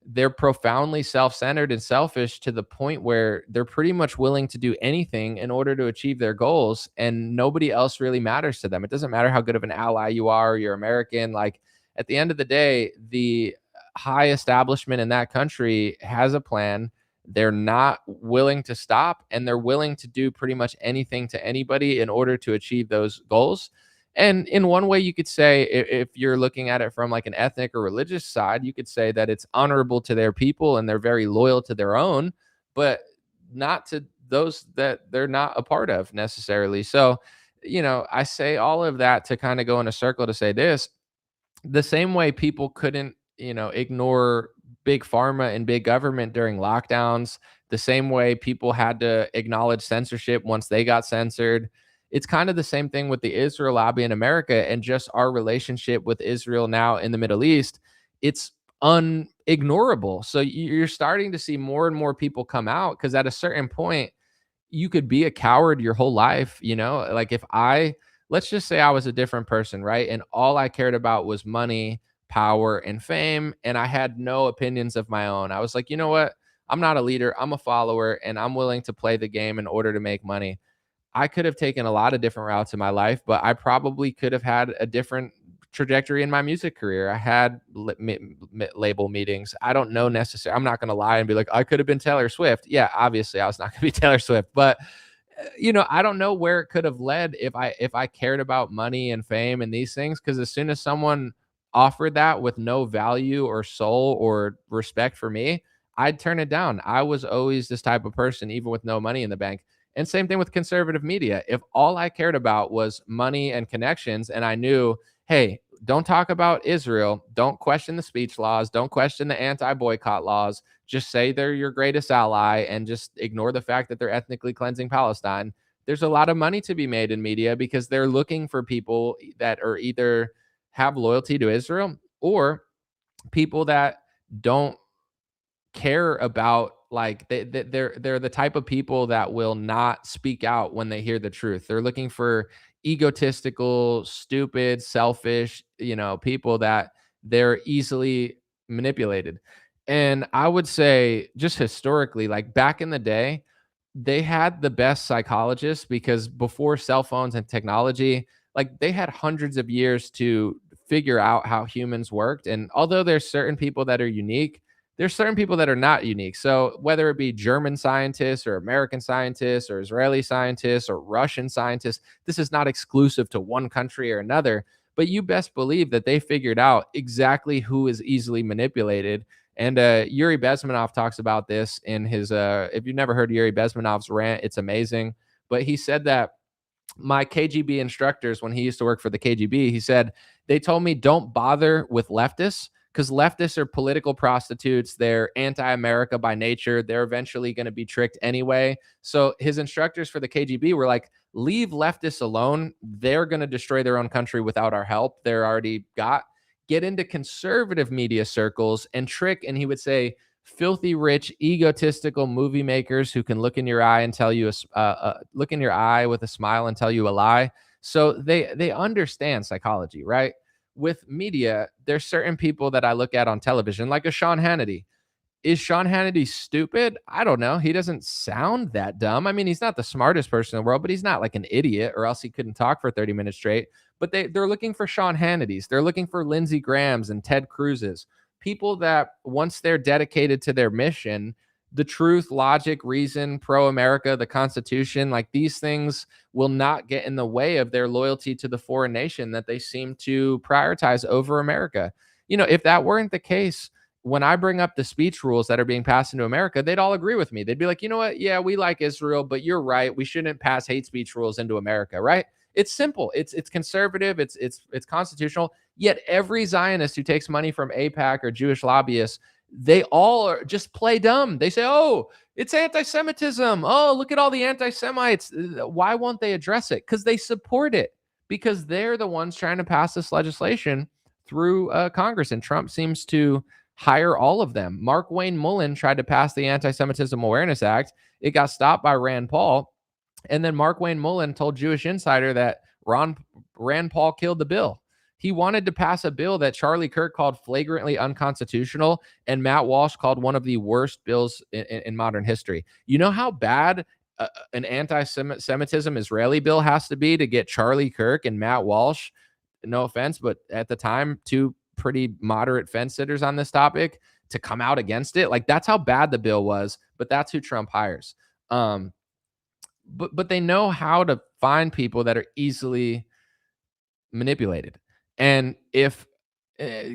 they're profoundly self-centered and selfish to the point where they're pretty much willing to do anything in order to achieve their goals, and nobody else really matters to them. It doesn't matter how good of an ally you are or you're American. Like, at the end of the day, the high establishment in that country has a plan. They're not willing to stop, and they're willing to do pretty much anything to anybody in order to achieve those goals. And in one way, you could say, if you're looking at it from like an ethnic or religious side, you could say that it's honorable to their people and they're very loyal to their own, but not to those that they're not a part of necessarily. So, I say all of that to kind of go in a circle to say this: the same way people couldn't, ignore big pharma and big government during lockdowns, the same way people had to acknowledge censorship once they got censored. It's kind of the same thing with the Israel lobby in America and just our relationship with Israel now in the Middle East. It's unignorable. So you're starting to see more and more people come out, because at a certain point, you could be a coward your whole life. Like, let's just say I was a different person, right? And all I cared about was money, power, and fame. And I had no opinions of my own. I was like, you know what? I'm not a leader. I'm a follower, and I'm willing to play the game in order to make money. I could have taken a lot of different routes in my life, but I probably could have had a different trajectory in my music career. I had label meetings. I don't know necessarily. I'm not going to lie and be like, I could have been Taylor Swift. Yeah, obviously I was not going to be Taylor Swift, but I don't know where it could have led if I cared about money and fame and these things. Because as soon as someone offered that with no value or soul or respect for me, I'd turn it down. I was always this type of person, even with no money in the bank. And same thing with conservative media. If all I cared about was money and connections, and I knew, hey, don't talk about Israel, don't question the speech laws, don't question the anti-boycott laws, just say they're your greatest ally and just ignore the fact that they're ethnically cleansing Palestine. There's a lot of money to be made in media because they're looking for people that are either have loyalty to Israel or people that don't care about, like, they're the type of people that will not speak out when they hear the truth. They're looking for egotistical, stupid, selfish, people that they're easily manipulated. And I would say, just historically, like back in the day, they had the best psychologists, because before cell phones and technology, like, they had hundreds of years to figure out how humans worked. And although there's certain people that are unique, there's certain people that are not unique. So whether it be German scientists or American scientists or Israeli scientists or Russian scientists, this is not exclusive to one country or another. But you best believe that they figured out exactly who is easily manipulated. And Yuri Bezmenov talks about this in his, if you've never heard Yuri Bezmenov's rant, it's amazing. But he said that my KGB instructors, when he used to work for the KGB, he said, they told me don't bother with leftists, because leftists are political prostitutes. They're anti-America by nature. They're eventually going to be tricked anyway. So his instructors for the KGB were like, leave leftists alone. They're going to destroy their own country without our help. They're already got. Get into conservative media circles and trick. And he would say, filthy rich, egotistical movie makers who can look in your eye and tell you, look in your eye with a smile and tell you a lie. So they understand psychology, right? With media, there's certain people that I look at on television, like a Sean Hannity. Is Sean Hannity stupid? I don't know. He doesn't sound that dumb. I mean, he's not the smartest person in the world, but he's not like an idiot, or else he couldn't talk for 30 minutes straight. But they're looking for Sean Hannitys. They're looking for Lindsey Grahams and Ted Cruz's. People that, once they're dedicated to their mission, the truth, logic, reason, pro-America, the Constitution, like, these things will not get in the way of their loyalty to the foreign nation that they seem to prioritize over America. If that weren't the case, when I bring up the speech rules that are being passed into America, they'd all agree with me. They'd be like, you know what? Yeah, we like Israel, but you're right. We shouldn't pass hate speech rules into America, right? It's simple. It's conservative. It's constitutional. Yet every Zionist who takes money from AIPAC or Jewish lobbyists, they all just play dumb. They say, oh, it's anti-Semitism. Oh, look at all the anti-Semites. Why won't they address it? Because they support it, because they're the ones trying to pass this legislation through Congress. And Trump seems to hire all of them. Mark Wayne Mullen tried to pass the Anti-Semitism Awareness Act. It got stopped by Rand Paul. And then Mark Wayne Mullen told Jewish Insider that Rand Paul killed the bill. He wanted to pass a bill that Charlie Kirk called flagrantly unconstitutional and Matt Walsh called one of the worst bills in modern history. You know how bad an anti-Semitism Israeli bill has to be to get Charlie Kirk and Matt Walsh, no offense, but at the time, two pretty moderate fence sitters on this topic, to come out against it? Like, that's how bad the bill was, but that's who Trump hires. But they know how to find people that are easily manipulated. And if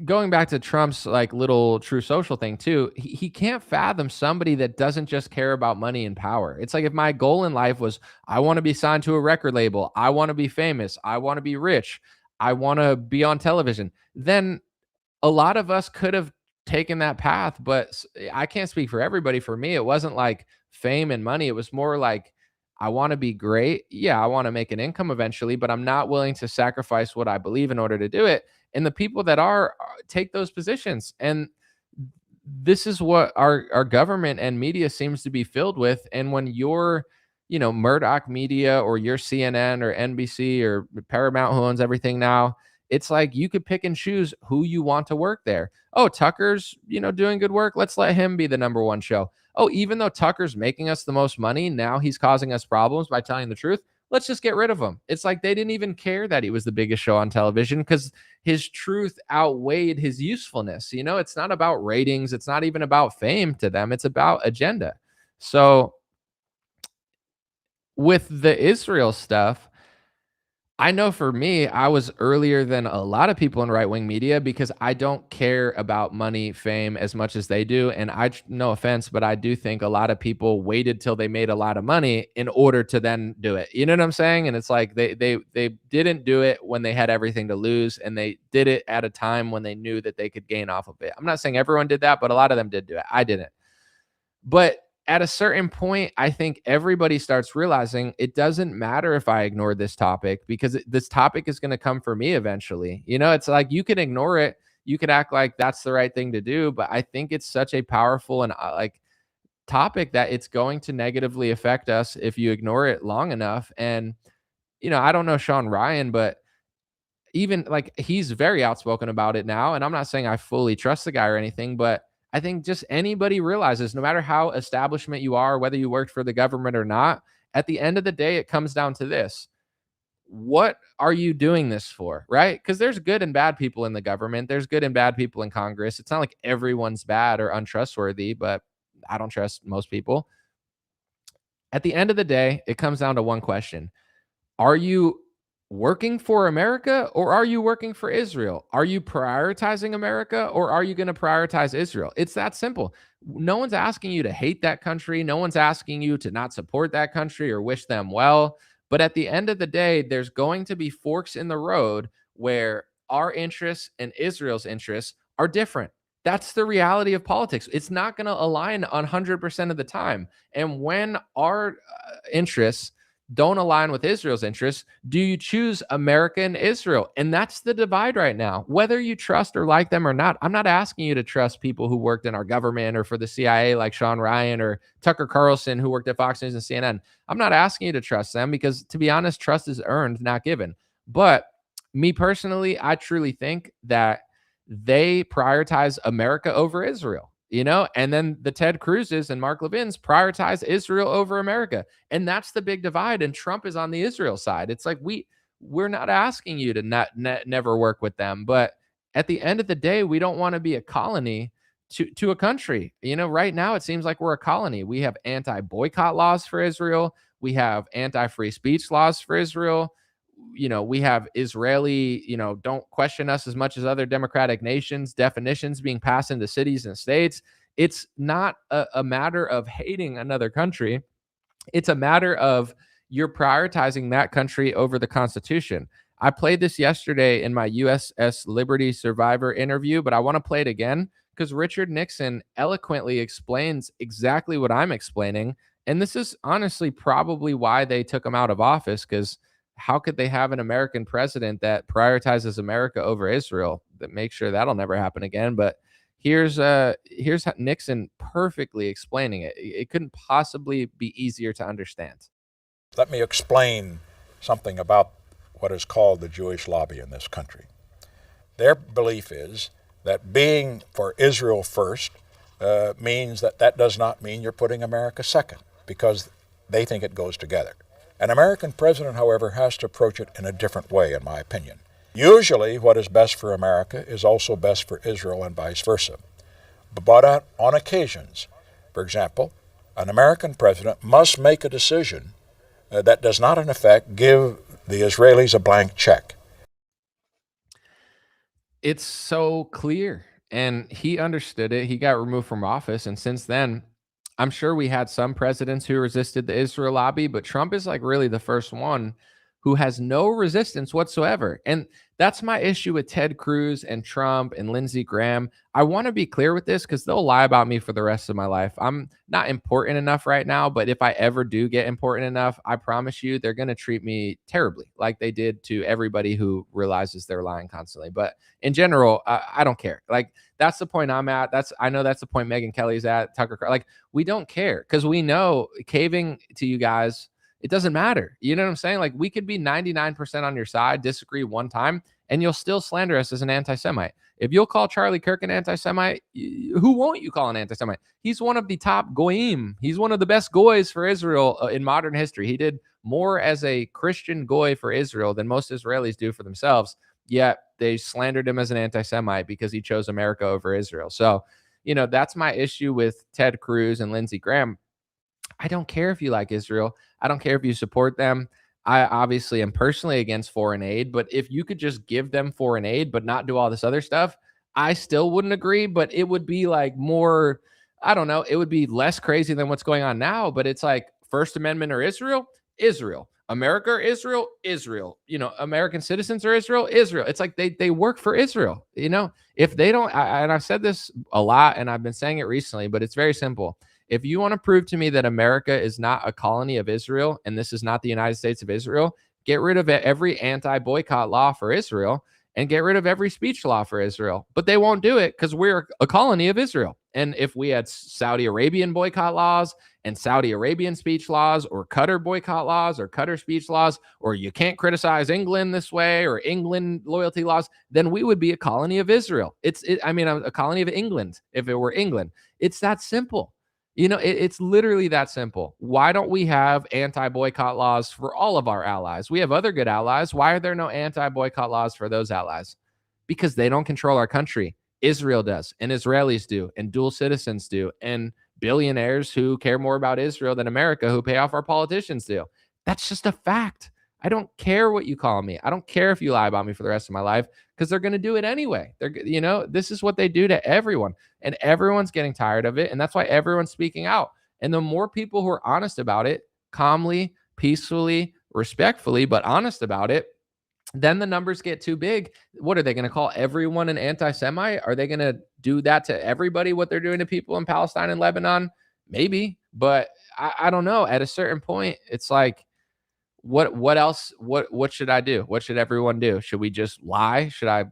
going back to Trump's like little True Social thing too, he can't fathom somebody that doesn't just care about money and power. It's like, if my goal in life was, I want to be signed to a record label, I want to be famous, I want to be rich, I want to be on television, then a lot of us could have taken that path. But I can't speak for everybody. For me, it wasn't like fame and money. It was more like, I want to be great. Yeah, I want to make an income eventually, but I'm not willing to sacrifice what I believe in order to do it. And the people that are take those positions. And this is what our government and media seems to be filled with. And when you're, Murdoch Media or your CNN or NBC or Paramount, who owns everything now, it's like you could pick and choose who you want to work there. Oh, Tucker's, doing good work. Let's let him be the number one show. Oh, even though Tucker's making us the most money, now he's causing us problems by telling the truth. Let's just get rid of him. It's like they didn't even care that he was the biggest show on television because his truth outweighed his usefulness. It's not about ratings. It's not even about fame to them. It's about agenda. So with the Israel stuff, I know for me, I was earlier than a lot of people in right-wing media because I don't care about money, fame as much as they do. And no offense, but I do think a lot of people waited till they made a lot of money in order to then do it. You know what I'm saying? And it's like they didn't do it when they had everything to lose, and they did it at a time when they knew that they could gain off of it. I'm not saying everyone did that, but a lot of them did do it. I didn't. But at a certain point, I think everybody starts realizing it doesn't matter if I ignore this topic because this topic is going to come for me eventually. It's like you can ignore it. You could act like that's the right thing to do. But I think it's such a powerful and topic that it's going to negatively affect us if you ignore it long enough. And, I don't know Sean Ryan, but even he's very outspoken about it now. And I'm not saying I fully trust the guy or anything, but I think just anybody realizes, no matter how establishment you are, whether you worked for the government or not, at the end of the day, it comes down to this. What are you doing this for, right? Because there's good and bad people in the government. There's good and bad people in Congress. It's not like everyone's bad or untrustworthy, but I don't trust most people. At the end of the day, it comes down to one question. Are you working for America or are you working for Israel? Are you prioritizing America or are you going to prioritize Israel? It's that simple. No one's asking you to hate that country. No one's asking you to not support that country or wish them well. But at the end of the day, there's going to be forks in the road where our interests and Israel's interests are different. That's the reality of politics. It's not going to align 100% of the time. And when our interests don't align with Israel's interests, do you choose America and Israel? And that's the divide right now. Whether you trust or like them or not, I'm not asking you to trust people who worked in our government or for the CIA like Sean Ryan or Tucker Carlson who worked at Fox News and CNN. I'm not asking you to trust them because, to be honest, trust is earned, not given. But me personally, I truly think that they prioritize America over Israel. And then the Ted Cruz's and Mark Levin's prioritize Israel over America. And that's the big divide. And Trump is on the Israel side. It's like, we're not asking you to never work with them. But at the end of the day, we don't want to be a colony to a country. Right now, it seems like we're a colony. We have anti-boycott laws for Israel. We have anti-free speech laws for Israel. We have Israeli, don't question us as much as other democratic nations, definitions being passed into cities and states. It's not a matter of hating another country. It's a matter of you're prioritizing that country over the Constitution. I played this yesterday in my USS Liberty Survivor interview, but I want to play it again because Richard Nixon eloquently explains exactly what I'm explaining. And this is honestly probably why they took him out of office, because how could they have an American president that prioritizes America over Israel? That makes sure that'll never happen again. But Here's Nixon perfectly explaining it. It couldn't possibly be easier to understand. Let me explain something about what is called the Jewish lobby in this country. Their belief is that being for Israel first means that does not mean you're putting America second, because they think it goes together. An American president, however, has to approach it in a different way, in my opinion. Usually what is best for America is also best for Israel and vice versa. But on occasions, for example, an American president must make a decision that does not, in effect, give the Israelis a blank check. It's so clear. And he understood it. He got removed from office. And since then, I'm sure we had some presidents who resisted the Israel lobby, but Trump is like really the first one who has no resistance whatsoever. And that's my issue with Ted Cruz and Trump and Lindsey Graham. I want to be clear with this because they'll lie about me for the rest of my life. I'm not important enough right now, but if I ever do get important enough, I promise you they're going to treat me terribly like they did to everybody who realizes they're lying constantly. But in general, I don't care. Like, that's the point I'm at. I know that's the point Megyn Kelly's at, Tucker. Like, we don't care because we know caving to you guys, it doesn't matter. You know what I'm saying? Like, we could be 99% on your side, disagree one time, and you'll still slander us as an anti-Semite. If you'll call Charlie Kirk an anti-Semite, who won't you call an anti-Semite? He's one of the top goyim. He's one of the best goys for Israel in modern history. He did more as a Christian goy for Israel than most Israelis do for themselves. Yet they slandered him as an anti-Semite because he chose America over Israel. So, you know, that's my issue with Ted Cruz and Lindsey Graham. I don't care if you like Israel. I don't care if you support them. I obviously am personally against foreign aid, but if you could just give them foreign aid but not do all this other stuff, I still wouldn't agree, but it would be like more, I don't know, it would be less crazy than what's going on now, but it's like First Amendment or Israel, Israel. America or Israel, Israel. You know, American citizens or Israel, Israel. It's like they work for Israel. You know, if they don't, and I've said this a lot and I've been saying it recently, but it's very simple. If you want to prove to me that America is not a colony of Israel and this is not the United States of Israel, get rid of every anti-boycott law for Israel and get rid of every speech law for Israel. But they won't do it because we're a colony of Israel. And if we had Saudi Arabian boycott laws and Saudi Arabian speech laws or Qatar boycott laws or Qatar speech laws, or you can't criticize England this way or England loyalty laws, then we would be a colony of Israel. A colony of England if it were England. It's that simple. You know, it's literally that simple. Why don't we have anti-boycott laws for all of our allies? We have other good allies. Why are there no anti-boycott laws for those allies? Because they don't control our country. Israel does, and Israelis do, and dual citizens do, and billionaires who care more about Israel than America who pay off our politicians do. That's just a fact. I don't care what you call me. I don't care if you lie about me for the rest of my life because they're going to do it anyway. This is what they do to everyone, and everyone's getting tired of it. And that's why everyone's speaking out. And the more people who are honest about it, calmly, peacefully, respectfully, but honest about it, then the numbers get too big. What are they going to call everyone an anti-Semite? Are they going to do that to everybody, what they're doing to people in Palestine and Lebanon? Maybe, but I don't know. At a certain point, it's like, what else? What should I do? What should everyone do? Should we just lie? Should I,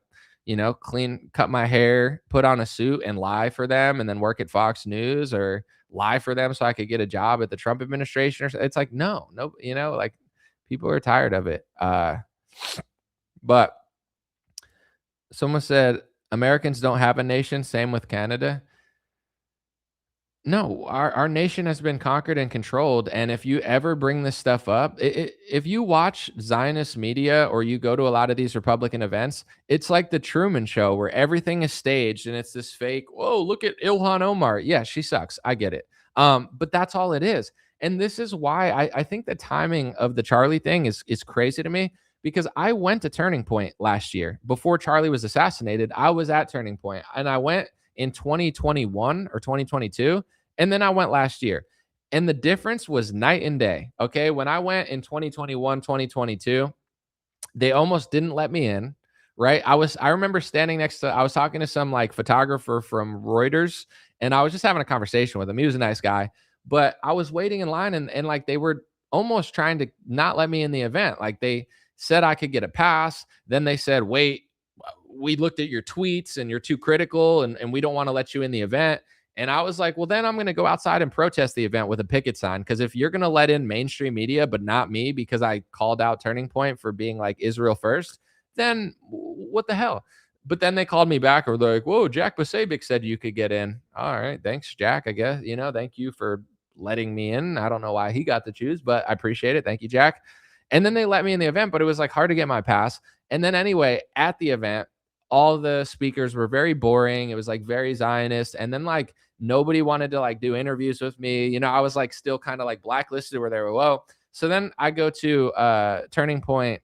cut my hair, put on a suit and lie for them and then work at Fox News, or lie for them so I could get a job at the Trump administration? Or it's like, no, like people are tired of it. But someone said Americans don't have a nation. Same with Canada. No, our nation has been conquered and controlled. And if you ever bring this stuff up, if you watch Zionist media or you go to a lot of these Republican events, it's like the Truman Show where everything is staged and it's this fake, whoa, look at Ilhan Omar. Yeah, she sucks. I get it. But that's all it is. And this is why I think the timing of the Charlie thing is crazy to me, because I went to Turning Point last year. Before Charlie was assassinated, I was at Turning Point, and I went in 2021 or 2022, and then I went last year. And the difference was night and day. Okay, when I went in 2021, 2022, they almost didn't let me in, right? I remember standing I was talking to some like photographer from Reuters, and I was just having a conversation with him. He was a nice guy, but I was waiting in line, and like they were almost trying to not let me in the event. Like they said I could get a pass. Then they said, wait, we looked at your tweets and you're too critical and we don't want to let you in the event. And I was like, well, then I'm going to go outside and protest the event with a picket sign. Because if you're going to let in mainstream media, but not me, because I called out Turning Point for being like Israel first, then what the hell? But then they called me back, or they're like, whoa, Jack Basabic said you could get in. All right. Thanks, Jack, I guess. Thank you for letting me in. I don't know why he got to choose, but I appreciate it. Thank you, Jack. And then they let me in the event, but it was like hard to get my pass. And then anyway, at the event, all the speakers were very boring. It was like very Zionist. And then like nobody wanted to like do interviews with me. I was like still kind of like blacklisted where they were low. So then I go to Turning Point.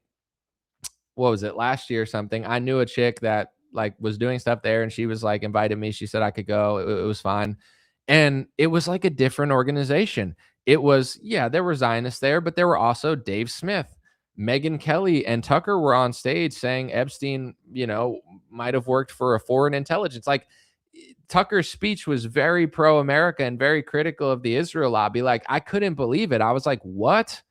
What was it, last year or something? I knew a chick that like was doing stuff there, and she was like invited me. She said I could go. It was fine. And it was like a different organization. It was, yeah, there were Zionists there, but there were also Dave Smith, Megyn Kelly, and Tucker were on stage saying Epstein, might have worked for a foreign intelligence. Like Tucker's speech was very pro-America and very critical of the Israel lobby. Like I couldn't believe it. I was like, what?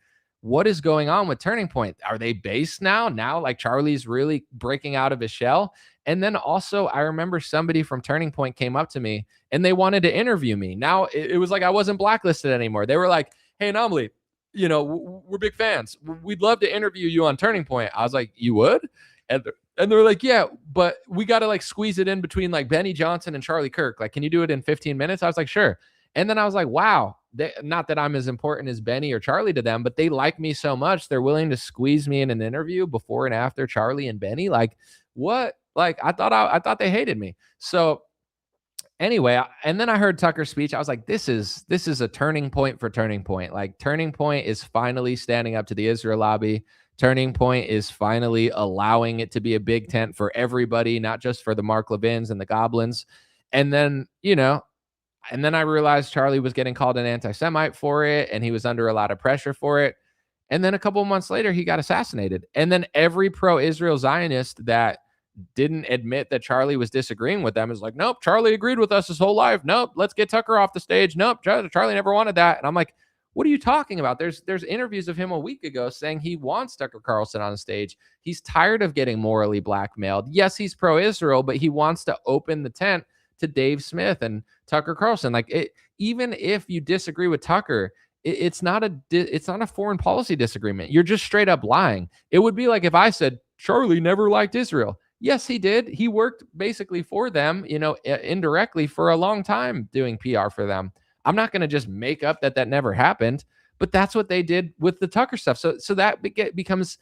What is going on with Turning Point? Are they based now? Now, like Charlie's really breaking out of his shell. And then also, I remember somebody from Turning Point came up to me and they wanted to interview me. Now it was like I wasn't blacklisted anymore. They were like, hey, Anomaly, we're big fans. We'd love to interview you on Turning Point. I was like, you would? And they're like, yeah, but we got to like squeeze it in between like Benny Johnson and Charlie Kirk. Like, can you do it in 15 minutes? I was like, sure. And then I was like, wow, not that I'm as important as Benny or Charlie to them, but they like me so much. They're willing to squeeze me in an interview before and after Charlie and Benny. Like what? Like I thought they hated me. So anyway, and then I heard Tucker's speech. I was like, this is a turning point for Turning Point. Like Turning Point is finally standing up to the Israel lobby. Turning Point is finally allowing it to be a big tent for everybody, not just for the Mark Levins and the Goblins. And then, and then I realized Charlie was getting called an anti-Semite for it, and he was under a lot of pressure for it. And then a couple of months later, he got assassinated. And then every pro-Israel Zionist that didn't admit that Charlie was disagreeing with them is like, nope, Charlie agreed with us his whole life. Nope, let's get Tucker off the stage. Nope, Charlie never wanted that. And I'm like, what are you talking about? There's interviews of him a week ago saying he wants Tucker Carlson on stage. He's tired of getting morally blackmailed. Yes, he's pro-Israel, but he wants to open the tent to Dave Smith and Tucker Carlson. Like even if you disagree with Tucker, it's not a foreign policy disagreement. You're just straight up lying. It would be like if I said Charlie never liked Israel. Yes, he did. He worked basically for them, indirectly for a long time doing PR for them. I'm not going to just make up that never happened, but that's what they did with the Tucker stuff. So that becomes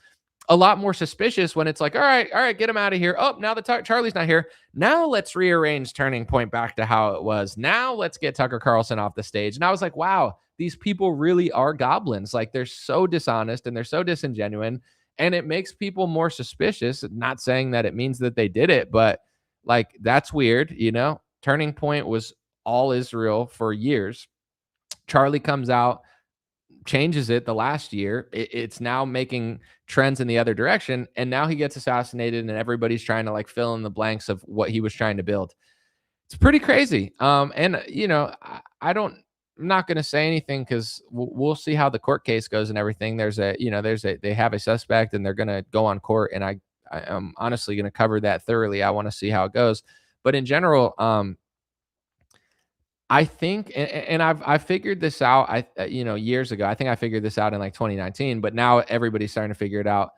a lot more suspicious when it's like, all right, get him out of here. Oh, now Charlie's not here. Now let's rearrange Turning Point back to how it was. Now let's get Tucker Carlson off the stage. And I was like, wow, these people really are goblins. Like they're so dishonest and they're so disingenuous, and it makes people more suspicious. Not saying that it means that they did it, but like that's weird. Turning Point was all Israel for years. Charlie comes out, changes it the last year. It's now making trends in the other direction. And now he gets assassinated and everybody's trying to like fill in the blanks of what he was trying to build. It's pretty crazy. And I'm not going to say anything because we'll see how the court case goes and everything. They have a suspect and they're going to go on court. And I am honestly going to cover that thoroughly. I want to see how it goes. But in general, I think, and I figured this out, years ago. I think I figured this out in like 2019, but now everybody's starting to figure it out.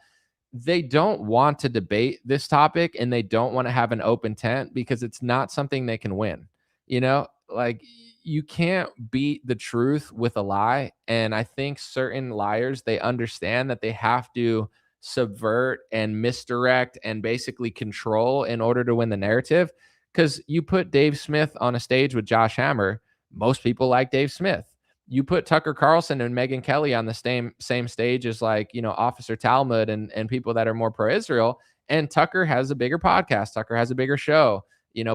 They don't want to debate this topic and they don't want to have an open tent because it's not something they can win. Like you can't beat the truth with a lie. And I think certain liars, they understand that they have to subvert and misdirect and basically control in order to win the narrative. Because you put Dave Smith on a stage with Josh Hammer, most people like Dave Smith. You put Tucker Carlson and Megyn Kelly on the same stage as like, Officer Talmud and people that are more pro-Israel, and Tucker has a bigger podcast. Tucker has a bigger show.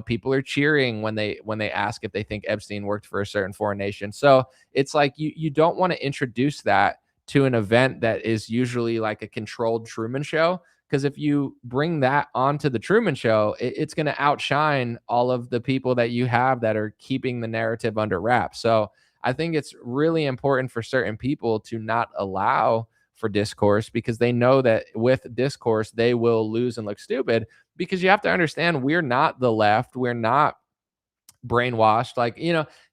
People are cheering when they ask if they think Epstein worked for a certain foreign nation. So it's like you don't want to introduce that to an event that is usually like a controlled Truman Show. Because if you bring that onto the Truman Show, it's going to outshine all of the people that you have that are keeping the narrative under wraps. So I think it's really important for certain people to not allow for discourse because they know that with discourse, they will lose and look stupid. Because you have to understand, we're not the left. We're not brainwashed. Like,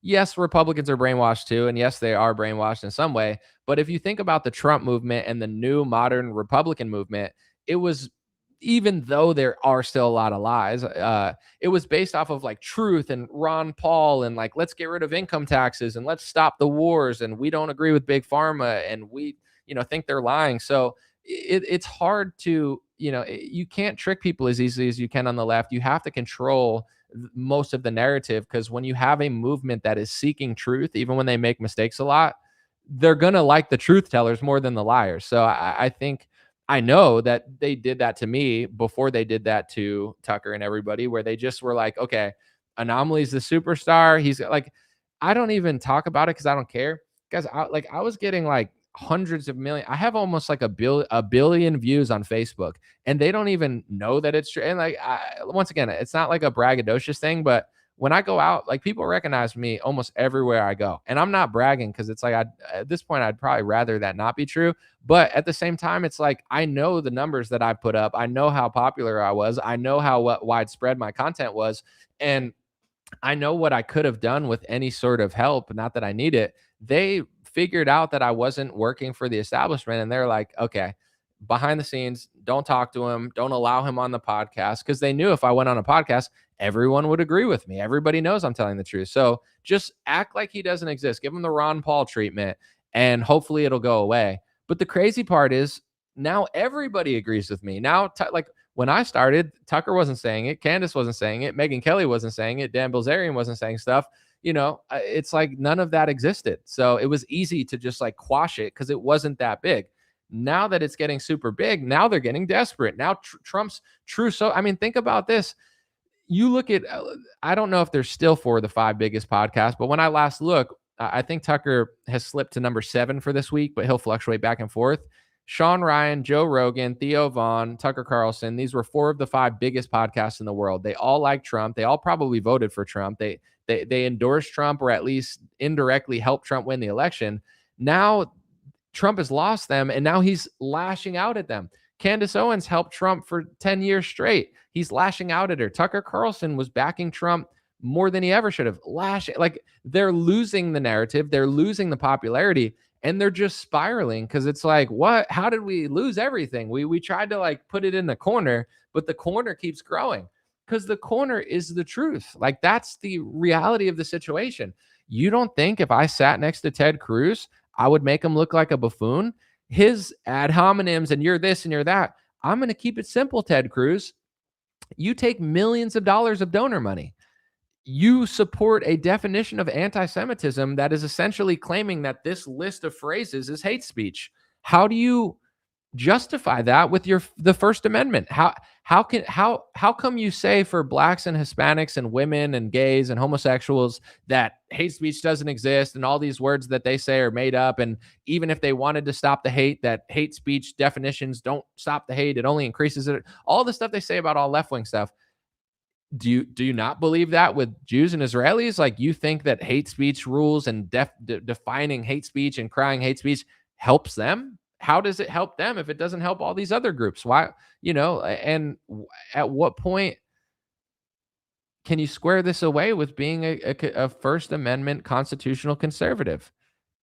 yes, Republicans are brainwashed too. And yes, they are brainwashed in some way. But if you think about the Trump movement and the new modern Republican movement, it was, even though there are still a lot of lies, it was based off of like truth and Ron Paul and like, let's get rid of income taxes and let's stop the wars. And we don't agree with big pharma and we, think they're lying. So it's hard to, you can't trick people as easily as you can on the left. You have to control most of the narrative, because when you have a movement that is seeking truth, even when they make mistakes a lot, they're going to like the truth tellers more than the liars. So I think, I know that they did that to me before they did that to Tucker and everybody, where they just were like, okay, Anomaly's the superstar. He's like, I don't even talk about it because I don't care. Guys, I was getting like hundreds of million. I have almost like a billion views on Facebook, and they don't even know that it's true. And like, once again, it's not like a braggadocious thing, but when I go out, like, people recognize me almost everywhere I go. And I'm not bragging, because it's like, at this point, I'd probably rather that not be true. But at the same time, it's like, I know the numbers that I put up. I know how popular I was. I know how widespread my content was. And I know what I could have done with any sort of help. Not that I need it. They figured out that I wasn't working for the establishment. And they're like, okay, behind the scenes, don't talk to him. Don't allow him on the podcast. Because they knew if I went on a podcast, everyone would agree with me. Everybody knows I'm telling the truth. So just act like he doesn't exist. Give him the Ron Paul treatment, and hopefully it'll go away. But the crazy part is, now everybody agrees with me. Now, like when I started, Tucker wasn't saying it. Candace wasn't saying it. Megyn Kelly wasn't saying it. Dan Bilzerian wasn't saying stuff. It's like none of that existed. So it was easy to just like quash it because it wasn't that big. Now that it's getting super big, now they're getting desperate. Now Trump's true. So, I mean, think about this. You look at, I don't know if there's still 4 of the 5 biggest podcasts, but when I last look, I think Tucker has slipped to number 7 for this week, but he'll fluctuate back and forth. Sean Ryan, Joe Rogan, Theo Vaughn, Tucker Carlson. These were 4 of the 5 biggest podcasts in the world. They all like Trump. They all probably voted for Trump. They endorsed Trump, or at least indirectly helped Trump win the election. Now Trump has lost them, and now he's lashing out at them. Candace Owens helped Trump for 10 years straight. He's lashing out at her. Tucker Carlson was backing Trump more than he ever should have. Like, they're losing the narrative. They're losing the popularity, and they're just spiraling, because it's like, what? How did we lose everything? We tried to like put it in the corner, but the corner keeps growing, because the corner is the truth. Like, that's the reality of the situation. You don't think if I sat next to Ted Cruz, I would make him look like a buffoon? His ad hominems and you're this and you're that. I'm going to keep it simple, Ted Cruz. You take millions of dollars of donor money. You support a definition of anti-Semitism that is essentially claiming that this list of phrases is hate speech. How do you justify that with the First Amendment? How come you say for blacks and Hispanics and women and gays and homosexuals that hate speech doesn't exist, and all these words that they say are made up, and even if they wanted to stop the hate, that hate speech definitions don't stop the hate, it only increases it, all the stuff they say about all left-wing stuff? Do you not believe that with Jews and Israelis? Like, you think that hate speech rules and defining hate speech and crying hate speech helps them? How does it help them if it doesn't help all these other groups? Why, and at what point can you square this away with being a First Amendment constitutional conservative?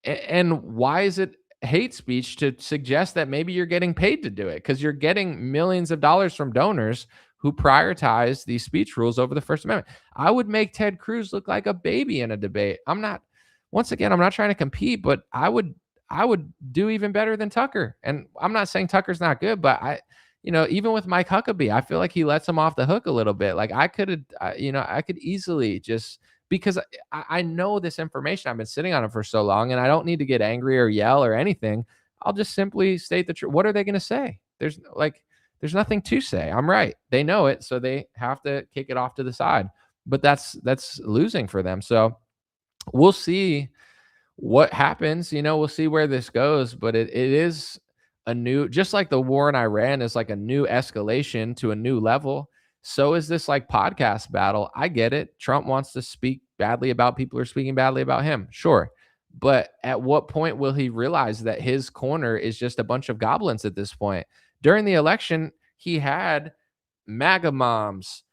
And why is it hate speech to suggest that maybe you're getting paid to do it? Because you're getting millions of dollars from donors who prioritize these speech rules over the First Amendment. I would make Ted Cruz look like a baby in a debate. I'm not trying to compete, but I would do even better than Tucker. And I'm not saying Tucker's not good, but even with Mike Huckabee, I feel like he lets him off the hook a little bit. Like, I could easily just, because I know this information. I've been sitting on it for so long, and I don't need to get angry or yell or anything. I'll just simply state the truth. What are they going to say? There's nothing to say. I'm right. They know it, so they have to kick it off to the side. But that's losing for them. So we'll see what happens. We'll see where this goes. But it is a new, just like the war in Iran is like a new escalation to a new level. So is this like podcast battle. I get it. Trump wants to speak badly about people who are speaking badly about him. Sure. But at what point will he realize that his corner is just a bunch of goblins at this point? During the election, he had MAGA moms,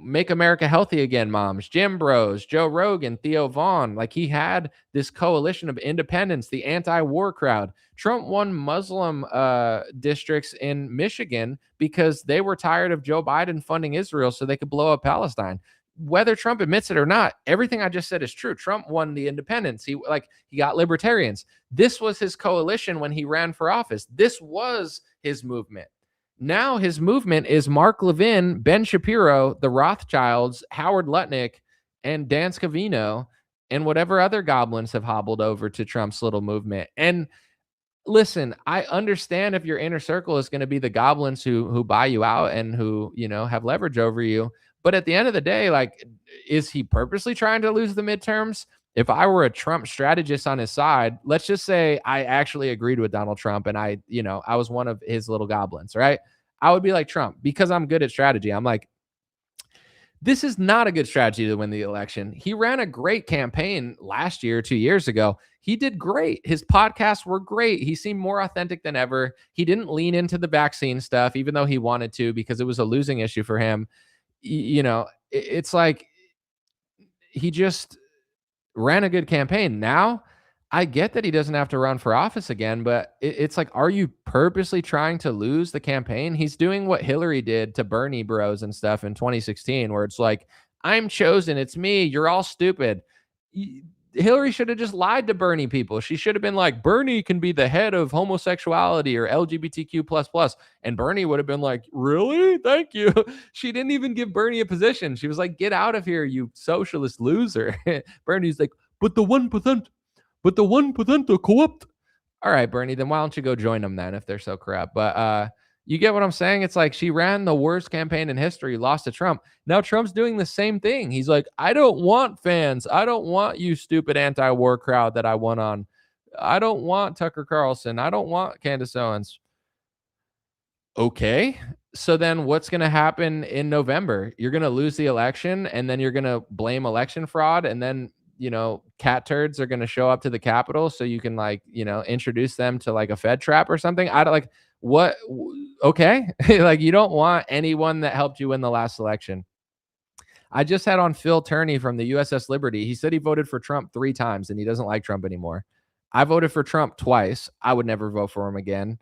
Make America Healthy Again moms, Jim Bros, Joe Rogan, Theo Vaughn. Like, he had this coalition of independents, the anti-war crowd. Trump won Muslim districts in Michigan because they were tired of Joe Biden funding Israel so they could blow up Palestine. Whether Trump admits it or not, everything I just said is true. Trump won the independents. He got libertarians. This was his coalition when he ran for office. This was his movement. Now his movement is Mark Levin, Ben Shapiro, the Rothschilds, Howard Lutnick, and Dan Scavino, and whatever other goblins have hobbled over to Trump's little movement. And listen, I understand if your inner circle is going to be the goblins who buy you out and who, have leverage over you. But at the end of the day, like, is he purposely trying to lose the midterms? If I were a Trump strategist on his side, let's just say I actually agreed with Donald Trump and I was one of his little goblins, right? I would be like Trump, because I'm good at strategy. I'm like, this is not a good strategy to win the election. He ran a great campaign last year, 2 years ago. He did great. His podcasts were great. He seemed more authentic than ever. He didn't lean into the vaccine stuff, even though he wanted to, because it was a losing issue for him. It's like he just ran a good campaign. Now, I get that he doesn't have to run for office again, but it's like, are you purposely trying to lose the campaign? He's doing what Hillary did to Bernie bros and stuff in 2016, where it's like, I'm chosen. It's me. You're all stupid. Hillary should have just lied to Bernie people. She should have been like, Bernie can be the head of homosexuality or LGBTQ++. And Bernie would have been like, really? Thank you. She didn't even give Bernie a position. She was like, get out of here, you socialist loser. Bernie's like, but the 1%. But the 1% are corrupt. All right, Bernie, then why don't you go join them then if they're so corrupt? But you get what I'm saying? It's like, she ran the worst campaign in history, lost to Trump. Now Trump's doing the same thing. He's like, I don't want fans. I don't want you stupid anti-war crowd that I won on. I don't want Tucker Carlson. I don't want Candace Owens. Okay. So then what's going to happen in November? You're going to lose the election, and then you're going to blame election fraud, and then cat turds are going to show up to the Capitol so you can introduce them to like a Fed trap or something. I don't like what. Okay. Like, you don't want anyone that helped you win the last election. I just had on Phil Turney from the USS Liberty. He said he voted for Trump 3 times and he doesn't like Trump anymore. I voted for Trump twice. I would never vote for him again.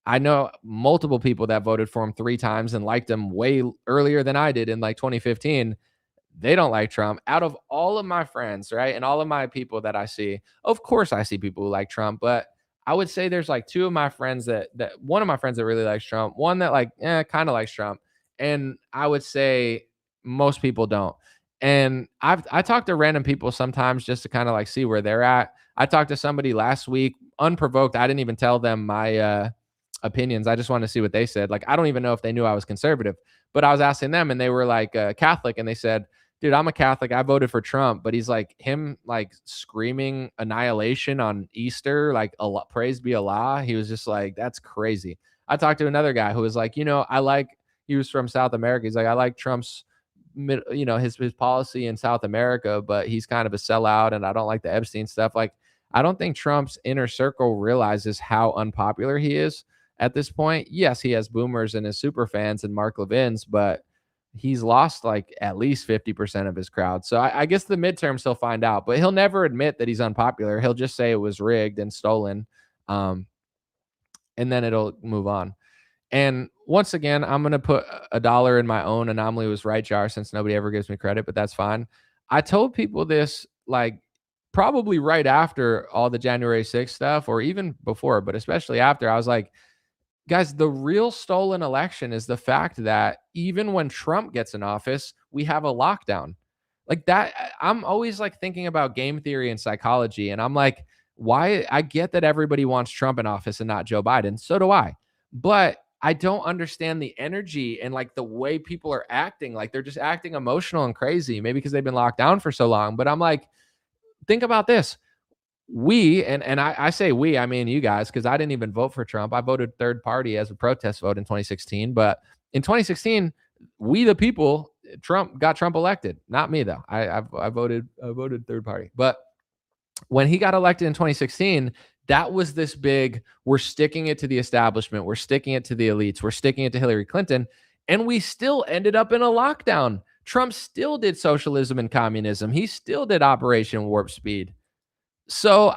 I know multiple people that voted for him 3 times and liked him way earlier than I did in like 2015. They don't like Trump. Out of all of my friends, right, and all of my people that I see, of course I see people who like Trump, but I would say there's like 2 of my friends that one of my friends that really likes Trump, one that kind of likes Trump, and I would say most people don't. And I talk to random people sometimes just to kind of like see where they're at. I talked to somebody last week, unprovoked. I didn't even tell them my opinions. I just wanted to see what they said. Like, I don't even know if they knew I was conservative, but I was asking them, and they were like Catholic, and they said, dude, I'm a Catholic. I voted for Trump, but he's like, him like screaming annihilation on Easter, like Allah, praise be Allah. He was just like, that's crazy. I talked to another guy who was like, he was from South America. He's like, I like Trump's, his policy in South America, but he's kind of a sellout, and I don't like the Epstein stuff. Like, I don't think Trump's inner circle realizes how unpopular he is at this point. Yes, he has boomers and his super fans and Mark Levin's, but he's lost like at least 50% of his crowd. So I guess the midterms he'll find out, but he'll never admit that he's unpopular. He'll just say it was rigged and stolen. And then it'll move on. And once again, I'm going to put $1 in my own anomaly was right jar, since nobody ever gives me credit, but that's fine. I told people this like probably right after all the January 6th stuff, or even before, but especially after. I was like, guys, the real stolen election is the fact that even when Trump gets in office, we have a lockdown. Like that, I'm always like thinking about game theory and psychology, and I'm like, why? I get that everybody wants Trump in office and not Joe Biden. So do I. But I don't understand the energy and like the way people are acting. Like, they're just acting emotional and crazy, maybe because they've been locked down for so long. But I'm like, think about this. We, and I say we, I mean you guys, because I didn't even vote for Trump. I voted third party as a protest vote in 2016. But in 2016, we the people, got Trump elected. Not me though. I voted third party. But when he got elected in 2016, that was this big, we're sticking it to the establishment, we're sticking it to the elites, we're sticking it to Hillary Clinton, and we still ended up in a lockdown. Trump still did socialism and communism. He still did Operation Warp Speed. So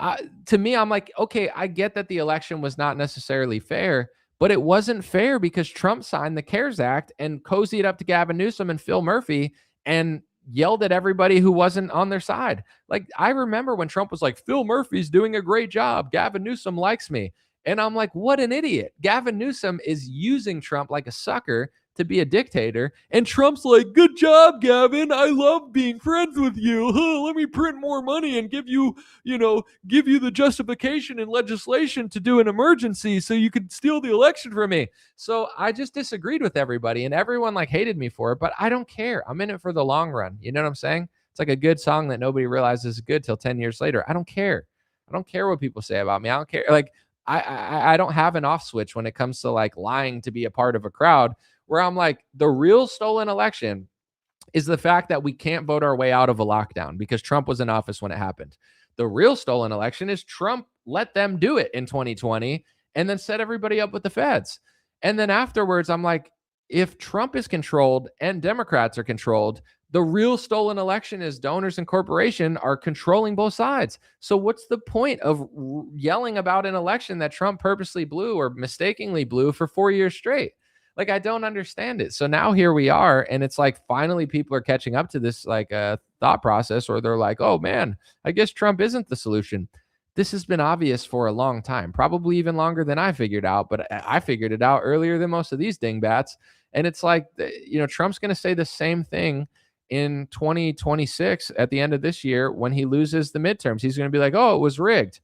to me, I'm like, okay, I get that the election was not necessarily fair, but it wasn't fair because Trump signed the CARES Act and cozied up to Gavin Newsom and Phil Murphy and yelled at everybody who wasn't on their side. Like, I remember when Trump was like, Phil Murphy's doing a great job. Gavin Newsom likes me. And I'm like, what an idiot. Gavin Newsom is using Trump like a sucker to be a dictator. And Trump's like, good job, Gavin. I love being friends with you. Let me print more money and give you the justification and legislation to do an emergency so you could steal the election from me. So I just disagreed with everybody, and everyone like hated me for it, but I don't care. I'm in it for the long run. You know what I'm saying? It's like a good song that nobody realizes is good till 10 years later. I don't care. I don't care what people say about me. I don't care. Like, I don't have an off switch when it comes to like lying to be a part of a crowd, where I'm like, the real stolen election is the fact that we can't vote our way out of a lockdown because Trump was in office when it happened. The real stolen election is Trump let them do it in 2020 and then set everybody up with the feds. And then afterwards, I'm like, if Trump is controlled and Democrats are controlled, the real stolen election is donors and corporation are controlling both sides. So what's the point of yelling about an election that Trump purposely blew or mistakenly blew for 4 years straight? Like, I don't understand it. So now here we are, and it's like finally people are catching up to this like thought process, or they're like, oh man, I guess Trump isn't the solution. This has been obvious for a long time, probably even longer than I figured out, but I figured it out earlier than most of these dingbats. And it's like, Trump's going to say the same thing in 2026 at the end of this year when he loses the midterms. He's going to be like, oh, it was rigged.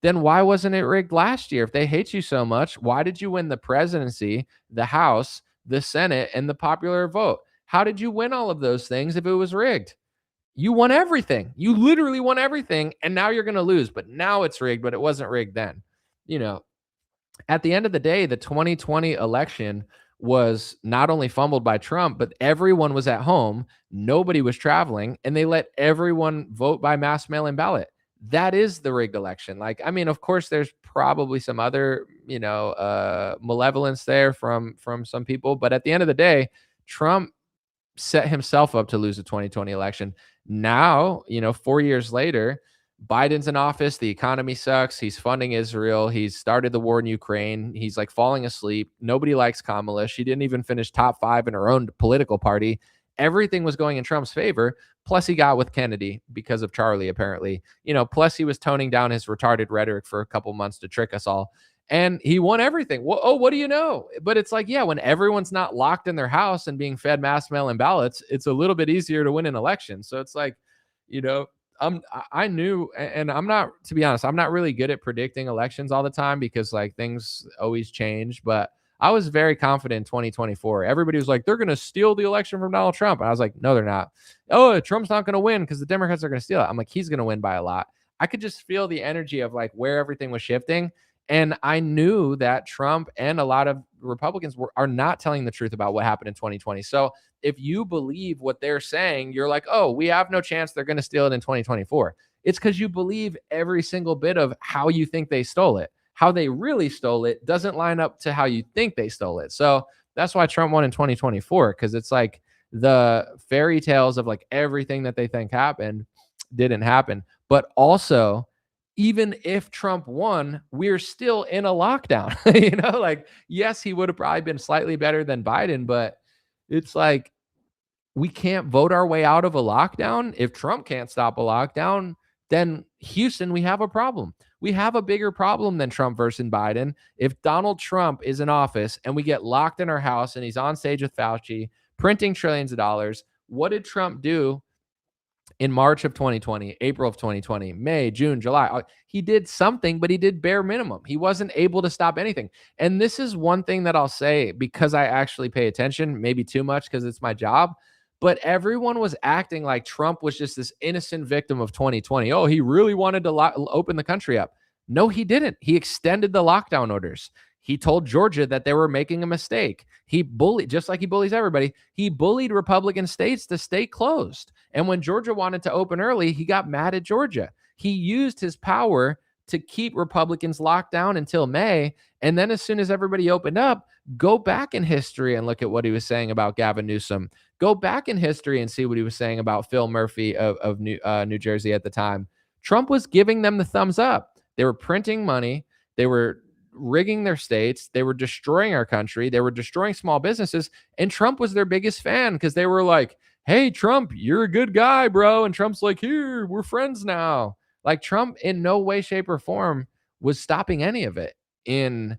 Then why wasn't it rigged last year? If they hate you so much, why did you win the presidency, the House, the Senate, and the popular vote? How did you win all of those things if it was rigged? You won everything. You literally won everything, and now you're going to lose. But now it's rigged, but it wasn't rigged then. At the end of the day, the 2020 election was not only fumbled by Trump, but everyone was at home. Nobody was traveling, and they let everyone vote by mass mail-in ballot. That is the rigged election. Like, I mean, of course, there's probably some other, malevolence there from some people. But at the end of the day, Trump set himself up to lose the 2020 election. Now, 4 years later, Biden's in office. The economy sucks. He's funding Israel. He's started the war in Ukraine. He's like falling asleep. Nobody likes Kamala. She didn't even finish top 5 in her own political party. Everything was going in Trump's favor. Plus, he got with Kennedy because of Charlie, apparently. Plus he was toning down his retarded rhetoric for a couple months to trick us all. And he won everything. Well, what do you know? But it's like, yeah, when everyone's not locked in their house and being fed mass mail-in ballots, it's a little bit easier to win an election. So it's like, I knew, and I'm not, to be honest, I'm not really good at predicting elections all the time because like things always change. But I was very confident in 2024. Everybody was like, they're going to steal the election from Donald Trump. And I was like, no, they're not. Oh, Trump's not going to win because the Democrats are going to steal it. I'm like, he's going to win by a lot. I could just feel the energy of like where everything was shifting. And I knew that Trump and a lot of Republicans are not telling the truth about what happened in 2020. So if you believe what they're saying, you're like, oh, we have no chance they're going to steal it in 2024. It's because you believe every single bit of how you think they stole it. How they really stole it doesn't line up to how you think they stole it. So that's why Trump won in 2024, because it's like the fairy tales of like everything that they think happened didn't happen. But also, even if Trump won, we're still in a lockdown. Like, yes, he would have probably been slightly better than Biden, but it's like we can't vote our way out of a lockdown. If Trump can't stop a lockdown, then Houston, we have a problem. We have a bigger problem than Trump versus Biden. If Donald Trump is in office and we get locked in our house and he's on stage with Fauci, printing trillions of dollars, what did Trump do in March of 2020, April of 2020, May, June, July? He did something, but he did bare minimum. He wasn't able to stop anything. And this is one thing that I'll say because I actually pay attention, maybe too much because it's my job. But everyone was acting like Trump was just this innocent victim of 2020. Oh, he really wanted to open the country up. No, he didn't. He extended the lockdown orders. He told Georgia that they were making a mistake. He bullied, just like he bullies everybody, he bullied Republican states to stay closed. And when Georgia wanted to open early, he got mad at Georgia. He used his power to keep Republicans locked down until May. And then as soon as everybody opened up, go back in history and look at what he was saying about Gavin Newsom. Go back in history and see what he was saying about Phil Murphy of New Jersey at the time. Trump was giving them the thumbs up. They were printing money. They were rigging their states. They were destroying our country. They were destroying small businesses. And Trump was their biggest fan because they were like, hey, Trump, you're a good guy, bro. And Trump's like, here, we're friends now. Like, Trump in no way, shape, or form was stopping any of it. In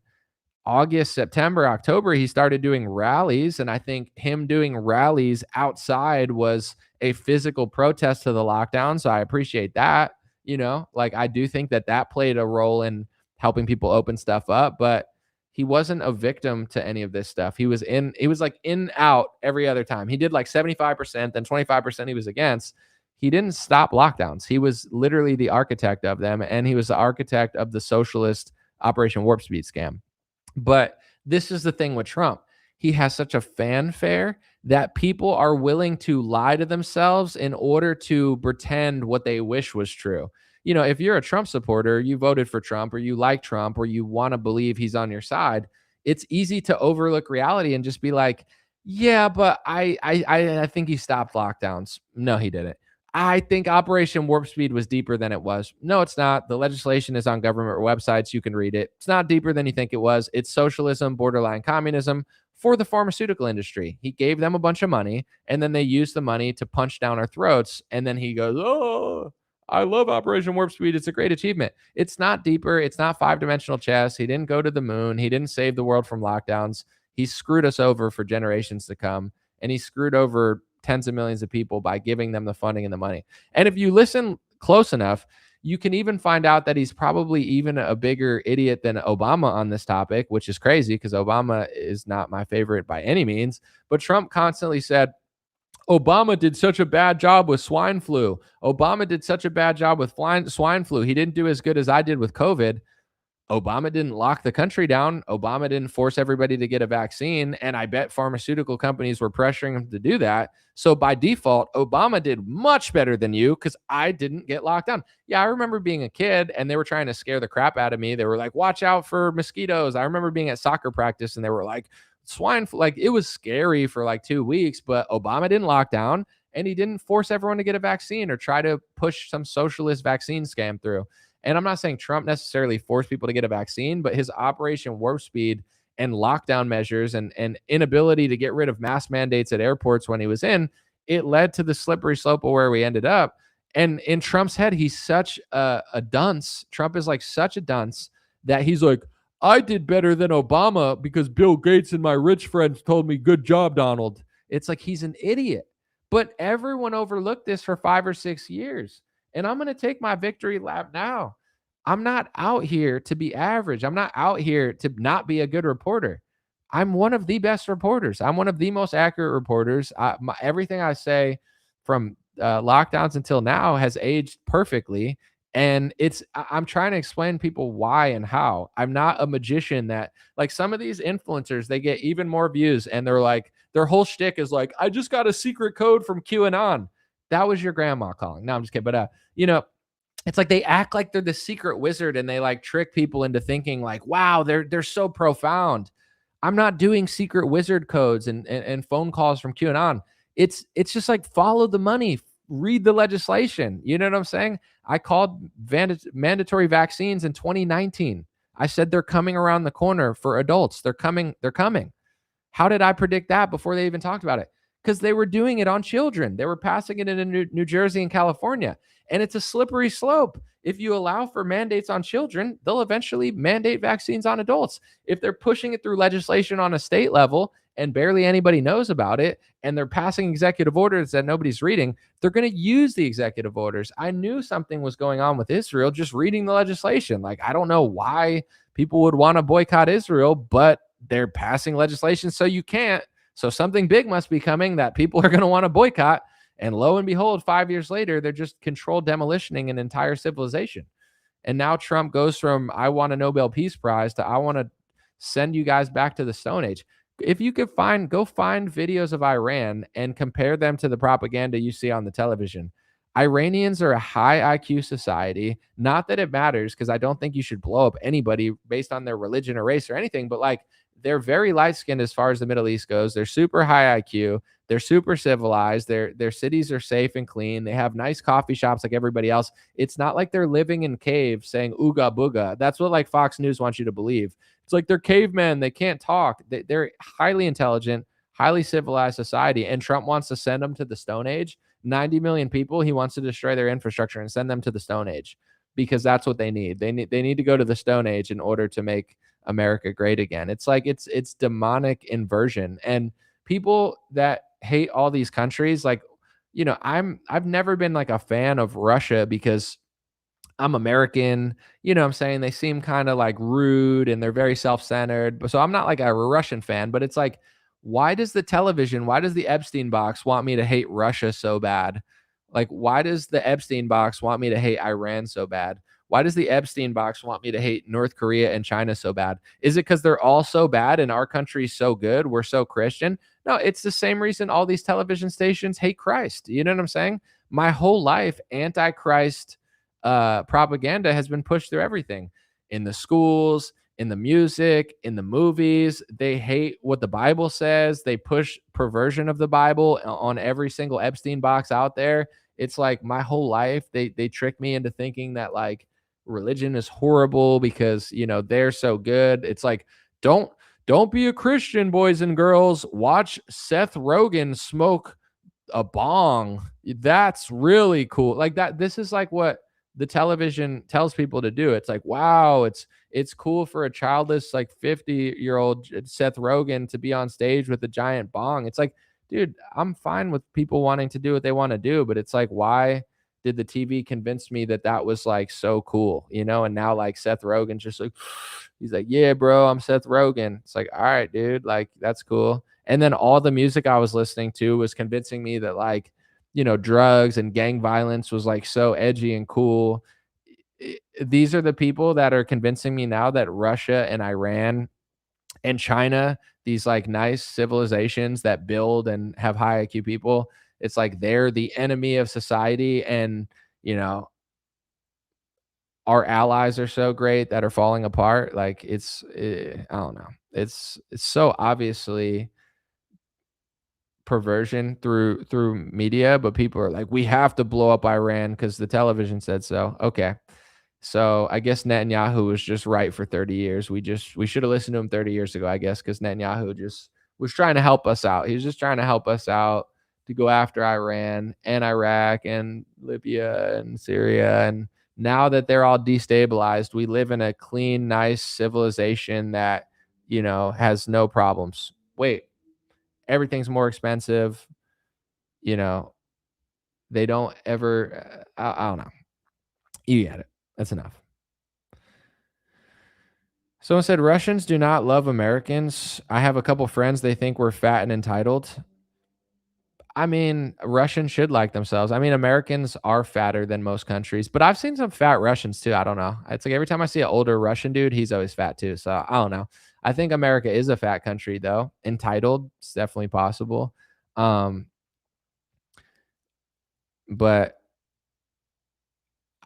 August, September, October, he started doing rallies. And I think him doing rallies outside was a physical protest to the lockdown. So I appreciate that. You know, like, I do think that that played a role in helping people open stuff up, but he wasn't a victim to any of this stuff. He was like in, out every other time. He did like 75%, then 25% he was against. He didn't stop lockdowns. He was literally the architect of them, and he was the architect of the socialist Operation Warp Speed scam. But this is the thing with Trump. He has such a fanfare that people are willing to lie to themselves in order to pretend what they wish was true. You know, if you're a Trump supporter, you voted for Trump, or you like Trump, or you want to believe he's on your side, it's easy to overlook reality and just be like, yeah, but I think he stopped lockdowns. No, he didn't. I think Operation Warp Speed was deeper than it was. No, it's not. The legislation is on government websites. You can read it. It's not deeper than you think it was. It's socialism, borderline communism for the pharmaceutical industry. He gave them a bunch of money, and then they used the money to punch down our throats. And then he goes, oh, I love Operation Warp Speed. It's a great achievement. It's not deeper. It's not five-dimensional chess. He didn't go to the moon. He didn't save the world from lockdowns. He screwed us over for generations to come. And he screwed over tens of millions of people by giving them the funding and the money. And if you listen close enough, you can even find out that he's probably even a bigger idiot than Obama on this topic, which is crazy because Obama is not my favorite by any means. But Trump constantly said, Obama did such a bad job with swine flu. Obama did such a bad job with swine flu. He didn't do as good as I did with COVID. Obama didn't lock the country down. Obama didn't force everybody to get a vaccine. And I bet pharmaceutical companies were pressuring him to do that. So by default, Obama did much better than you because I didn't get locked down. Yeah, I remember being a kid and they were trying to scare the crap out of me. They were like, watch out for mosquitoes. I remember being at soccer practice and they were like, swine flu. Like, it was scary for like 2 weeks, but Obama didn't lock down and he didn't force everyone to get a vaccine or try to push some socialist vaccine scam through. And I'm not saying Trump necessarily forced people to get a vaccine, but his Operation Warp Speed and lockdown measures and inability to get rid of mask mandates at airports when he was in, it led to the slippery slope of where we ended up. And in Trump's head, he's such a dunce. Trump is like such a dunce that he's like, I did better than Obama because Bill Gates and my rich friends told me, good job, Donald. It's like he's an idiot. But everyone overlooked this for 5 or 6 years. And I'm going to take my victory lap now. I'm not out here to be average. I'm not out here to not be a good reporter. I'm one of the best reporters. I'm one of the most accurate reporters. Everything I say from lockdowns until now has aged perfectly. And I'm trying to explain to people why and how. I'm not a magician that, like, some of these influencers, they get even more views and they're like, their whole shtick is like, I just got a secret code from QAnon. That was your grandma calling. No, I'm just kidding. But, it's like they act like they're the secret wizard and they like trick people into thinking like, wow, they're so profound. I'm not doing secret wizard codes and phone calls from QAnon. It's just like, follow the money, read the legislation. You know what I'm saying? I called mandatory vaccines in 2019. I said they're coming around the corner for adults. They're coming. How did I predict that before they even talked about it? Because they were doing it on children. They were passing it in New Jersey and California. And it's a slippery slope. If you allow for mandates on children, they'll eventually mandate vaccines on adults. If they're pushing it through legislation on a state level and barely anybody knows about it, and they're passing executive orders that nobody's reading, they're going to use the executive orders. I knew something was going on with Israel just reading the legislation. Like, I don't know why people would want to boycott Israel, but they're passing legislation so you can't. So something big must be coming that people are going to want to boycott. And lo and behold, 5 years later, they're just controlled demolitioning an entire civilization. And now Trump goes from, I want a Nobel Peace Prize to, I want to send you guys back to the Stone Age. If you could go find videos of Iran and compare them to the propaganda you see on the television. Iranians are a high IQ society. Not that it matters, because I don't think you should blow up anybody based on their religion or race or anything, but like they're very light skinned as far as the Middle East goes. They're super high IQ. They're super civilized. Their cities are safe and clean. They have nice coffee shops like everybody else. It's not like they're living in caves saying ooga booga. That's what like Fox News wants you to believe. It's like they're cavemen. They can't talk. They're highly intelligent, highly civilized society. And Trump wants to send them to the Stone Age. 90 million people. He wants to destroy their infrastructure and send them to the Stone Age, because that's what they need. They need to go to the Stone Age in order to make America great again. It's like it's demonic inversion. And people that hate all these countries, like, you know, I've never been like a fan of Russia because I'm American. You know what I'm saying? They seem kind of like rude and they're very self-centered. But so I'm not like a Russian fan, but it's like, why does the Epstein box want me to hate Russia so bad? Like, why does the Epstein box want me to hate Iran so bad? Why does the Epstein box want me to hate North Korea and China so bad? Is it because they're all so bad and our country's so good? We're so Christian? No, it's the same reason all these television stations hate Christ. You know what I'm saying? My whole life, anti-Christ propaganda has been pushed through everything, in the schools, in the music, in the movies. They hate what the Bible says. They push perversion of the Bible on every single Epstein box out there. It's like my whole life, they tricked me into thinking that like religion is horrible because, you know, they're so good. It's like, don't be a Christian, boys and girls. Watch Seth Rogen smoke a bong. That's really cool. Like that. This is like what the television tells people to do. It's like, wow, it's cool for a childless like 50-year-old Seth Rogen to be on stage with a giant bong. It's like, dude, I'm fine with people wanting to do what they want to do, but it's like, why did the TV convince me that that was like so cool, you know? And now like Seth Rogen's just like, he's like, yeah, bro, I'm Seth Rogen. It's like, all right, dude, like that's cool. And then all the music I was listening to was convincing me that like, you know, drugs and gang violence was like so edgy and cool. These are the people that are convincing me now that Russia and Iran and China, these like nice civilizations that build and have high IQ people, it's like they're the enemy of society. And, you know, our allies are so great that are falling apart. Like I don't know. It's so obviously perversion through media, but people are like, we have to blow up Iran because the television said so. Okay. So I guess Netanyahu was just right for 30 years. We should have listened to him 30 years ago, I guess, because Netanyahu just was trying to help us out. He was just trying to help us out to go after Iran and Iraq and Libya and Syria. And now that they're all destabilized, we live in a clean, nice civilization that, you know, has no problems. Wait, everything's more expensive. You know, they don't ever, I don't know. You get it. That's enough. Someone said, Russians do not love Americans. I have a couple friends, they think we're fat and entitled. I mean, Russians should like themselves. I mean, Americans are fatter than most countries, but I've seen some fat Russians too. I don't know. It's like every time I see an older Russian dude, he's always fat too. So I don't know. I think America is a fat country though. Entitled, it's definitely possible. But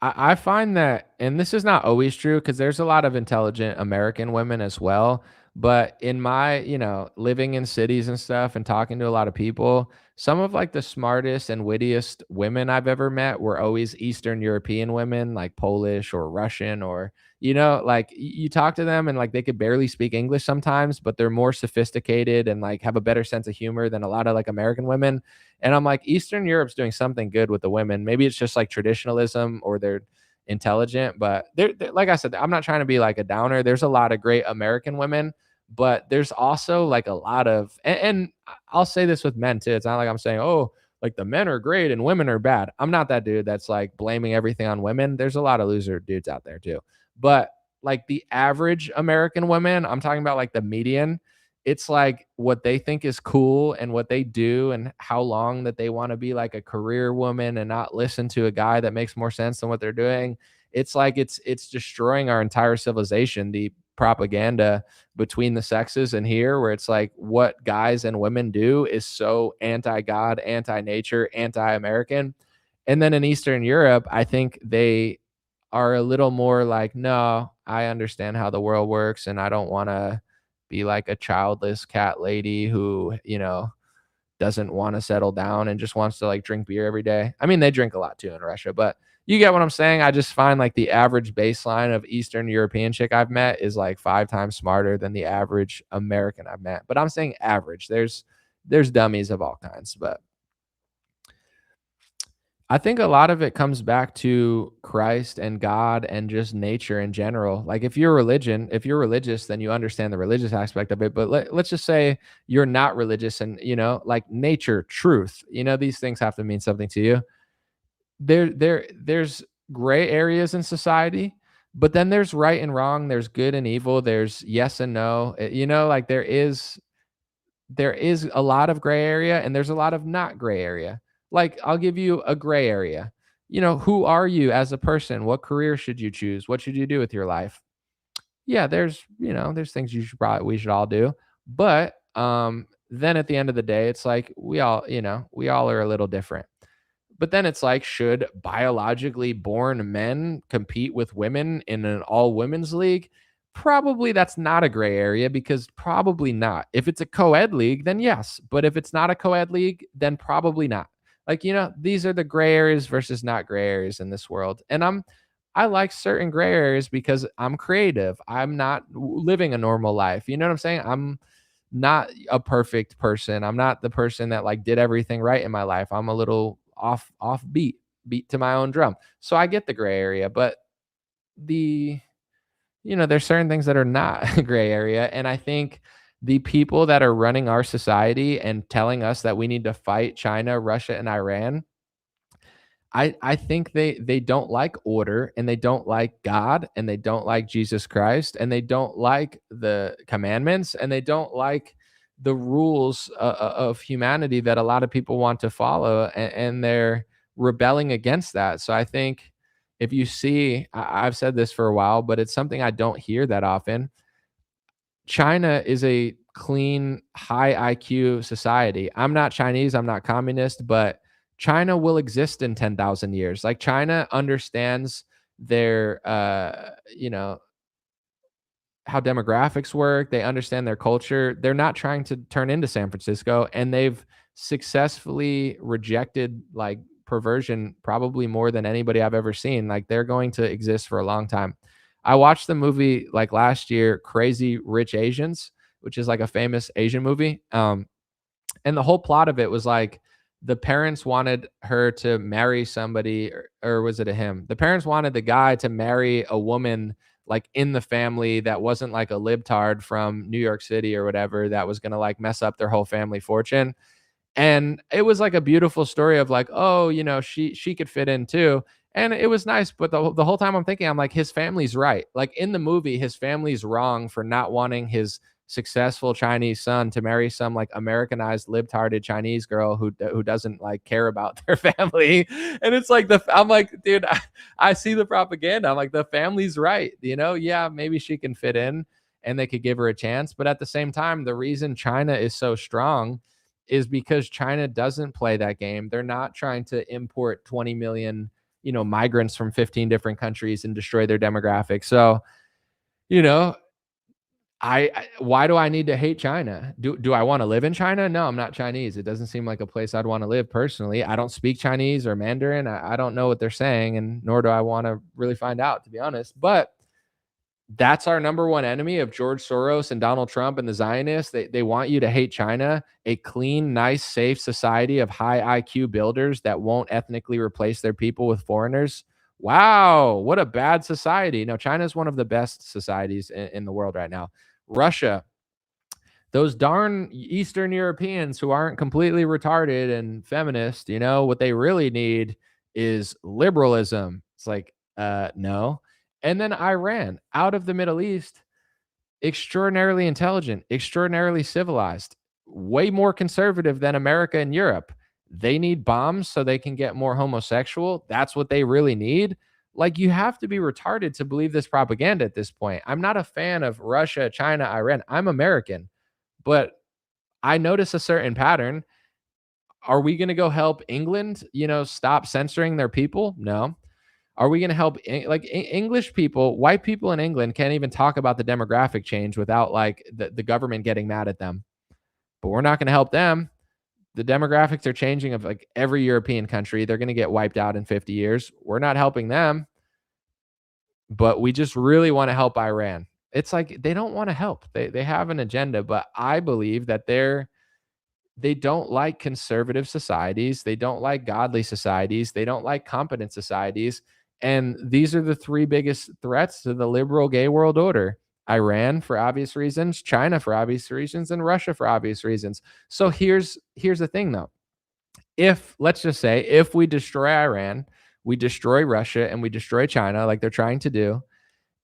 I find that, and this is not always true because there's a lot of intelligent American women as well. But in my, you know, living in cities and stuff and talking to a lot of people, some of like the smartest and wittiest women I've ever met were always Eastern European women, like Polish or Russian, or, you know, like you talk to them and like they could barely speak English sometimes, but they're more sophisticated and like have a better sense of humor than a lot of like American women. And I'm like, Eastern Europe's doing something good with the women. Maybe it's just like traditionalism or they're intelligent, but they're like I said, I'm not trying to be like a downer. There's a lot of great American women, but there's also like a lot of, and I'll say this with men too. It's not like I'm saying, oh, like the men are great and women are bad. I'm not that dude that's like blaming everything on women. There's a lot of loser dudes out there too. But like the average American woman, I'm talking about like the median, it's like what they think is cool and what they do and how long that they want to be like a career woman and not listen to a guy that makes more sense than what they're doing. It's like it's destroying our entire civilization, the propaganda between the sexes and here, where it's like what guys and women do is so anti-God, anti-nature, anti-American. And then in Eastern Europe, I think they are a little more like, no, I understand how the world works, and I don't want to be like a childless cat lady who, doesn't want to settle down and just wants to like drink beer every day. I mean, they drink a lot too in Russia, but you get what I'm saying. I just find like the average baseline of Eastern European chick I've met is like 5 times smarter than the average American I've met. But I'm saying average. There's dummies of all kinds, but I think a lot of it comes back to Christ and God and just nature in general. Like if you're religious, then you understand the religious aspect of it. But let's just say you're not religious and, like nature, truth, these things have to mean something to you. There's gray areas in society, but then there's right and wrong. There's good and evil. There's yes and no, like there is a lot of gray area and there's a lot of not gray area. Like, I'll give you a gray area. Who are you as a person? What career should you choose? What should you do with your life? Yeah, there's things we should all do. But then at the end of the day, it's like we all are a little different. But then it's like, should biologically born men compete with women in an all women's league? Probably that's not a gray area, because probably not. If it's a co-ed league, then yes. But if it's not a co-ed league, then probably not. Like, these are the gray areas versus not gray areas in this world. And I like certain gray areas because I'm creative. I'm not living a normal life. You know what I'm saying? I'm not a perfect person. I'm not the person that like did everything right in my life. I'm a little off beat to my own drum. So I get the gray area, but there's certain things that are not a gray area. And I think the people that are running our society and telling us that we need to fight China, Russia, and Iran, I think they don't like order, and they don't like God, and they don't like Jesus Christ, and they don't like the commandments, and they don't like the rules of humanity that a lot of people want to follow, and they're rebelling against that. So I think if you see, I've said this for a while, but it's something I don't hear that often. China is a clean, high IQ society. I'm not Chinese, I'm not communist, but China will exist in 10,000 years. Like, China understands their, how demographics work. They understand their culture. They're not trying to turn into San Francisco, and they've successfully rejected like perversion probably more than anybody I've ever seen. Like, they're going to exist for a long time. I watched the movie like last year, Crazy Rich Asians, which is like a famous Asian movie. And the whole plot of it was like, the parents wanted her to marry somebody, or was it a him? The parents wanted the guy to marry a woman like in the family that wasn't like a libtard from New York City or whatever, that was going to like mess up their whole family fortune. And it was like a beautiful story of like, oh, she could fit in too. And it was nice. But the whole time I'm thinking, I'm like, his family's right. Like, in the movie, his family's wrong for not wanting his successful Chinese son to marry some like Americanized libtarded Chinese girl who doesn't like care about their family. And it's like, I'm like, dude, I see the propaganda. I'm like, the family's right. Yeah, maybe she can fit in and they could give her a chance. But at the same time, the reason China is so strong is because China doesn't play that game. They're not trying to import 20 million, migrants from 15 different countries and destroy their demographics. So, why do I need to hate China? Do I want to live in China? No, I'm not Chinese. It doesn't seem like a place I'd want to live personally. I don't speak Chinese or Mandarin. I don't know what they're saying, and nor do I want to really find out, to be honest. But that's our number one enemy of George Soros and Donald Trump and the Zionists. They want you to hate China, a clean, nice, safe society of high IQ builders that won't ethnically replace their people with foreigners. Wow, what a bad society. No, China is one of the best societies in the world right now. Russia, those darn Eastern Europeans who aren't completely retarded and feminist, what they really need is liberalism. It's like, no. And then Iran, out of the Middle East, extraordinarily intelligent, extraordinarily civilized, way more conservative than America and Europe. They need bombs so they can get more homosexual. That's what they really need. Like, you have to be retarded to believe this propaganda at this point. I'm not a fan of Russia, China, Iran. I'm American, but I notice a certain pattern. Are we going to go help England, stop censoring their people? No. Are we going to help English people, white people in England can't even talk about the demographic change without like the government getting mad at them. But we're not going to help them. The demographics are changing of like every European country. They're going to get wiped out in 50 years. We're not helping them. But we just really want to help Iran. It's like they don't want to help. They have an agenda, but I believe that they don't like conservative societies. They don't like godly societies. They don't like competent societies. And these are the three biggest threats to the liberal gay world order. Iran for obvious reasons, China for obvious reasons, and Russia for obvious reasons. So here's the thing though. Let's just say if we destroy Iran, we destroy Russia, and we destroy China like they're trying to do,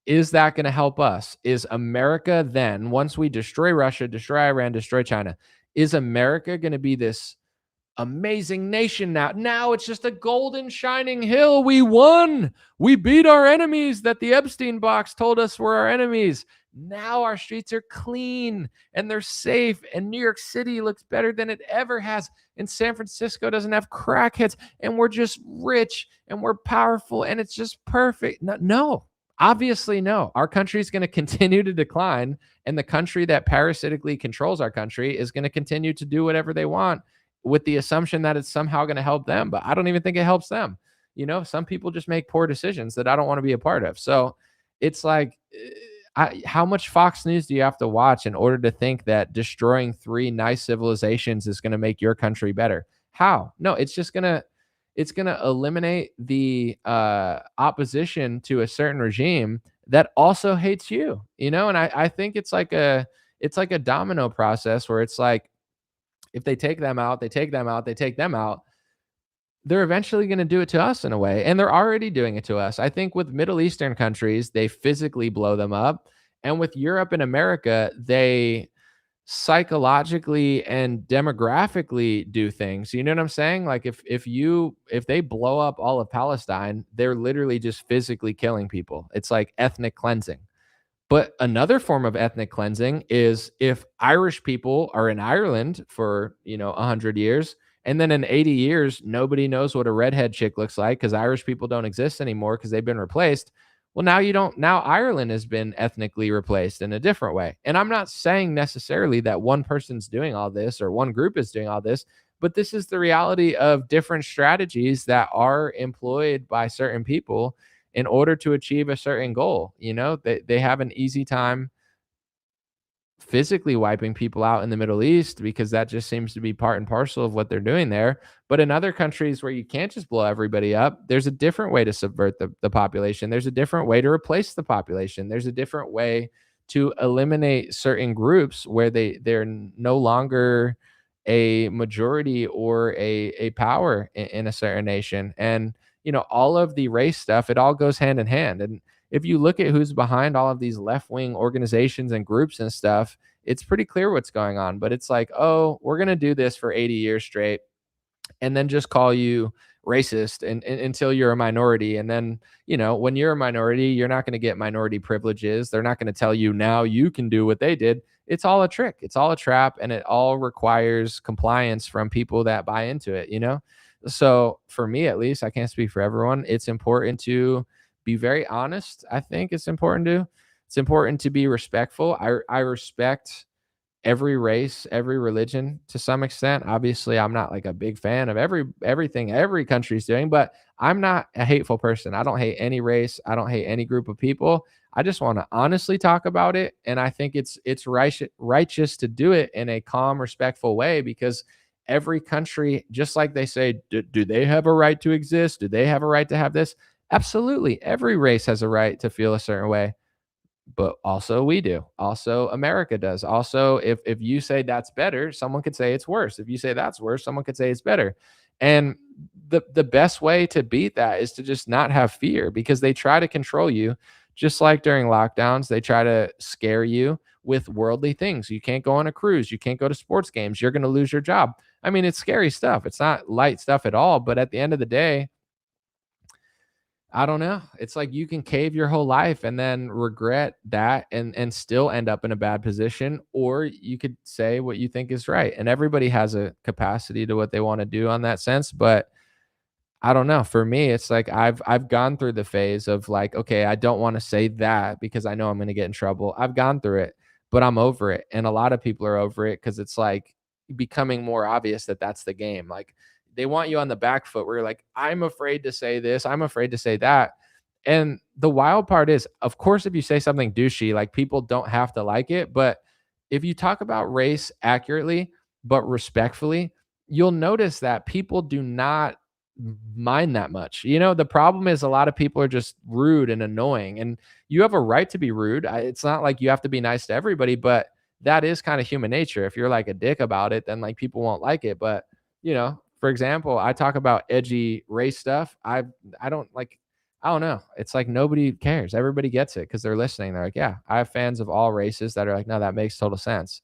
is that going to help us? Is America then, once we destroy Russia, destroy Iran, destroy China, is America going to be this amazing nation now? Now it's just a golden shining hill. We won. We beat our enemies that the Epstein box told us were our enemies. Now our streets are clean and they're safe, and New York City looks better than it ever has, and San Francisco doesn't have crackheads, and we're just rich and we're powerful and it's just perfect. No. Obviously, no. Our country is going to continue to decline, and the country that parasitically controls our country is going to continue to do whatever they want with the assumption that it's somehow going to help them. But I don't even think it helps them. Some people just make poor decisions that I don't want to be a part of. So it's like, how much Fox News do you have to watch in order to think that destroying 3 nice civilizations is going to make your country better? How? No, it's just going to eliminate the opposition to a certain regime that also hates you, and I think it's like a domino process where it's like, if they take them out, they take them out, they take them out, they're eventually going to do it to us in a way. And they're already doing it to us. I think with Middle Eastern countries, they physically blow them up. And with Europe and America, they psychologically and demographically do things. You know what I'm saying? Like if they blow up all of Palestine, they're literally just physically killing people. It's like ethnic cleansing. But another form of ethnic cleansing is if Irish people are in Ireland for, 100 years, and then in 80 years, nobody knows what a redhead chick looks like because Irish people don't exist anymore because they've been replaced. Well, now Ireland has been ethnically replaced in a different way. And I'm not saying necessarily that one person's doing all this or one group is doing all this, but this is the reality of different strategies that are employed by certain people in order to achieve a certain goal. They have an easy time physically wiping people out in the Middle East because that just seems to be part and parcel of what they're doing there. But in other countries where you can't just blow everybody up, there's a different way to subvert the population. There's a different way to replace the population. There's a different way to eliminate certain groups where they're no longer a majority or a power in a certain nation. And, all of the race stuff, it all goes hand in hand. And if you look at who's behind all of these left-wing organizations and groups and stuff, it's pretty clear what's going on. But it's like, oh, we're going to do this for 80 years straight and then just call you racist until you're a minority. And then, when you're a minority, you're not going to get minority privileges. They're not going to tell you now you can do what they did. It's all a trick. It's all a trap. And it all requires compliance from people that buy into it, So for me, at least, I can't speak for everyone. It's important to be very honest. I think it's important to be respectful. I respect every race, every religion to some extent. Obviously, I'm not like a big fan of everything every country's doing, but I'm not a hateful person. I don't hate any race. I don't hate any group of people. I just want to honestly talk about it. And I think it's righteous to do it in a calm, respectful way, because every country, just like they say, do they have a right to exist? Do they have a right to have this? Absolutely. Every race has a right to feel a certain way, but also we do. Also, America does. Also, if you say that's better, someone could say it's worse. If you say that's worse, someone could say it's better. And the best way to beat that is to just not have fear, because they try to control you. Just like during lockdowns, they try to scare you with worldly things. You can't go on a cruise. You can't go to sports games. You're going to lose your job. I mean, it's scary stuff. It's not light stuff at all. But at the end of the day, I don't know. It's like you can cave your whole life and then regret that and still end up in a bad position, or you could say what you think is right. And everybody has a capacity to what they want to do on that sense, but I don't know. For me, it's like I've gone through the phase of like, okay, I don't want to say that because I know I'm going to get in trouble. I've gone through it, but I'm over it. And a lot of people are over it because it's like becoming more obvious that that's the game. Like they want you on the back foot where you're like, I'm afraid to say this, I'm afraid to say that. And the wild part is, of course, if you say something douchey, like people don't have to like it. But if you talk about race accurately, but respectfully, you'll notice that people do not mind that much. The problem is a lot of people are just rude and annoying, and you have a right to be rude. It's not like you have to be nice to everybody, but that is kind of human nature. If you're like a dick about it, then like people won't like it. But, for example, I talk about edgy race stuff. I don't like, I don't know. It's like nobody cares. Everybody gets it because they're listening. They're like, yeah, I have fans of all races that are like, no, that makes total sense.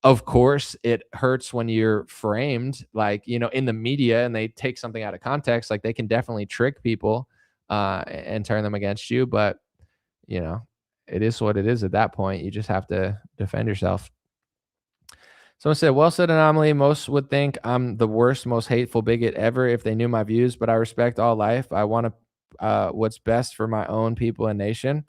Of course, it hurts when you're framed, like, in the media and they take something out of context. Like they can definitely trick people and turn them against you. But, it is what it is at that point. You just have to defend yourself. Someone said, well said, Anomaly. Most would think I'm the worst, most hateful bigot ever if they knew my views, but I respect all life. I want to what's best for my own people and nation.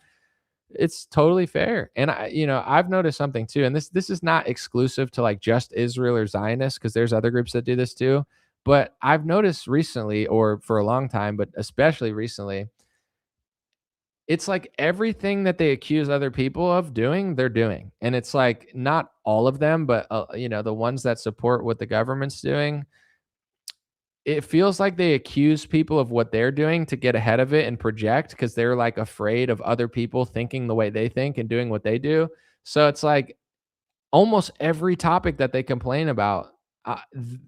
It's totally fair. And I've noticed something too, and this is not exclusive to like just Israel or Zionists, because there's other groups that do this too. But I've noticed recently, or for a long time, but especially recently, it's like everything that they accuse other people of doing, they're doing. And it's like not all of them, but the ones that support what the government's doing, it feels like they accuse people of what they're doing to get ahead of it and project, because they're like afraid of other people thinking the way they think and doing what they do. So it's like almost every topic that they complain about,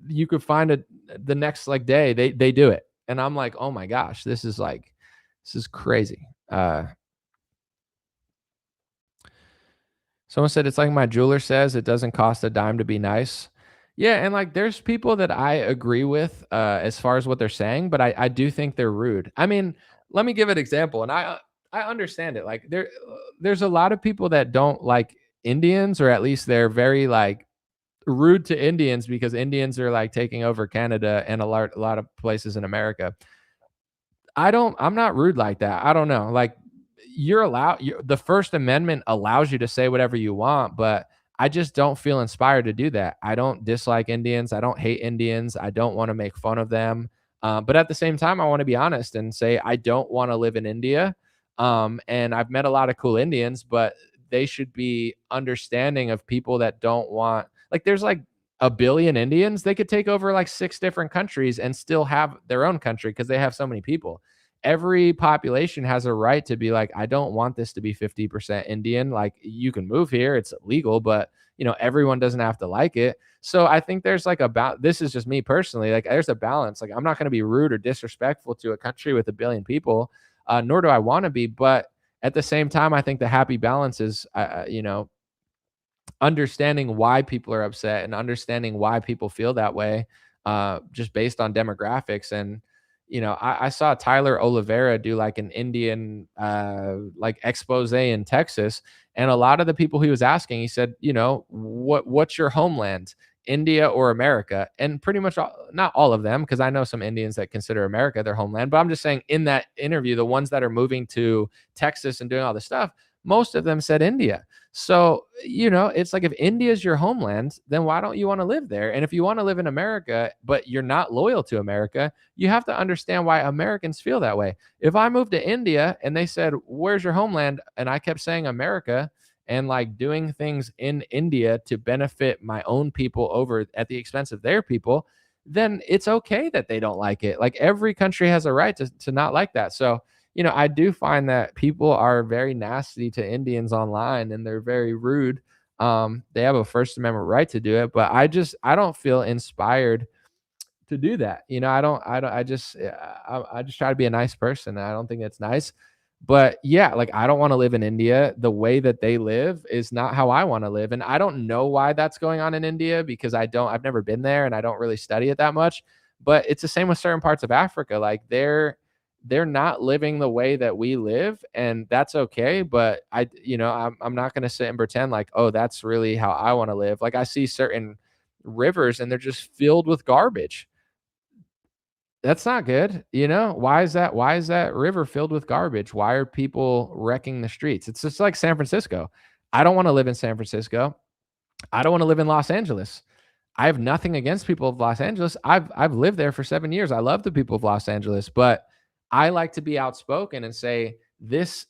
you could find the next like day they do it. And I'm like, oh my gosh, this is crazy. Someone said, it's like my jeweler says, it doesn't cost a dime to be nice. Yeah, and like there's people that I agree with as far as what they're saying, but I do think they're rude. I mean, let me give an example, and I understand it. Like there's a lot of people that don't like Indians, or at least they're very like rude to Indians because Indians are like taking over Canada and a lot of places in America. I'm not rude like that. I don't know. Like you're allowed, the First Amendment allows you to say whatever you want, but I just don't feel inspired to do that. I don't dislike Indians. I don't hate Indians. I don't want to make fun of them. But at the same time, I want to be honest and say I don't want to live in India. And I've met a lot of cool Indians, but they should be understanding of people that don't want, like there's like a billion Indians. They could take over like 6 different countries and still have their own country because they have so many people. Every population has a right to be like, I don't want this to be 50% Indian. Like you can move here, it's legal, but everyone doesn't have to like it. So I think there's like this is just me personally, like there's a balance. Like I'm not going to be rude or disrespectful to a country with 1 billion people, nor do I want to be. But at the same time, I think the happy balance is, understanding why people are upset and understanding why people feel that way, just based on demographics. And I saw Tyler Oliveira do like an Indian like expose in Texas, and a lot of the people he was asking, he said, what's your homeland, India or America? And pretty much not all of them, because I know some Indians that consider America their homeland, but I'm just saying in that interview, the ones that are moving to Texas and doing all this stuff, most of them said India. So, it's like if India is your homeland, then why don't you want to live there? And if you want to live in America, but you're not loyal to America, you have to understand why Americans feel that way. If I moved to India and they said, where's your homeland? And I kept saying America and like doing things in India to benefit my own people over at the expense of their people, then it's okay that they don't like it. Like every country has a right to not like that. So, I do find that people are very nasty to Indians online and they're very rude. They have a First Amendment right to do it, but I don't feel inspired to do that. I just try to be a nice person. And I don't think it's nice, but yeah, like I don't want to live in India. The way that they live is not how I want to live. And I don't know why that's going on in India because I've never been there and I don't really study it that much, but it's the same with certain parts of Africa. Like they're not living the way that we live, and that's okay. But I'm not going to sit and pretend like, oh, that's really how I want to live. Like, I see certain rivers and they're just filled with garbage. That's not good. Why is that river filled with garbage? Why are people wrecking the streets? It's just like San Francisco. I don't want to live in San Francisco. I don't want to live in Los Angeles. I have nothing against people of Los Angeles. I've lived there for 7 years. I love the people of Los Angeles, but I like to be outspoken and say, this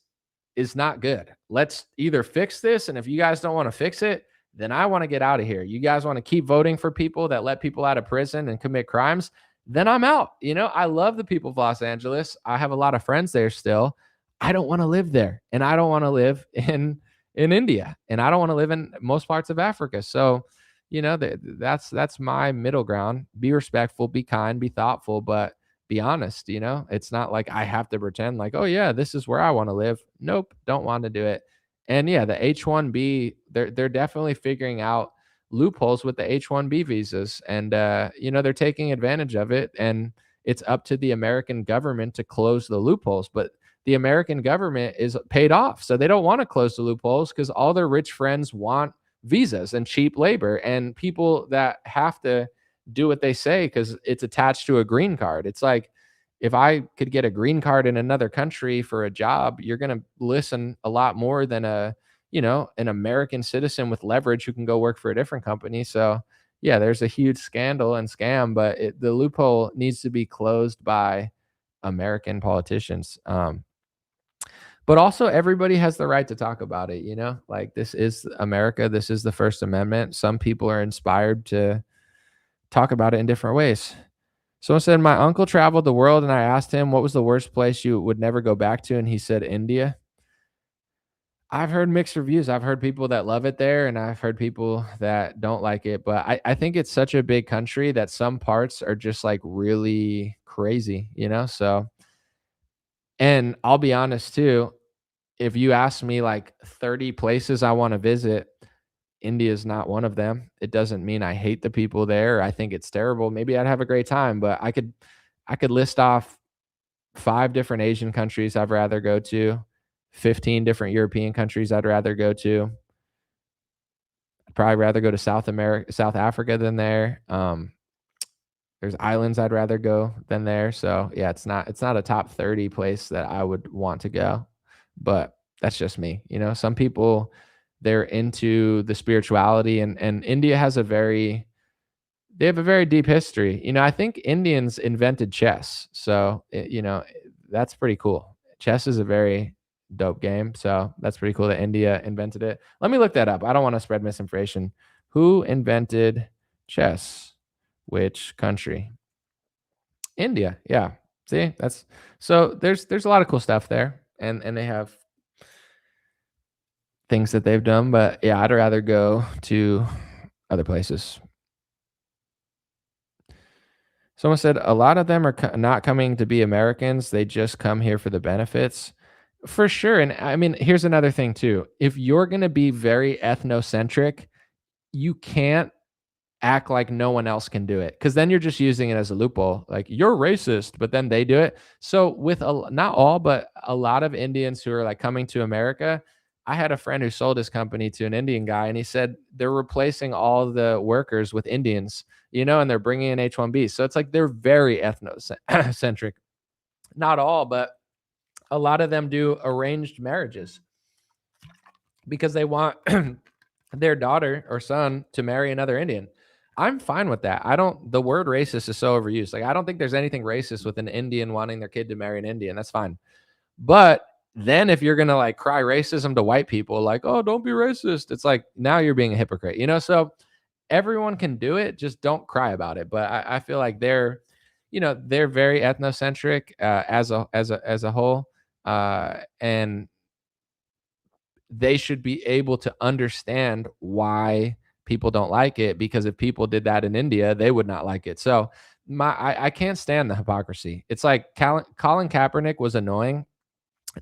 is not good. Let's either fix this, and if you guys don't want to fix it, then I want to get out of here. You guys want to keep voting for people that let people out of prison and commit crimes, then I'm out. I love the people of Los Angeles. I have a lot of friends there still. I don't want to live there, and I don't want to live in India, and I don't want to live in most parts of Africa. So, that's my middle ground. Be respectful, be kind, be thoughtful, but be honest. It's not like I have to pretend like, oh yeah, this is where I want to live. Nope, don't want to do it. And yeah, the H-1B, they're definitely figuring out loopholes with the H-1B visas, and they're taking advantage of it, and it's up to the American government to close the loopholes. But the American government is paid off, so they don't want to close the loopholes because all their rich friends want visas and cheap labor and people that have to do what they say because it's attached to a green card. It's like, if I could get a green card in another country for a job, you're going to listen a lot more than an American citizen with leverage who can go work for a different company. So yeah, there's a huge scandal and scam, but the loophole needs to be closed by American politicians. But also, everybody has the right to talk about it. Like, this is America. This is the First Amendment. Some people are inspired to talk about it in different ways. Someone said, my uncle traveled the world, and I asked him, what was the worst place you would never go back to? And he said, India. I've heard mixed reviews. I've heard people that love it there, and I've heard people that don't like it. But I think it's such a big country that some parts are just like really crazy, So, and I'll be honest too, if you ask me like 30 places I want to visit, India is not one of them. It doesn't mean I hate the people there. I think it's terrible. Maybe I'd have a great time, but I could list off 5 different Asian countries I'd rather go to, 15 different European countries I'd rather go to. I'd probably rather go to South Africa than there. There's islands I'd rather go than there. So yeah, it's not a top 30 place that I would want to go. But that's just me. Some people, they're into the spirituality, and India has they have a very deep history. I think Indians invented chess. So, that's pretty cool. Chess is a very dope game. So that's pretty cool that India invented it. Let me look that up. I don't want to spread misinformation. Who invented chess? Which country? India. Yeah. See, so there's a lot of cool stuff there. And they have things that they've done, but yeah, I'd rather go to other places. Someone said a lot of them are not coming to be Americans. They just come here for the benefits. For sure. And I mean, here's another thing too. If you're going to be very ethnocentric, you can't act like no one else can do it, because then you're just using it as a loophole. Like, you're racist, but then they do it. So with not all, but a lot of Indians who are like coming to America, I had a friend who sold his company to an Indian guy, and he said they're replacing all the workers with Indians, and they're bringing in H-1B. So it's like they're very ethnocentric. Not all, but a lot of them do arranged marriages because they want their daughter or son to marry another Indian. I'm fine with that. The word racist is so overused. Like, I don't think there's anything racist with an Indian wanting their kid to marry an Indian. That's fine. But then if you're going to like cry racism to white people, like, oh, don't be racist, it's like, now you're being a hypocrite, So everyone can do it. Just don't cry about it. But I feel like they're very ethnocentric as a whole. And they should be able to understand why people don't like it, because if people did that in India, they would not like it. So I can't stand the hypocrisy. It's like Colin Kaepernick was annoying,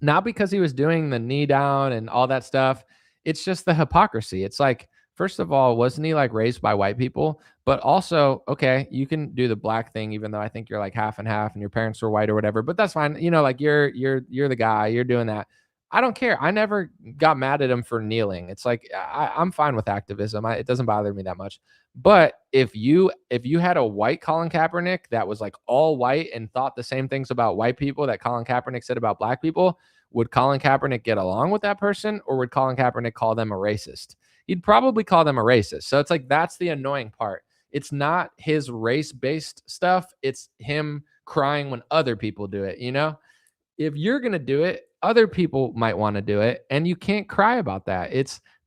not because he was doing the knee down and all that stuff. It's just the hypocrisy. It's like, first of all, wasn't he like raised by white people? But also, okay, you can do the black thing, even though I think you're like half and half and your parents were white or whatever, but that's fine. Like you're the guy, you're doing that. I don't care. I never got mad at him for kneeling. It's like I'm fine with activism. It doesn't bother me that much. But if you had a white Colin Kaepernick that was like all white and thought the same things about white people that Colin Kaepernick said about black people, would Colin Kaepernick get along with that person, or would Colin Kaepernick call them a racist? He'd probably call them a racist. So it's like that's the annoying part. It's not his race-based stuff. It's him crying when other people do it, If you're going to do it, other people might want to do it, and you can't cry about that.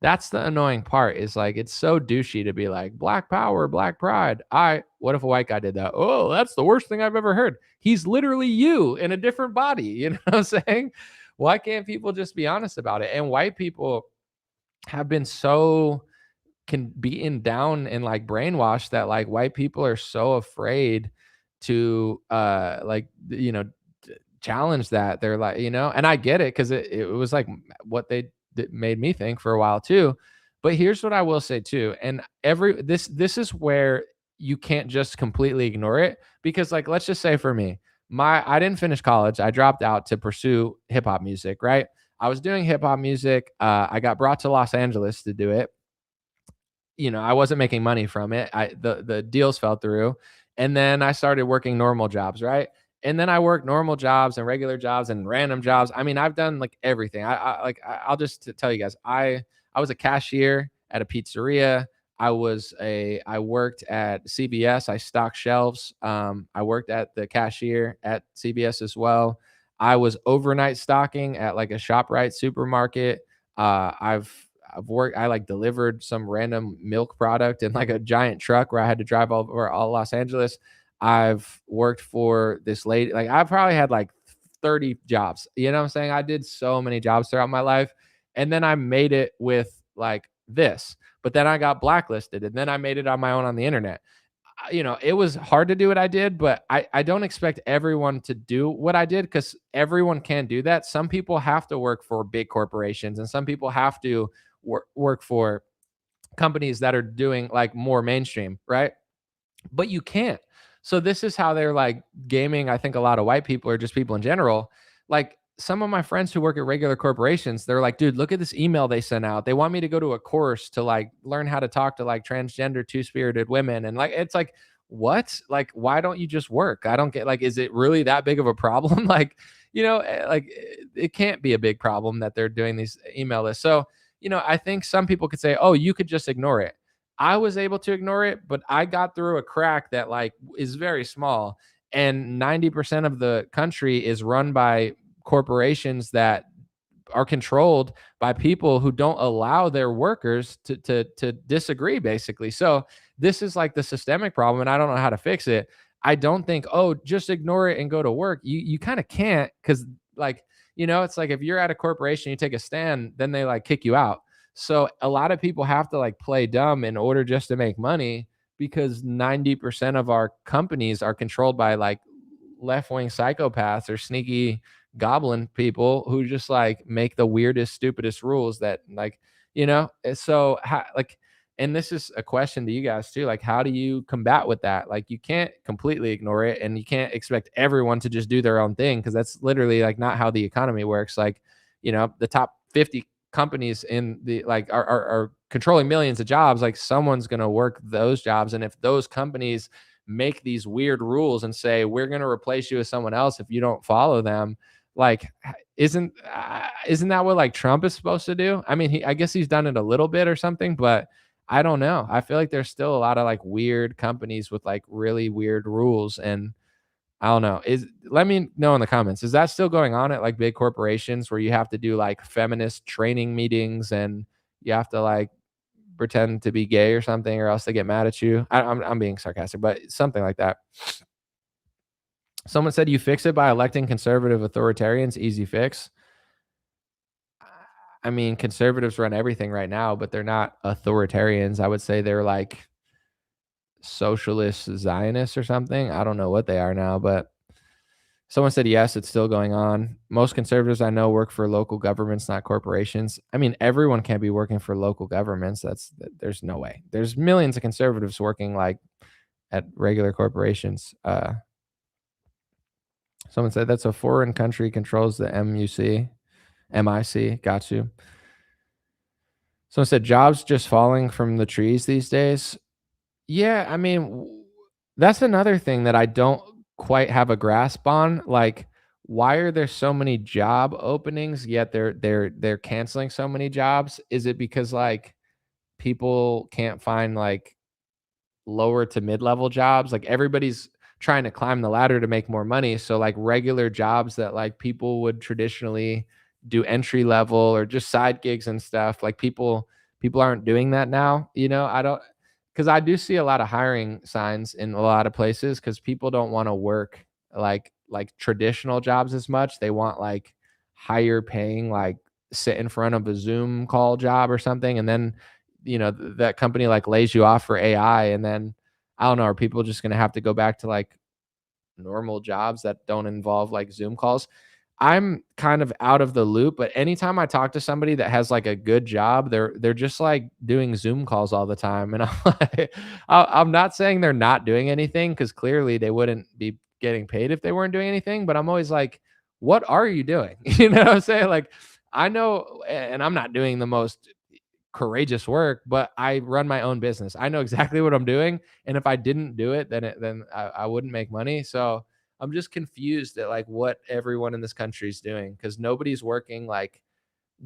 That's the annoying part, is like it's so douchey to be like black power, black pride. What if a white guy did that? Oh, that's the worst thing I've ever heard. He's literally you in a different body. You know what I'm saying? Why can't people just be honest about it? And white people have been so beaten down and like brainwashed that like white people are so afraid to challenge that. They're like, and I get it, because it was like what they made me think for a while too. But here's what I will say too, and this is where you can't just completely ignore it, because like let's just say for me, I didn't finish college. I dropped out to pursue hip hop music, right? I was doing hip hop music. I got brought to Los Angeles to do it. I wasn't making money from it. The deals fell through, and then I started working normal jobs, right? And then I worked normal jobs and regular jobs and random jobs. I mean, I've done like everything. I'll just tell you guys, I was a cashier at a pizzeria. I worked at CVS. I stocked shelves. I worked at the cashier at CVS as well. I was overnight stocking at like a ShopRite supermarket. I've worked, I like delivered some random milk product in like a giant truck where I had to drive over all Los Angeles. I've worked for this lady. Like I've probably had like 30 jobs. You know what I'm saying? I did so many jobs throughout my life. And then I made it with like this. But then I got blacklisted, and then I made it on my own on the internet. It was hard to do what I did, but I don't expect everyone to do what I did, because everyone can't do that. Some people have to work for big corporations, and some people have to work for companies that are doing like more mainstream, right? But you can't. So this is how they're like gaming, I think, a lot of white people, or just people in general. Like some of my friends who work at regular corporations, they're like, dude, look at this email they sent out. They want me to go to a course to like learn how to talk to like transgender two-spirited women. And like, it's like, what? Like, why don't you just work? I don't get, like, is it really that big of a problem? Like, like it can't be a big problem that they're doing these email lists. So, I think some people could say, oh, you could just ignore it. I was able to ignore it, but I got through a crack that like is very small. And 90% of the country is run by corporations that are controlled by people who don't allow their workers to disagree, basically. So this is like the systemic problem, and I don't know how to fix it. I don't think, oh, just ignore it and go to work. You kind of can't, because like, it's like if you're at a corporation, you take a stand, then they like kick you out. So a lot of people have to like play dumb in order just to make money, because 90% of our companies are controlled by like left-wing psychopaths or sneaky goblin people who just like make the weirdest, stupidest rules that like, so and this is a question to you guys too. Like, how do you combat with that? Like, you can't completely ignore it, and you can't expect everyone to just do their own thing, because that's literally like not how the economy works. Like, the top 50 companies in the like are controlling millions of jobs. Like someone's going to work those jobs. And if those companies make these weird rules and say, we're going to replace you with someone else if you don't follow them, like, isn't that what like Trump is supposed to do? I mean, I guess he's done it a little bit or something, but I don't know. I feel like there's still a lot of like weird companies with like really weird rules, and I don't know. Let me know in the comments. Is that still going on at like big corporations where you have to do like feminist training meetings and you have to like pretend to be gay or something, or else they get mad at you? I'm being sarcastic, but something like that. Someone said you fix it by electing conservative authoritarians. Easy fix. I mean, conservatives run everything right now, but they're not authoritarians. I would say they're like socialist Zionists or something. I don't know what they are now, but Someone said, yes, it's still going on. Most conservatives I know work for local governments, not corporations. I mean, everyone can't be working for local governments. There's no way. There's millions of conservatives working like at regular corporations. Someone said that's a foreign country controls the MIC. Got you. Someone said jobs just falling from the trees these days. Yeah, I mean, that's another thing that I don't quite have a grasp on. Like, why are there so many job openings yet they're canceling so many jobs? Is it because like people can't find like lower to mid-level jobs? Like everybody's trying to climb the ladder to make more money, so like regular jobs that like people would traditionally do entry level or just side gigs and stuff, like people aren't doing that now. I don't, because I do see a lot of hiring signs in a lot of places because people don't want to work like traditional jobs as much. They want like higher paying, like sit in front of a Zoom call job or something, and then that company like lays you off for AI, and then I don't know, are people just going to have to go back to like normal jobs that don't involve like Zoom calls? I'm kind of out of the loop, but anytime I talk to somebody that has like a good job, they're just like doing Zoom calls all the time, and I'm like, I'm not saying they're not doing anything because clearly they wouldn't be getting paid if they weren't doing anything. But I'm always like, what are you doing? You know what I'm saying? Like, I know, and I'm not doing the most courageous work, but I run my own business. I know exactly what I'm doing, and if I didn't do it, then I wouldn't make money. So I'm just confused at like what everyone in this country is doing because nobody's working like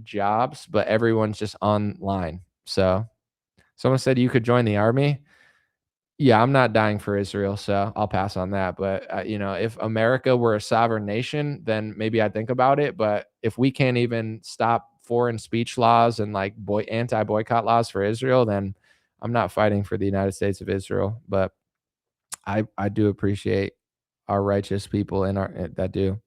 jobs, but everyone's just online. So someone said you could join the army. Yeah, I'm not dying for Israel, so I'll pass on that. But if America were a sovereign nation, then maybe I'd think about it. But if we can't even stop foreign speech laws and like anti-boycott laws for Israel, then I'm not fighting for the United States of Israel. But I do appreciate our righteous people that do.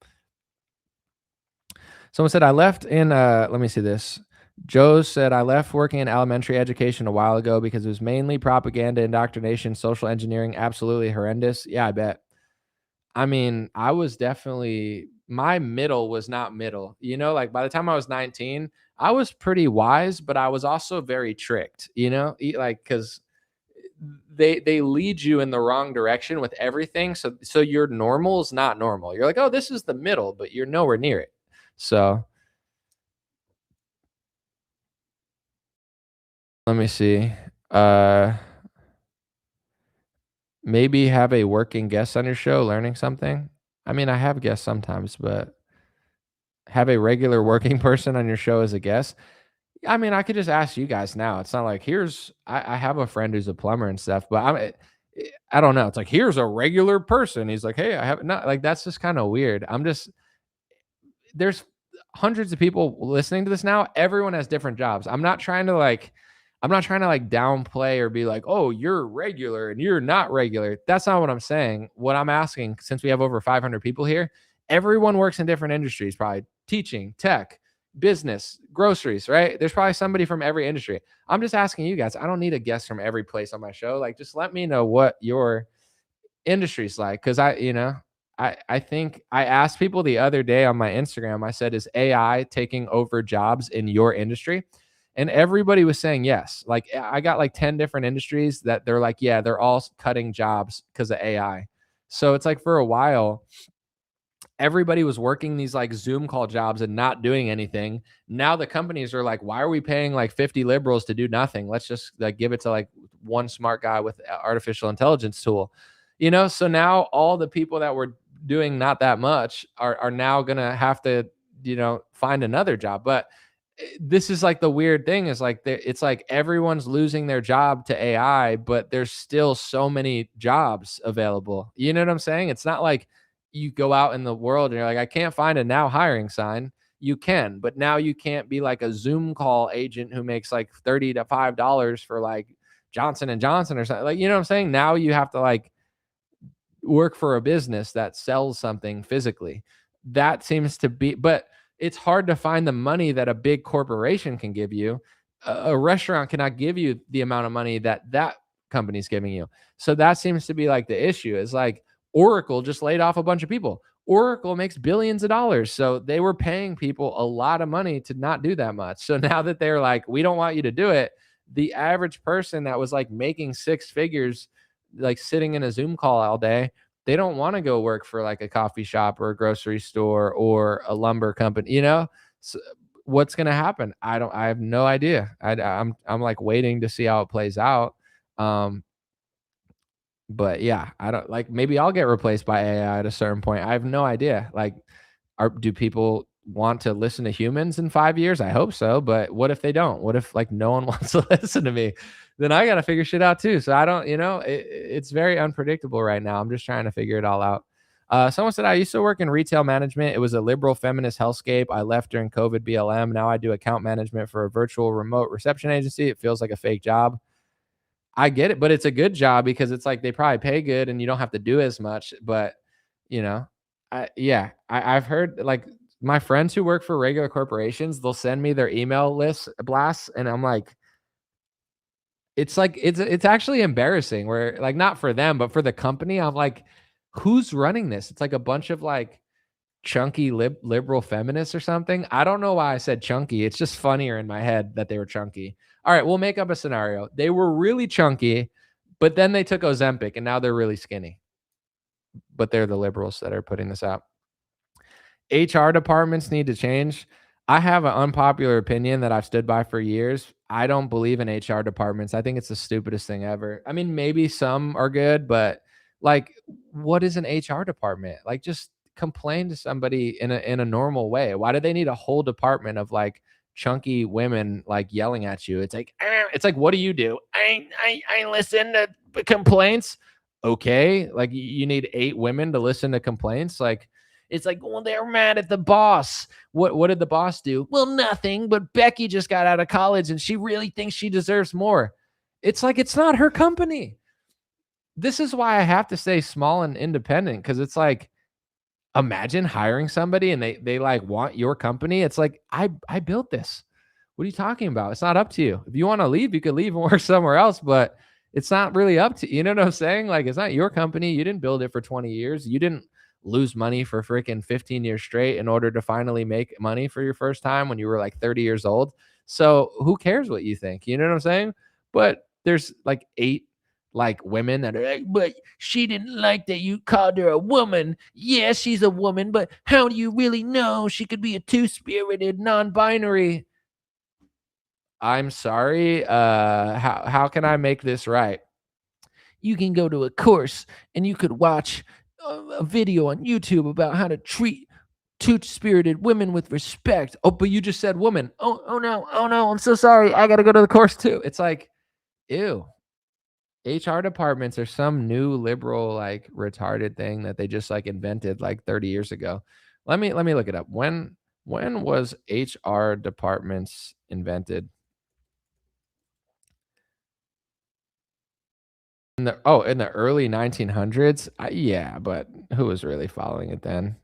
Someone said I left in let me see this. Joe said I left working in elementary education a while ago because it was mainly propaganda, indoctrination, social engineering, absolutely horrendous. Yeah, I bet. I mean, I was definitely, my middle was not middle. Like by the time I was 19, I was pretty wise, but I was also very tricked, like because they lead you in the wrong direction with everything. So your normal is not normal. You're like, oh, this is the middle, but you're nowhere near it. So let me see. Maybe have a working guest on your show learning something. I mean, I have guests sometimes, but have a regular working person on your show as a guest. I mean, I could just ask you guys now. It's not like I have a friend who's a plumber and stuff, but I don't know. It's like, here's a regular person. He's like, hey, I have not, like, that's just kind of weird. There's hundreds of people listening to this now. Everyone has different jobs. I'm not trying to downplay or be like, oh, you're regular and you're not regular. That's not what I'm saying. What I'm asking, since we have over 500 people here, everyone works in different industries, probably teaching, tech, business, groceries, right? There's probably somebody from every industry. I'm just asking you guys. I don't need a guest from every place on my show. Like, just let me know what your industry's like. Cause I think I asked people the other day on my Instagram, I said, is AI taking over jobs in your industry? And everybody was saying yes. Like, I got like 10 different industries that they're like, yeah, they're all cutting jobs because of AI. So it's like for a while, everybody was working these like Zoom call jobs and not doing anything. Now the companies are like, why are we paying like 50 liberals to do nothing? Let's just like give it to like one smart guy with artificial intelligence tool, So now all the people that were doing not that much are now going to have to, find another job. But this is like the weird thing is like, it's like everyone's losing their job to AI, but there's still so many jobs available. You know what I'm saying? It's not like you go out in the world and you're like, I can't find a now hiring sign. You can, but now you can't be like a Zoom call agent who makes like $30 to $5 for like Johnson and Johnson or something. Like, you know what I'm saying? Now you have to like work for a business that sells something physically. That seems to be, but it's hard to find the money that a big corporation can give you. A restaurant cannot give you the amount of money that company's giving you. So that seems to be like the issue is like Oracle just laid off a bunch of people. Oracle makes billions of dollars. So they were paying people a lot of money to not do that much. So now that they're like, we don't want you to do it, the average person that was like making six figures, like sitting in a Zoom call all day, they don't want to go work for like a coffee shop or a grocery store or a lumber company, you know? So what's going to happen? I have no idea. I'm like waiting to see how it plays out. But yeah, I don't like, maybe I'll get replaced by AI at a certain point. I have no idea. Like, do people want to listen to humans in 5 years? I hope so. But what if they don't? What if like no one wants to listen to me? Then I got to figure shit out too. So I don't, it's very unpredictable right now. I'm just trying to figure it all out. Someone said, I used to work in retail management. It was a liberal feminist hellscape. I left during COVID BLM. Now I do account management for a virtual remote reception agency. It feels like a fake job. I get it, but it's a good job because it's like they probably pay good and you don't have to do as much. But I've heard like my friends who work for regular corporations, they'll send me their email list blasts, and I'm like, it's actually embarrassing. Where like not for them, but for the company, I'm like, who's running this? It's like a bunch of like chunky liberal feminists or something. I don't know why I said chunky. It's just funnier in my head that they were chunky. All right, we'll make up a scenario. They were really chunky, but then they took Ozempic and now they're really skinny. But they're the liberals that are putting this out. HR departments need to change. I have an unpopular opinion that I've stood by for years. I don't believe in HR departments. I think it's the stupidest thing ever. I mean, maybe some are good, but like, what is an HR department? Like, just complain to somebody in a normal way. Why do they need a whole department of like chunky women like yelling at you? It's like what do? I listen to complaints. Okay, like you need 8 women to listen to complaints. Like, it's like, well, they're mad at the boss. What did the boss do? Well, nothing, but Becky just got out of college and she really thinks she deserves more. It's like, it's not her company. This is why I have to stay small and independent, because it's like, imagine hiring somebody and they like want your company. It's like, I built this. What are you talking about? It's not up to you. If you want to leave, you could leave and work somewhere else, but it's not really up to you. You know what I'm saying? Like, it's not your company. You didn't build it for 20 years. You didn't lose money for freaking 15 years straight in order to finally make money for your first time when you were like 30 years old. So who cares what you think? You know what I'm saying? But there's like 8 like women that are like, but she didn't like that you called her a woman. Yeah, she's a woman, but how do you really know? She could be a two-spirited, non-binary. I'm sorry. How can I make this right? You can go to a course and you could watch a video on YouTube about how to treat two-spirited women with respect. Oh, but you just said woman. Oh no, I'm so sorry. I got to go to the course too. It's like, ew. HR departments are some new liberal, like retarded thing that they just like invented like 30 years ago. Let me look it up. When was HR departments invented? In the early 1900s? Yeah, but who was really following it then?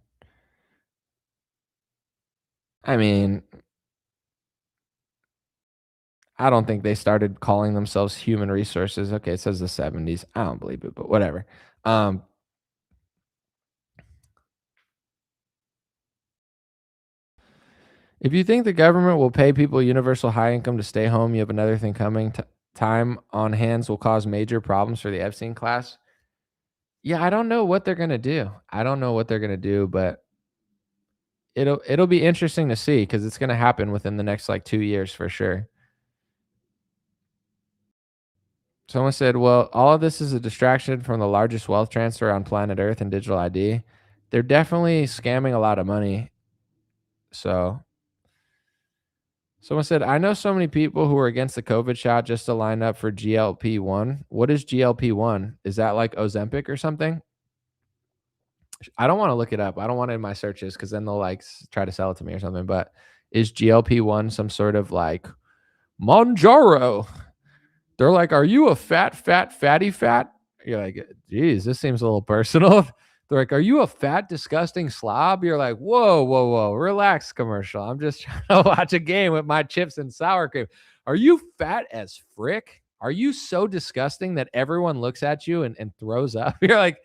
I mean, I don't think they started calling themselves human resources. Okay, it says the 70s. I don't believe it, but whatever. If you think the government will pay people universal high income to stay home, you have another thing coming. Time on hands will cause major problems for the Epstein class. Yeah, I don't know what they're gonna do. But it'll be interesting to see, because it's gonna happen within the next like 2 years for sure. Someone said, well, all of this is a distraction from the largest wealth transfer on planet Earth and digital ID. They're definitely scamming a lot of money. So someone said, I know so many people who are against the COVID shot just to line up for GLP-1. What is GLP-1? Is that like Ozempic or something? I don't want to look it up. I don't want it in my searches, because then they'll like try to sell it to me or something. But is GLP-1 some sort of like Monjaro? They're like, are you a fatty fat? You're like, geez, this seems a little personal. They're like, are you a fat, disgusting slob? You're like, whoa, relax, commercial. I'm just trying to watch a game with my chips and sour cream. Are you fat as frick? Are you so disgusting that everyone looks at you and throws up? You're like,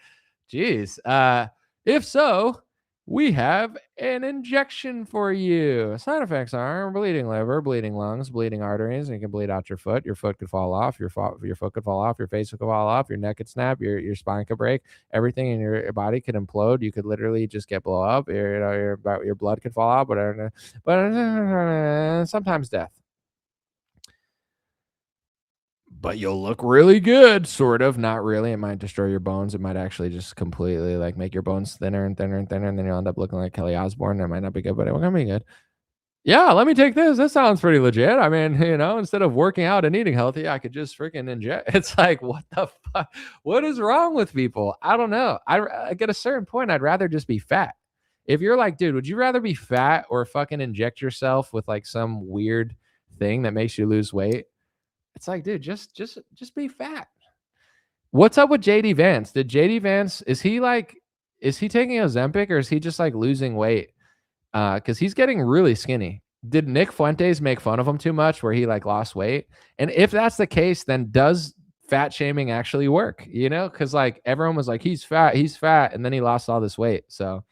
geez. If so, we have an injection for you. Side effects are bleeding liver, bleeding lungs, bleeding arteries, and you can bleed out your foot. Your foot could fall off. Your foot could fall off. Your face could fall off. Your neck could snap. Your spine could break. Everything in your body could implode. You could literally just get blow up. Your blood could fall out. But sometimes death. But you'll look really good, sort of. Not really. It might destroy your bones. It might actually just completely like make your bones thinner and thinner and thinner, and then you'll end up looking like Kelly Osbourne. That might not be good, but it will be good. Yeah, let me take this. That sounds pretty legit. I mean, instead of working out and eating healthy, I could just freaking inject. It's like, what the fuck? What is wrong with people? I don't know. I at a certain point, I'd rather just be fat. If you're like, dude, would you rather be fat or fucking inject yourself with like some weird thing that makes you lose weight? It's like, dude, just be fat. What's up with JD Vance? Is he taking Ozempic or is he just like losing weight? Because he's getting really skinny. Did Nick Fuentes make fun of him too much where he like lost weight? And if that's the case, then does fat shaming actually work? Because like everyone was like, he's fat, and then he lost all this weight. So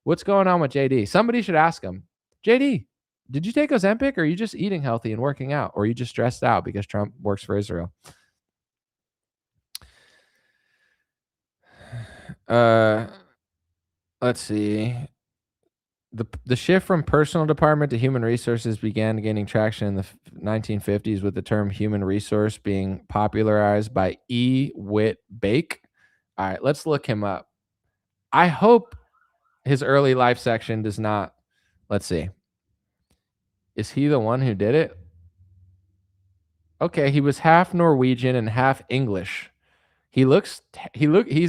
what's going on with JD? Somebody should ask him, JD, did you take Ozempic or are you just eating healthy and working out? Or are you just stressed out because Trump works for Israel? Let's see. The shift from personal department to human resources began gaining traction in the 1950s with the term human resource being popularized by E. Whit Bake. All right, let's look him up. I hope his early life section does not. Let's see. Is he the one who did it? Okay, he was half Norwegian and half English. He's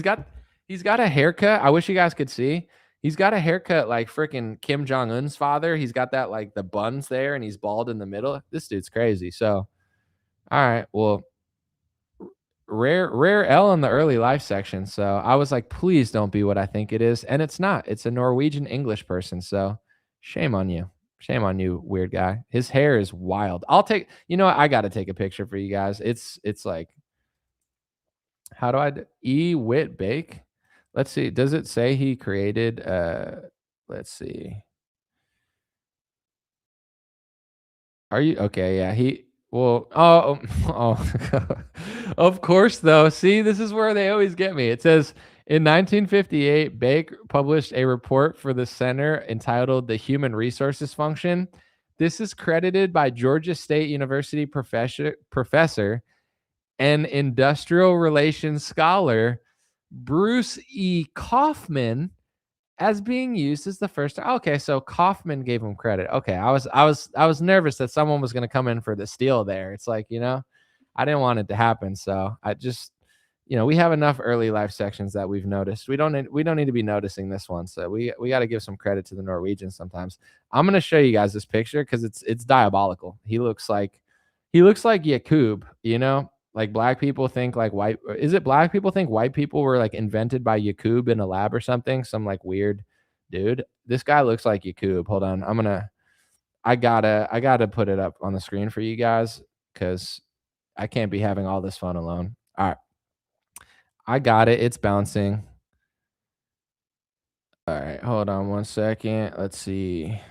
got a haircut. I wish you guys could see. He's got a haircut like freaking Kim Jong-un's father. He's got that like the buns there and he's bald in the middle. This dude's crazy. So, all right, well, rare L in the early life section. So I was like, please don't be what I think it is. And it's not. It's a Norwegian English person. So shame on you. Shame on you, weird guy. His hair is wild. I got to take a picture for you guys. It's like, how do I E. Whit Bake? Let's see. Does it say he created? Let's see. Are you okay? Yeah. Of course, though. See, this is where they always get me. It says in 1958, Bake published a report for the center entitled "The Human Resources Function." This is credited by Georgia State University professor and industrial relations scholar Bruce E. Kaufman as being used as the first. Okay, so Kaufman gave him credit. Okay, I was nervous that someone was going to come in for the steal there. It's like, I didn't want it to happen. So I just, we have enough early life sections that we've noticed. We don't need to be noticing this one. So we got to give some credit to the Norwegians sometimes. I'm going to show you guys this picture because it's diabolical. He looks like Yakub, Like black people think like white. Is it black people think white people were like invented by Yakub in a lab or something? Some like weird dude. This guy looks like Yakub. Hold on. I gotta put it up on the screen for you guys because I can't be having all this fun alone. All right. I got it. It's bouncing. All right. Hold on one second. Let's see.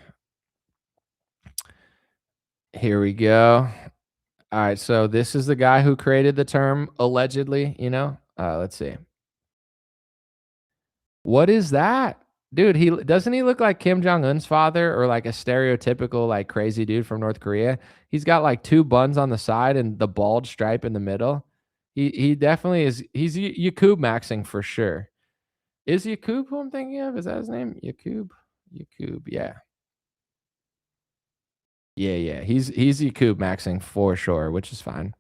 Here we go. All right, so this is the guy who created the term allegedly, let's see. What is that? Dude, doesn't he look like Kim Jong-un's father or like a stereotypical like crazy dude from North Korea? He's got like two buns on the side and the bald stripe in the middle. He definitely is. He's Yakub maxing for sure. Is Yakub who I'm thinking of? Is that his name? Yakub, yeah. Yeah. He's Yakub maxing for sure, which is fine.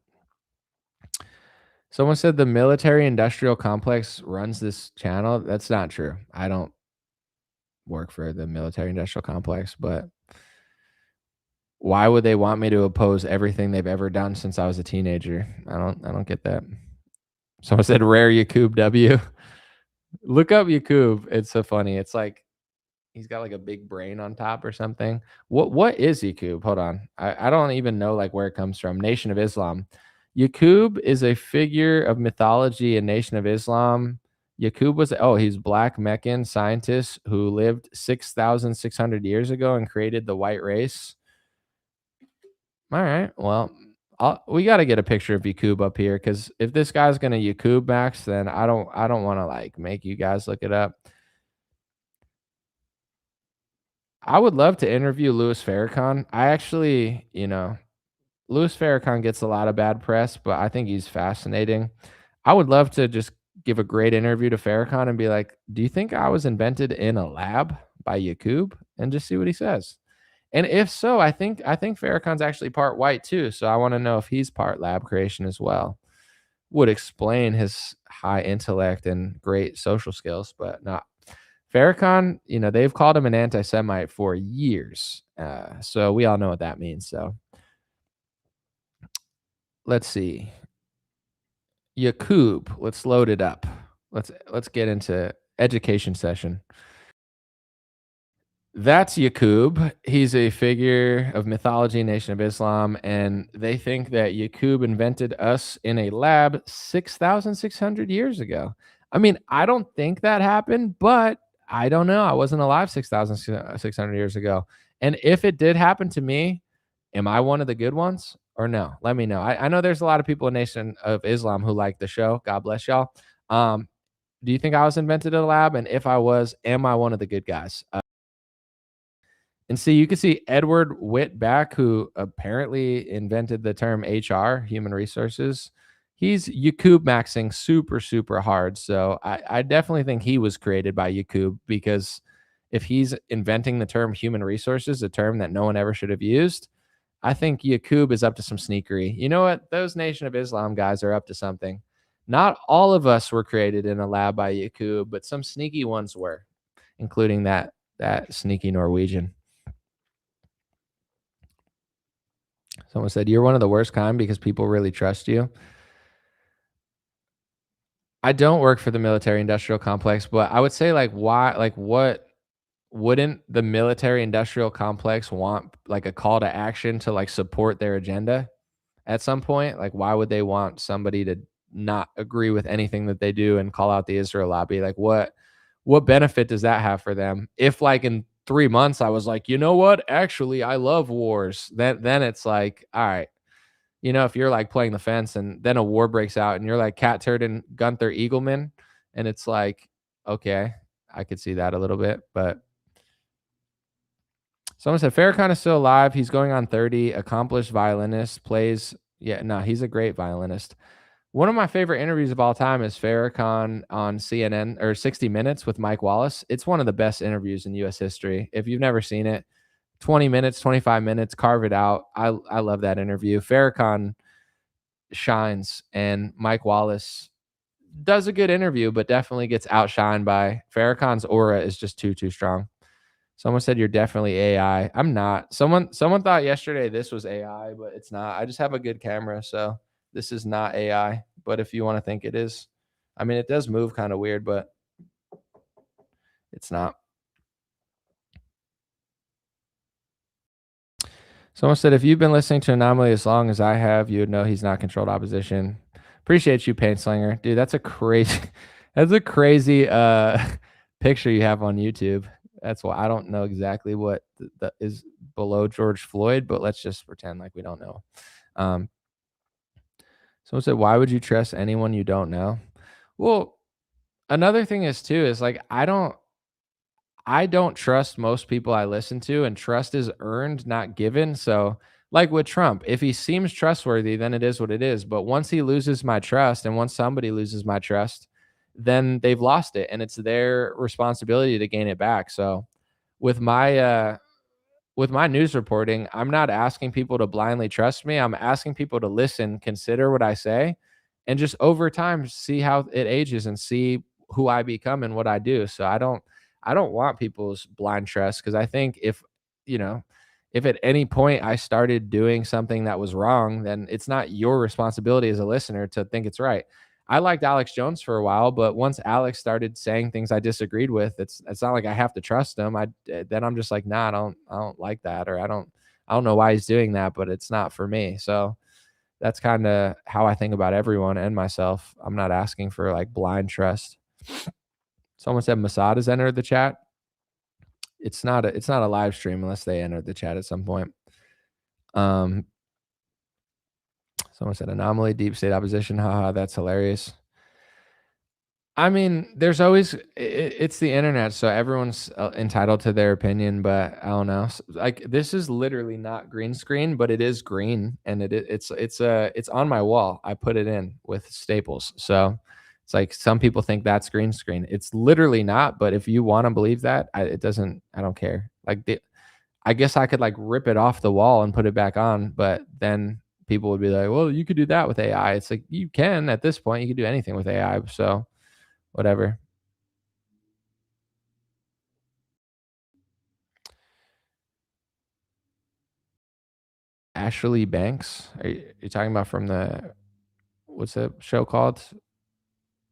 Someone said the military industrial complex runs this channel. That's not true. I don't work for the military industrial complex, but why would they want me to oppose everything they've ever done since I was a teenager? I don't get that. Someone said rare Yakub W. Look up Yakub. It's so funny. It's like he's got like a big brain on top or something. What is Yakub? Hold on. I don't even know like where it comes from. Nation of Islam. Yakub is a figure of mythology in Nation of Islam Yaqub was, he's black Meccan scientist who lived 6,600 years ago and created the white race. All right. Well, we got to get a picture of Yaqub up here, because if this guy's going to Yaqub Max, then I don't want to like make you guys look it up. I would love to interview Louis Farrakhan. I actually, Louis Farrakhan gets a lot of bad press, but I think he's fascinating. I would love to just give a great interview to Farrakhan and be like, do you think I was invented in a lab by Yaqub? And just see what he says. And if so, I think Farrakhan's actually part white too. So I want to know if he's part lab creation as well. Would explain his high intellect and great social skills, but not. Farrakhan, they've called him an anti-Semite for years. So we all know what that means. So let's see. Yaqub, let's load it up. Let's get into education session. That's Yaqub. He's a figure of mythology, Nation of Islam, and they think that Yaqub invented us in a lab 6,600 years ago. I mean, I don't think that happened, but I don't know. I wasn't alive 6,600 years ago. And if it did happen to me, am I one of the good ones or no? Let me know. I know there's a lot of people in Nation of Islam who like the show. God bless y'all. Do you think I was invented in a lab? And if I was, am I one of the good guys? And see, you can see Edward Whitback, who apparently invented the term HR, human resources. He's Yaqub maxing super, super hard. So I definitely think he was created by Yaqub, because if he's inventing the term human resources, a term that no one ever should have used, I think Yaqub is up to some sneakery. You know what? Those Nation of Islam guys are up to something. Not all of us were created in a lab by Yaqub, but some sneaky ones were, including that sneaky Norwegian. Someone said, you're one of the worst kind because people really trust you. I don't work for the military industrial complex, but I would say what wouldn't the military industrial complex want like a call to action to like support their agenda at some point? Like, why would they want somebody to not agree with anything that they do and call out the Israel lobby? Like, what benefit does that have for them? If like in 3 months I was like, you know what, actually I love wars, then it's like, all right, if you're like playing the fence and then a war breaks out and you're like Cat Turd and Gunther Eagleman, and it's like, okay, I could see that a little bit. But someone said Farrakhan is still alive. He's going on 30, accomplished violinist, plays. Yeah, no, he's a great violinist. One of my favorite interviews of all time is Farrakhan on CNN or 60 Minutes with Mike Wallace. It's one of the best interviews in U.S. history. If you've never seen it, 20 minutes, 25 minutes, carve it out. I love that interview. Farrakhan shines, and Mike Wallace does a good interview, but definitely gets outshined by Farrakhan's aura is just too strong. Someone said you're definitely AI. I'm not. Someone thought yesterday this was AI, but it's not. I just have a good camera, so this is not AI. But if you want to think it is, I mean, it does move kind of weird, but it's not. Someone said, if you've been listening to Anomaly as long as I have, you would know he's not controlled opposition. Appreciate you, Paintslinger. Dude, that's a crazy picture you have on YouTube. That's why I don't know exactly what is below George Floyd, but let's just pretend like we don't know. Someone said, why would you trust anyone you don't know? Well, another thing is like, I don't trust most people I listen to, and trust is earned, not given. So like with Trump, if he seems trustworthy, then it is what it is. But once he loses my trust, and once somebody loses my trust, then they've lost it, and it's their responsibility to gain it back. So with my news reporting, I'm not asking people to blindly trust me. I'm asking people to listen, consider what I say, and just over time see how it ages and see who I become and what I do. So I don't want people's blind trust, because I think if at any point I started doing something that was wrong, then it's not your responsibility as a listener to think it's right. I liked Alex Jones for a while, but once Alex started saying things I disagreed with, it's not like I have to trust him. Then I'm just like, nah, I don't like that, or I don't know why he's doing that, but it's not for me. So that's kind of how I think about everyone and myself. I'm not asking for like blind trust. Someone said Mossad has entered the chat. It's not a live stream unless they enter the chat at some point. Someone said anomaly, deep state opposition. Haha, that's hilarious. I mean, there's always it's the internet, so everyone's entitled to their opinion. But I don't know. Like this is literally not green screen, but it is green, and it's on my wall. I put it in with staples, so it's like some people think that's green screen. It's literally not. But if you want to believe that, it doesn't. I don't care. Like I guess I could like rip it off the wall and put it back on, but then people would be like, "Well, you could do that with AI." It's like you can at this point. You can do anything with AI. So. Whatever. Ashley Banks. Are you talking about from the what's the show called?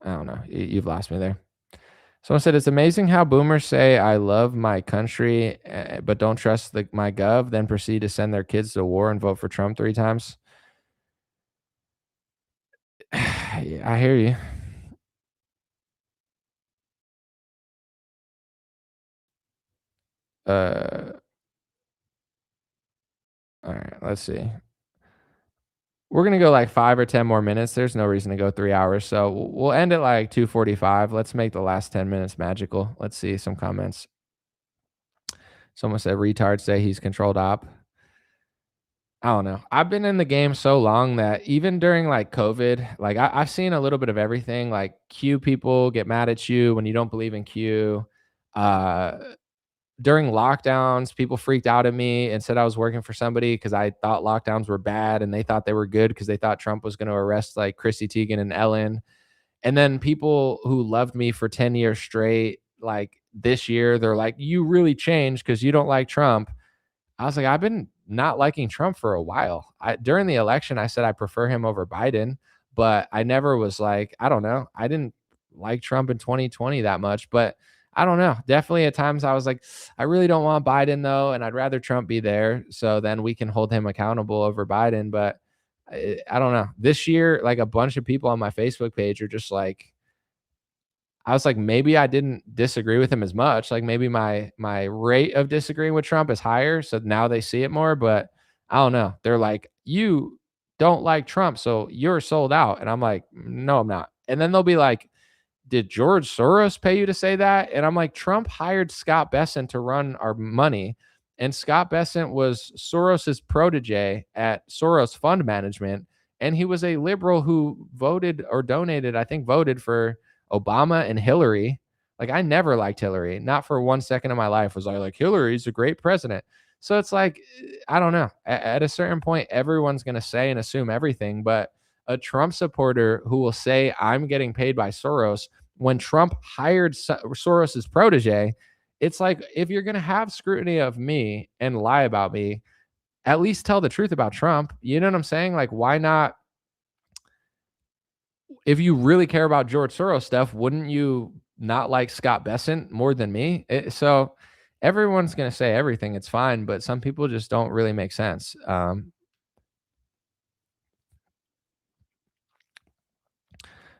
I don't know. You've lost me there. Someone said it's amazing how boomers say I love my country, but don't trust my gov, then proceed to send their kids to war and vote for Trump 3 times. I hear you. All right, let's see. We're going to go like 5 or 10 more minutes. There's no reason to go 3 hours. So we'll end at like 2:45. Let's make the last 10 minutes magical. Let's see some comments. Someone said retards say he's controlled op. I don't know. I've been in the game so long that even during like COVID, like I've seen a little bit of everything. Like Q people get mad at you when you don't believe in Q. During lockdowns, people freaked out at me and said I was working for somebody because I thought lockdowns were bad and they thought they were good because they thought Trump was going to arrest like Chrissy Teigen and Ellen. And then people who loved me for 10 years straight, like this year, they're like, you really changed because you don't like Trump. I was like, I've been not liking Trump for a while. During the election, I said I prefer him over Biden, but I never was like, I don't know. I didn't like Trump in 2020 that much, but I don't know. Definitely at times I was like, I really don't want Biden though, and I'd rather Trump be there so then we can hold him accountable over Biden. But I don't know. This year, like a bunch of people on my Facebook page are just like, I was like, maybe I didn't disagree with him as much. Like maybe my rate of disagreeing with Trump is higher, so now they see it more. But I don't know. They're like, you don't like Trump, so you're sold out. And I'm like, no, I'm not. And then they'll be like, did George Soros pay you to say that? And I'm like, Trump hired Scott Bessent to run our money. And Scott Bessent was Soros's protege at Soros Fund Management. And he was a liberal who voted or donated, I think voted for Obama and Hillary. Like I never liked Hillary. Not for 1 second of my life was I like, Hillary's a great president. So it's like, I don't know. At a certain point, everyone's going to say and assume everything. But a Trump supporter who will say I'm getting paid by Soros when Trump hired Soros's protege, it's like, if you're going to have scrutiny of me and lie about me, at least tell the truth about Trump. You know what I'm saying? Like, why not? If you really care about George Soros stuff, wouldn't you not like Scott Bessent more than me? So everyone's going to say everything. It's fine. But some people just don't really make sense.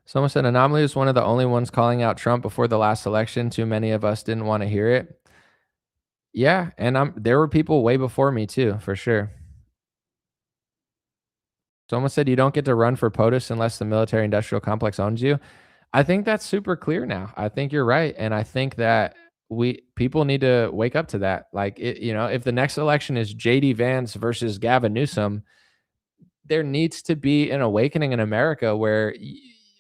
Someone said Anomaly was one of the only ones calling out Trump before the last election. Too many of us didn't want to hear it. Yeah, and there were people way before me too, for sure. Someone said you don't get to run for POTUS unless the military-industrial complex owns you. I think that's super clear now. I think you're right, and I think that people need to wake up to that. Like, if the next election is J.D. Vance versus Gavin Newsom, there needs to be an awakening in America where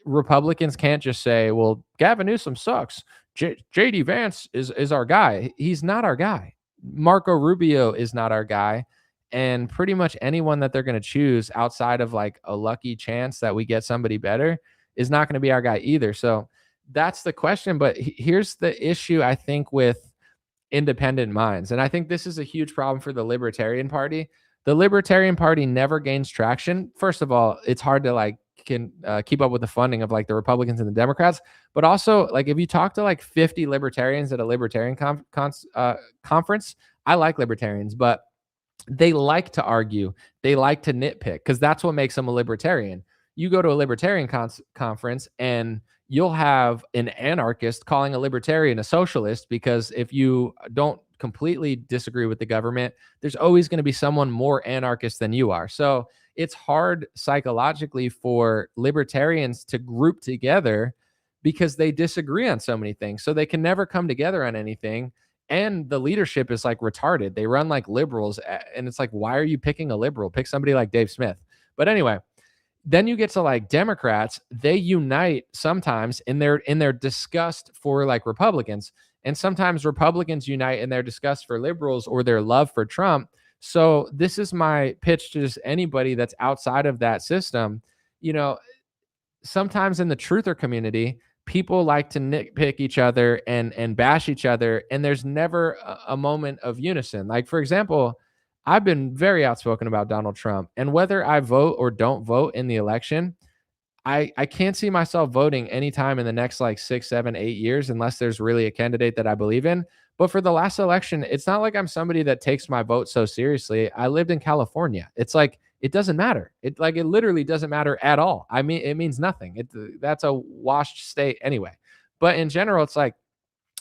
Republicans can't just say, well, Gavin Newsom sucks. J.D. Vance is our guy. He's not our guy. Marco Rubio is not our guy. And pretty much anyone that they're going to choose outside of like a lucky chance that we get somebody better is not going to be our guy either. So that's the question. But here's the issue, I think, with independent minds. And I think this is a huge problem for the Libertarian Party. The Libertarian Party never gains traction. First of all, it's hard to keep up with the funding of like the Republicans and the Democrats. But also, like, if you talk to like 50 libertarians at a libertarian conference, I like libertarians, but they like to argue. They like to nitpick because that's what makes them a libertarian. You go to a libertarian conference and you'll have an anarchist calling a libertarian a socialist, because if you don't completely disagree with the government, there's always going to be someone more anarchist than you are. So it's hard psychologically for libertarians to group together because they disagree on so many things. So they can never come together on anything. And the leadership is like retarded. They run like liberals. And it's like, why are you picking a liberal? Pick somebody like Dave Smith. But anyway, then you get to like Democrats. They unite sometimes in their disgust for like Republicans. And sometimes Republicans unite in their disgust for liberals or their love for Trump. So this is my pitch to just anybody that's outside of that system. You know, sometimes in the truther community, people like to nitpick each other and bash each other, and there's never a moment of unison. Like, for example, I've been very outspoken about Donald Trump, and whether I vote or don't vote in the election, I can't see myself voting anytime in the next like 6, 7, 8 years unless there's really a candidate that I believe in. But for the last election, it's not like I'm somebody that takes my vote so seriously. I lived in California. It's like it doesn't matter. It literally doesn't matter at all. I mean, it means nothing. That's a washed state anyway. But in general, it's like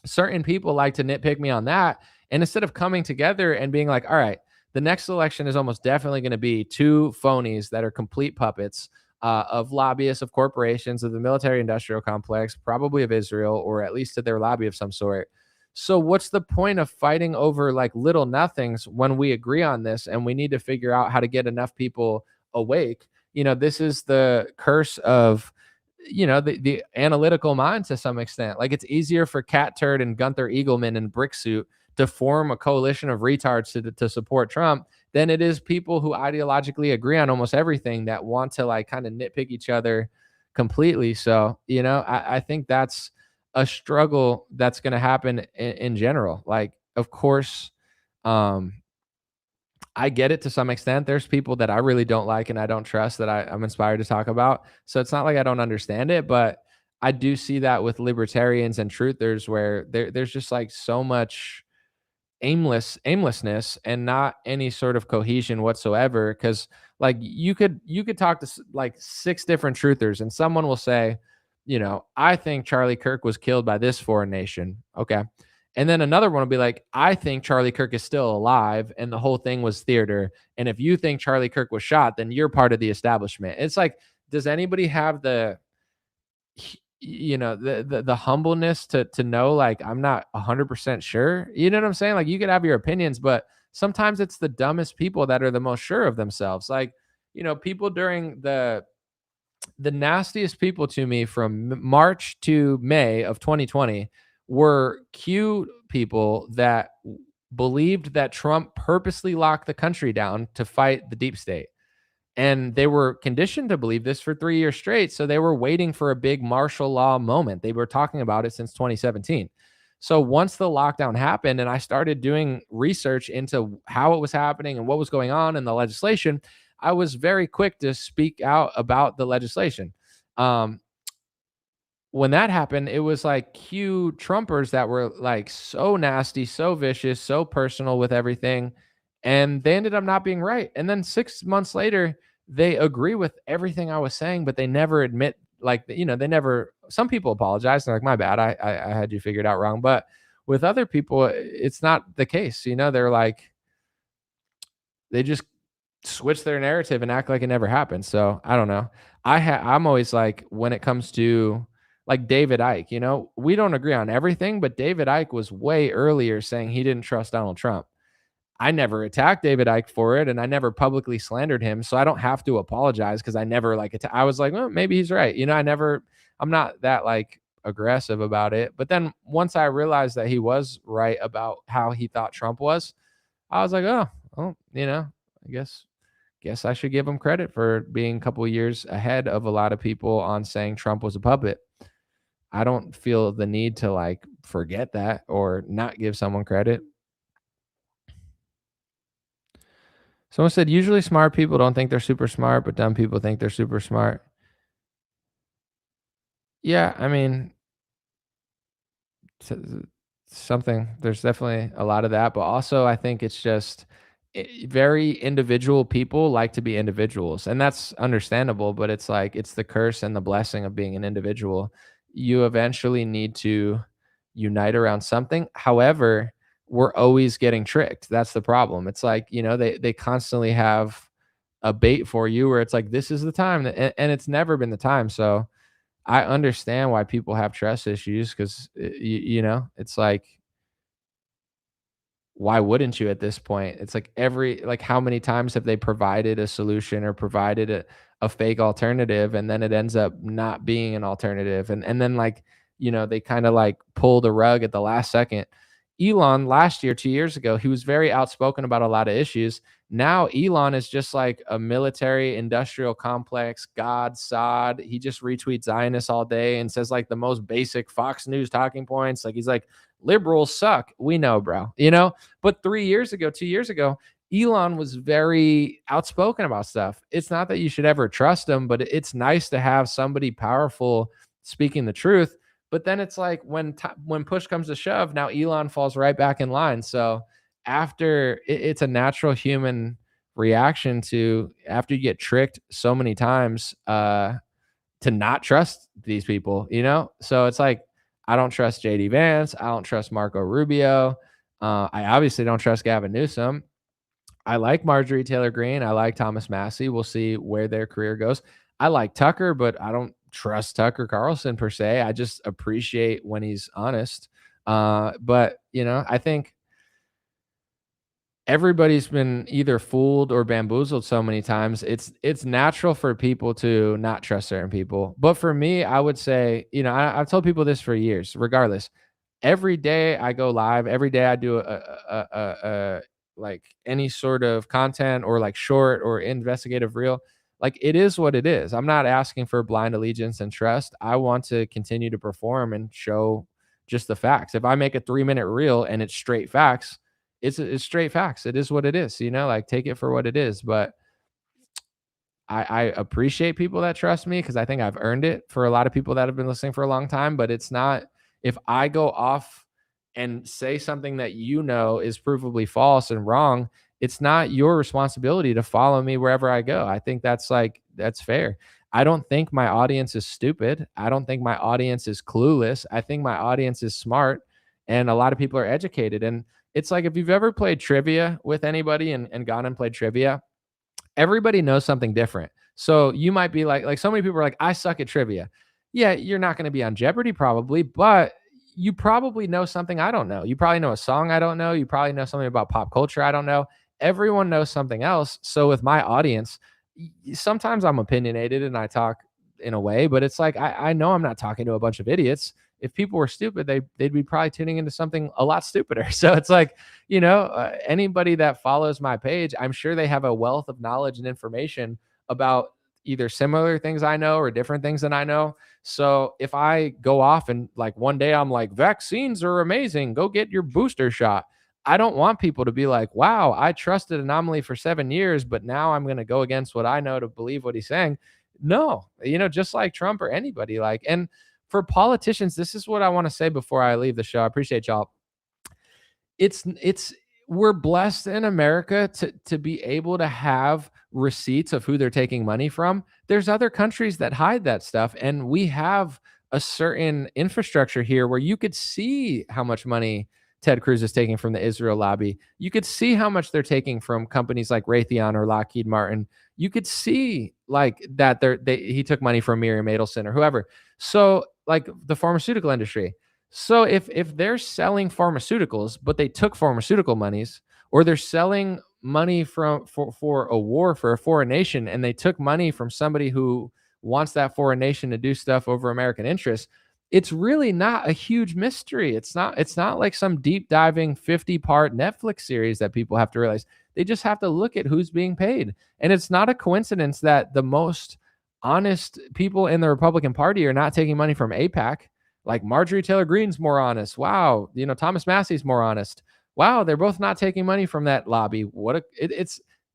certain people like to nitpick me on that. And instead of coming together and being like, all right, the next election is almost definitely going to be two phonies that are complete puppets of lobbyists, of corporations, of the military industrial complex, probably of Israel, or at least to their lobby of some sort. So what's the point of fighting over like little nothings when we agree on this and we need to figure out how to get enough people awake? You know, this is the curse of, you know, the analytical mind to some extent. Like, it's easier for Cat Turd and Gunther Eagleman and Bricksuit to form a coalition of retards to support Trump than it is people who ideologically agree on almost everything that want to like kind of nitpick each other completely. So, you know, I think that's a struggle that's going to happen in general. Like, of course, I get it to some extent. There's people that I really don't like and I don't trust that I'm inspired to talk about. So it's not like I don't understand it, but I do see that with libertarians and truthers where there's just like so much aimlessness and not any sort of cohesion whatsoever. Because like you could talk to like 6 different truthers and someone will say, you know, I think Charlie Kirk was killed by this foreign nation. Okay. And then another one will be like, I think Charlie Kirk is still alive and the whole thing was theater. And if you think Charlie Kirk was shot, then you're part of the establishment. It's like, does anybody have the, you know, the humbleness to know, like, I'm not 100% sure? You know what I'm saying? Like, you could have your opinions, but sometimes it's the dumbest people that are the most sure of themselves. Like, you know, people during the nastiest people to me from March to May of 2020 were Q people that believed that Trump purposely locked the country down to fight the deep state. And they were conditioned to believe this for 3 years straight. So they were waiting for a big martial law moment. They were talking about it since 2017. So once the lockdown happened and I started doing research into how it was happening and what was going on in the legislation, I was very quick to speak out about the legislation. When that happened, it was like Q Trumpers that were like so nasty, so vicious, so personal with everything. And they ended up not being right. And then 6 months later, they agree with everything I was saying, but they never admit, like, you know, some people apologize. They're like, my bad. I had you figured out wrong. But with other people, it's not the case. You know, they're like, they just switch their narrative and act like it never happened. So I don't know. I'm always like, when it comes to like David Icke, you know, we don't agree on everything, but David Icke was way earlier saying he didn't trust Donald Trump. I never attacked David Icke for it, and I never publicly slandered him, so I don't have to apologize because I never like I was like, well, maybe he's right. You know, I'm not that like aggressive about it. But then once I realized that he was right about how he thought Trump was, I was like, oh, you know, I guess I should give him credit for being a couple of years ahead of a lot of people on saying Trump was a puppet. I don't feel the need to like forget that or not give someone credit. Someone said, usually smart people don't think they're super smart, but dumb people think they're super smart. Yeah, I mean, there's definitely a lot of that, but also I think it's just very individual people like to be individuals, and that's understandable, but it's like, it's the curse and the blessing of being an individual. you eventually need to unite around something. However, we're always getting tricked. That's the problem. It's like, they constantly have a bait for you where it's like, this is the time, and it's never been the time. So I understand why people have trust issues, because it's like, why wouldn't you at this point? It's like how many times have they provided a solution or provided a fake alternative, and then it ends up not being an alternative, and then they kind of like pull the rug at the last second. Elon last year, 2 years ago, he was very outspoken about a lot of issues. Now Elon is just like a military industrial complex god sod. He just retweets Zionists all day and says like the most basic Fox News talking points. Like he's like, liberals suck. We know, bro. But 2 years ago, Elon was very outspoken about stuff. It's not that you should ever trust him, but it's nice to have somebody powerful speaking the truth. But then it's like when push comes to shove, now Elon falls right back in line. So it's a natural human reaction to, after you get tricked so many times, to not trust these people, So it's like, I don't trust JD Vance. I don't trust Marco Rubio. I obviously don't trust Gavin Newsom. I like Marjorie Taylor Greene. I like Thomas Massey. We'll see where their career goes. I like Tucker, but I don't trust Tucker Carlson per se. I just appreciate when he's honest. But I think everybody's been either fooled or bamboozled so many times. It's natural for people to not trust certain people. But for me, I would say, I've told people this for years, regardless. Every day I go live, every day I do a like any sort of content or like short or investigative reel. Like, it is what it is. I'm not asking for blind allegiance and trust. I want to continue to perform and show just the facts. If I make a 3-minute reel and it's straight facts, it's straight facts. It is what it is, like, take it for what it is. But I appreciate people that trust me, because I think I've earned it for a lot of people that have been listening for a long time. But it's not, if I go off and say something that is provably false and wrong, it's not your responsibility to follow me wherever I go. I think that's fair. I don't think my audience is stupid. I don't think my audience is clueless. I think my audience is smart, and a lot of people are educated. And it's like, if you've ever played trivia with anybody and gone and played trivia, everybody knows something different. So you might be like so many people are like, I suck at trivia. Yeah, you're not going to be on Jeopardy probably, but you probably know something I don't know. You probably know a song I don't know. You probably know something about pop culture I don't know. Everyone knows something else. So with my audience, sometimes I'm opinionated and I talk in a way, but it's like, I know I'm not talking to a bunch of idiots. If people were stupid, they'd be probably tuning into something a lot stupider. So it's like, anybody that follows my page, I'm sure they have a wealth of knowledge and information about either similar things I know or different things than I know. So if I go off and like one day I'm like, vaccines are amazing, go get your booster shot, I don't want people to be like, wow, I trusted Anomaly for 7 years, but now I'm going to go against what I know to believe what he's saying. No, just like Trump or anybody, and for politicians, this is what I want to say before I leave the show. I appreciate y'all. We're blessed in America to be able to have receipts of who they're taking money from. There's other countries that hide that stuff, and we have a certain infrastructure here where you could see how much money Ted Cruz is taking from the Israel lobby. You could see how much they're taking from companies like Raytheon or Lockheed Martin. You could see like that he took money from Miriam Adelson or whoever. So like the pharmaceutical industry. So if they're selling pharmaceuticals, but they took pharmaceutical monies, or they're selling money for a war for a foreign nation, and they took money from somebody who wants that foreign nation to do stuff over American interests, it's really not a huge mystery. It's not like some deep diving 50-part Netflix series that people have to realize. They just have to look at who's being paid. And it's not a coincidence that the most honest people in the Republican Party are not taking money from AIPAC. Like Marjorie Taylor Greene's more honest. Wow. Thomas Massey's more honest. Wow. They're both not taking money from that lobby.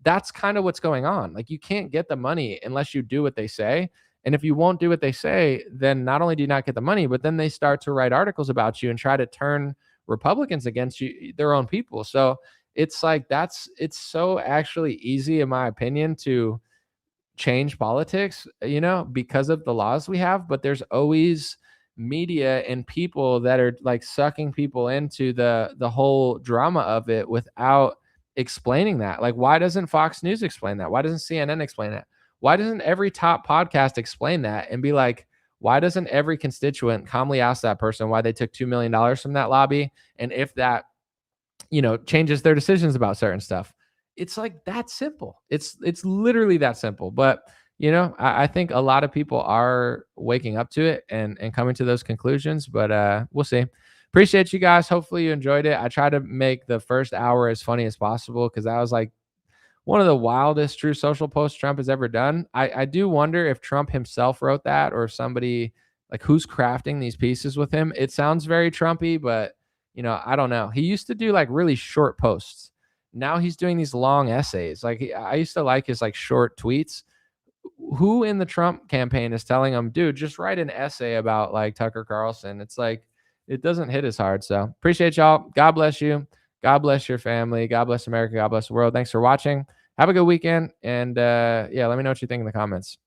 That's kind of what's going on. Like, you can't get the money unless you do what they say. And if you won't do what they say, then not only do you not get the money, but then they start to write articles about you and try to turn Republicans against you, their own people. So it's like, it's so actually easy, in my opinion, to change politics, because of the laws we have. But there's always media and people that are like sucking people into the whole drama of it without explaining that. Like, why doesn't Fox News explain that? Why doesn't CNN explain that? Why doesn't every top podcast explain that and be like, why doesn't every constituent calmly ask that person why they took $2 million from that lobby? And if that, changes their decisions about certain stuff. It's like that simple. It's literally that simple. But, I think a lot of people are waking up to it and coming to those conclusions, but we'll see. Appreciate you guys. Hopefully you enjoyed it. I try to make the first hour as funny as possible because that was like one of the wildest True Social posts Trump has ever done. I do wonder if Trump himself wrote that or somebody like who's crafting these pieces with him. It sounds very Trumpy, but I don't know. He used to do like really short posts. Now he's doing these long essays. Like I used to like his like short tweets. Who in the Trump campaign is telling him, dude, just write an essay about like Tucker Carlson? It's like, it doesn't hit as hard. So appreciate y'all. God bless you. God bless your family. God bless America. God bless the world. Thanks for watching. Have a good weekend. And let me know what you think in the comments.